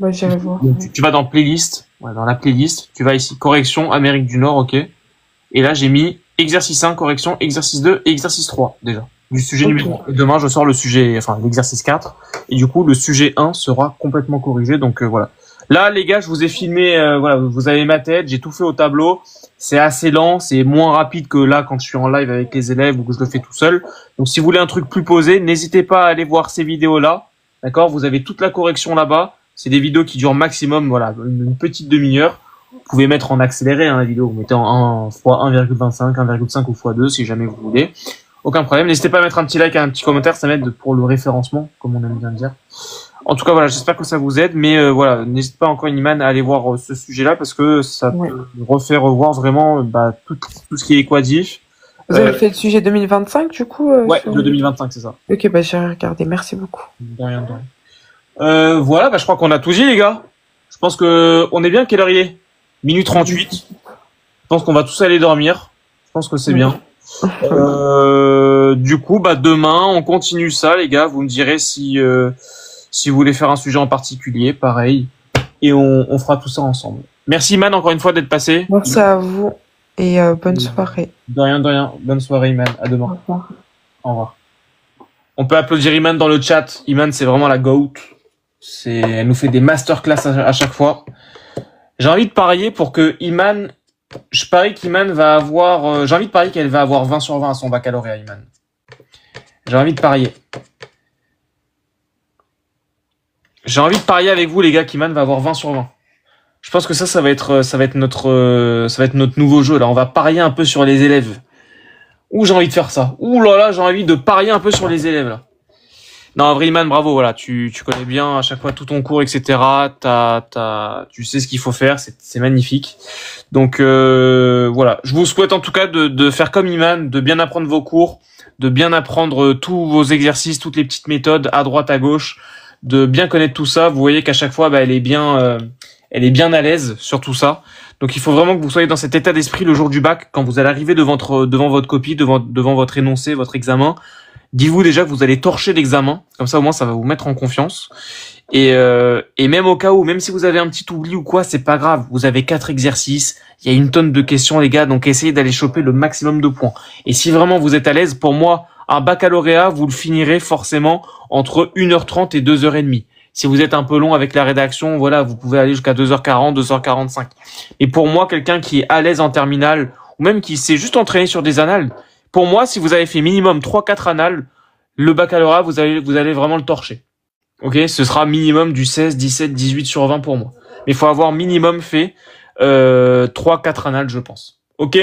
Bah, j'irai voir. tu vas dans playlist, ouais, dans la playlist, tu vas ici, correction Amérique du Nord, ok. Et là, j'ai mis exercice 1, correction, exercice 2 et exercice 3, déjà. Du sujet numéro 1. Demain, je sors le sujet, enfin, l'exercice 4. Et du coup, le sujet 1 sera complètement corrigé. Donc, voilà. Là, les gars, je vous ai filmé, voilà, vous avez ma tête, j'ai tout fait au tableau. C'est assez lent, c'est moins rapide que là quand je suis en live avec les élèves ou que je le fais tout seul. Donc, si vous voulez un truc plus posé, n'hésitez pas à aller voir ces vidéos-là. D'accord? Vous avez toute la correction là-bas. C'est des vidéos qui durent maximum, voilà, une petite demi-heure. Vous pouvez mettre en accéléré, hein, la vidéo. Vous mettez en 1 fois 1,25, 1,5 ou fois 2 si jamais vous voulez. Aucun problème. N'hésitez pas à mettre un petit like et un petit commentaire, ça m'aide pour le référencement, comme on aime bien dire. En tout cas, voilà, j'espère que ça vous aide, mais voilà, n'hésite pas encore, Iman, à aller voir ce sujet-là parce que ça peut refait revoir vraiment tout ce qui est équatif. Vous avez fait le sujet 2025 du coup Ouais, de 2025, c'est ça. Ok, bah j'ai regardé, merci beaucoup. De rien, de rien. Voilà, je crois qu'on a tout dit, les gars. Je pense que on est bien. Quelle heure il est? Minute 38. Je pense qu'on va tous aller dormir. Je pense que c'est bien. Du coup, demain, on continue ça, les gars. Vous me direz si vous voulez faire un sujet en particulier, pareil. Et on fera tout ça ensemble. Merci, Iman, encore une fois, d'être passé. Merci à vous et bonne soirée. De rien, de rien. Bonne soirée, Iman. À demain. Au revoir. Au revoir. On peut applaudir Iman dans le chat. Iman, c'est vraiment la GOAT. Elle nous fait des masterclass à chaque fois. J'ai envie de parier pour que Iman... Je parie qu'Iman va avoir... j'ai envie de parier qu'elle va avoir 20 sur 20 à son baccalauréat, Iman. J'ai envie de parier. J'ai envie de parier avec vous, les gars, qu'Iman va avoir 20 sur 20. Je pense que ça va être notre nouveau jeu, là. On va parier un peu sur les élèves. Ouh, j'ai envie de faire ça. Ouh là là, j'ai envie de parier un peu sur les élèves, là. Non, en vrai, Iman, bravo, voilà. Tu connais bien à chaque fois tout ton cours, etc. Tu sais ce qu'il faut faire. C'est magnifique. Donc, voilà. Je vous souhaite, en tout cas, de faire comme Iman, de bien apprendre vos cours, de bien apprendre tous vos exercices, toutes les petites méthodes à droite, à gauche, de bien connaître tout ça. Vous voyez qu'à chaque fois, elle est bien à l'aise sur tout ça. Donc, il faut vraiment que vous soyez dans cet état d'esprit le jour du bac, quand vous allez arriver devant votre copie, devant votre énoncé, votre examen. Dites-vous déjà que vous allez torcher l'examen. Comme ça, au moins, ça va vous mettre en confiance. Et même au cas où, même si vous avez un petit oubli ou quoi, c'est pas grave. Vous avez 4 exercices. Il y a une tonne de questions, les gars. Donc, essayez d'aller choper le maximum de points. Et si vraiment vous êtes à l'aise, pour moi, un baccalauréat, vous le finirez forcément entre 1h30 et 2h30. Si vous êtes un peu long avec la rédaction, voilà, vous pouvez aller jusqu'à 2h40, 2h45. Et pour moi, quelqu'un qui est à l'aise en terminale, ou même qui s'est juste entraîné sur des annales, pour moi, si vous avez fait minimum 3-4 annales, le baccalauréat, vous allez vraiment le torcher. Ok? Ce sera minimum du 16, 17, 18 sur 20 pour moi. Mais il faut avoir minimum fait 3-4 annales, je pense. Ok?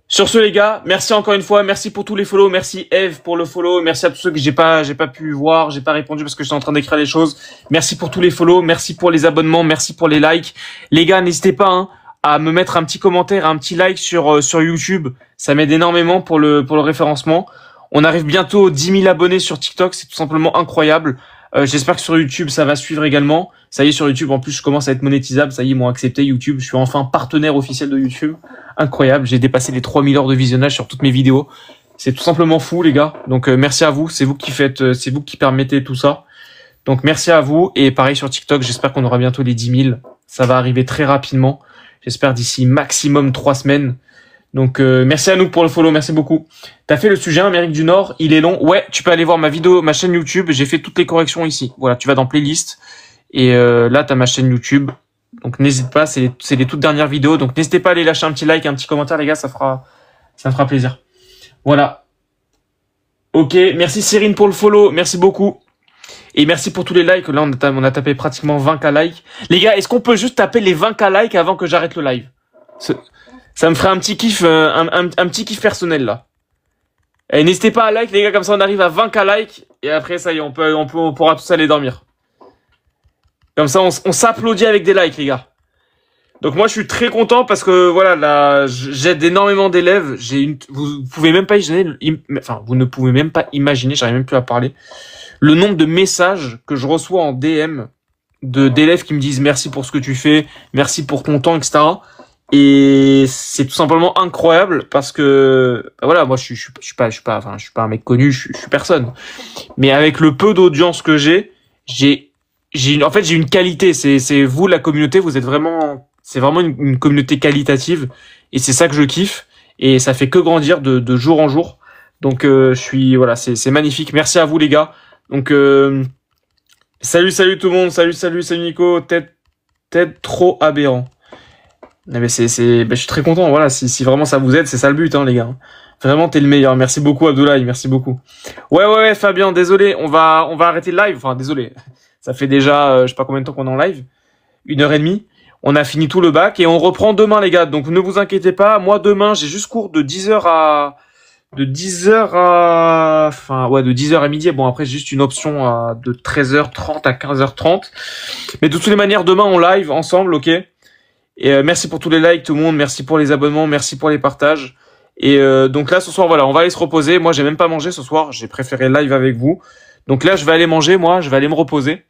Sur ce, les gars, merci encore une fois. Merci pour tous les follow. Merci Eve pour le follow. Merci à tous ceux que j'ai pas pu voir. J'ai pas répondu parce que j'étais en train d'écrire les choses. Merci pour tous les follow. Merci pour les abonnements. Merci pour les likes. Les gars, n'hésitez pas, à me mettre un petit commentaire, un petit like sur YouTube. Ça m'aide énormément pour le référencement. On arrive bientôt aux 10 000 abonnés sur TikTok. C'est tout simplement incroyable. J'espère que sur YouTube, ça va suivre également. Ça y est, sur YouTube, en plus, je commence à être monétisable. Ça y est, ils m'ont accepté YouTube. Je suis enfin partenaire officiel de YouTube. Incroyable. J'ai dépassé les 3000 heures de visionnage sur toutes mes vidéos. C'est tout simplement fou, les gars. Donc, merci à vous. C'est vous qui permettez tout ça. Donc, merci à vous. Et pareil sur TikTok, j'espère qu'on aura bientôt les 10 000. Ça va arriver très rapidement. J'espère d'ici maximum 3 semaines. Donc, merci à nous pour le follow. Merci beaucoup. T'as fait le sujet Amérique du Nord. Il est long. Ouais, tu peux aller voir ma vidéo, ma chaîne YouTube. J'ai fait toutes les corrections ici. Voilà, tu vas dans playlist. Et là, t'as ma chaîne YouTube. Donc, n'hésite pas. C'est les toutes dernières vidéos. Donc, n'hésitez pas à aller lâcher un petit like, un petit commentaire, les gars. Ça me fera plaisir. Voilà. Ok. Merci Cyrine pour le follow. Merci beaucoup. Et merci pour tous les likes. Là, on a tapé pratiquement 20K likes. Les gars, est-ce qu'on peut juste taper les 20K likes avant que j'arrête le live? Ça me ferait un petit kiff, un petit kiff personnel, là. Et n'hésitez pas à like, les gars, comme ça on arrive à 20K likes. Et après, ça y est, on pourra tous aller dormir. Comme ça, on s'applaudit avec des likes, les gars. Donc moi je suis très content parce que voilà, là j'aide énormément d'élèves. Vous pouvez même pas imaginer, enfin vous ne pouvez même pas imaginer, j'arrive même plus à parler, le nombre de messages que je reçois en DM d'élèves qui me disent merci pour ce que tu fais, merci pour ton temps, etc. Et c'est tout simplement incroyable parce que voilà, moi je suis pas un mec connu, je suis personne. Mais avec le peu d'audience que j'ai en fait j'ai une qualité. C'est vous la communauté, vous êtes vraiment, c'est vraiment une communauté qualitative et c'est ça que je kiffe et ça fait que grandir de jour en jour. Donc je suis voilà, c'est magnifique. Merci à vous les gars. Donc salut tout le monde, salut Nico, tête trop aberrant. Non mais je suis très content, voilà, si vraiment ça vous aide, c'est ça le but, hein, les gars. Vraiment, t'es le meilleur. Merci beaucoup, Abdoulaye, merci beaucoup. Ouais, Fabien, désolé, on va arrêter le live, enfin, désolé. Ça fait déjà, je sais pas combien de temps qu'on est en live. 1h30. On a fini tout le bac et on reprend demain, les gars. Donc, ne vous inquiétez pas. Moi, demain, j'ai juste cours de 10h de 10h à midi. Bon, après, j'ai juste une option de 13h30 à 15h30. Mais de toutes les manières, demain, on live ensemble, ok? Et merci pour tous les likes, tout le monde. Merci pour les abonnements. Merci pour les partages. Et donc là, ce soir, voilà, on va aller se reposer. Moi, j'ai même pas mangé ce soir. J'ai préféré live avec vous. Donc là, je vais aller manger, moi. Je vais aller me reposer.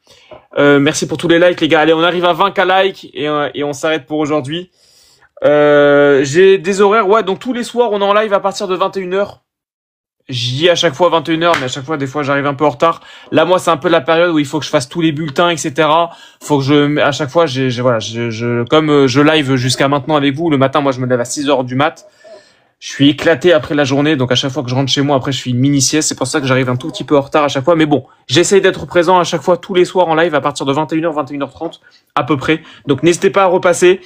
Merci pour tous les likes, les gars. Allez, on arrive à 20K likes et on s'arrête pour aujourd'hui. J'ai des horaires. Ouais, donc tous les soirs, on est en live à partir de 21h. J'y dis à chaque fois 21h, mais à chaque fois, des fois, j'arrive un peu en retard. Là, moi, c'est un peu la période où il faut que je fasse tous les bulletins, etc. Faut que à chaque fois, comme je live jusqu'à maintenant avec vous, le matin, moi, je me lève à 6h du mat. Je suis éclaté après la journée, donc à chaque fois que je rentre chez moi, après, je fais une mini-sieste. C'est pour ça que j'arrive un tout petit peu en retard à chaque fois. Mais bon, j'essaye d'être présent à chaque fois, tous les soirs en live à partir de 21h, 21h30, à peu près. Donc, n'hésitez pas à repasser.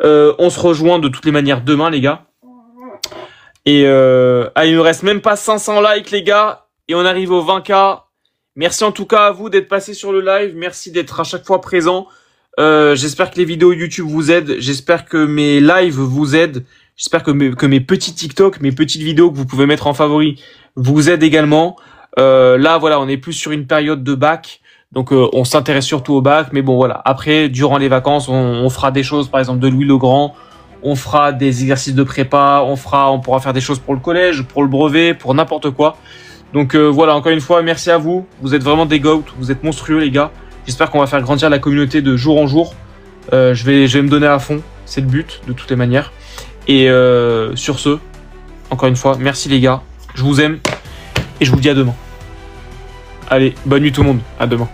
On se rejoint de toutes les manières demain, les gars. Et il me reste même pas 500 likes, les gars, et on arrive aux 20K. Merci en tout cas à vous d'être passé sur le live. Merci d'être à chaque fois présent. J'espère que les vidéos YouTube vous aident. J'espère que mes lives vous aident. J'espère que mes petits TikTok, mes petites vidéos que vous pouvez mettre en favori vous aident également. Là, voilà, on est plus sur une période de bac. Donc, on s'intéresse surtout au bac. Mais bon, voilà. Après, durant les vacances, on fera des choses, par exemple, de Louis le Grand. On fera des exercices de prépa, on pourra faire des choses pour le collège, pour le brevet, pour n'importe quoi. Donc voilà, encore une fois, merci à vous. Vous êtes vraiment des goats, vous êtes monstrueux les gars. J'espère qu'on va faire grandir la communauté de jour en jour. Je vais me donner à fond, c'est le but de toutes les manières. Et sur ce, encore une fois, merci les gars. Je vous aime et je vous dis à demain. Allez, bonne nuit tout le monde, à demain.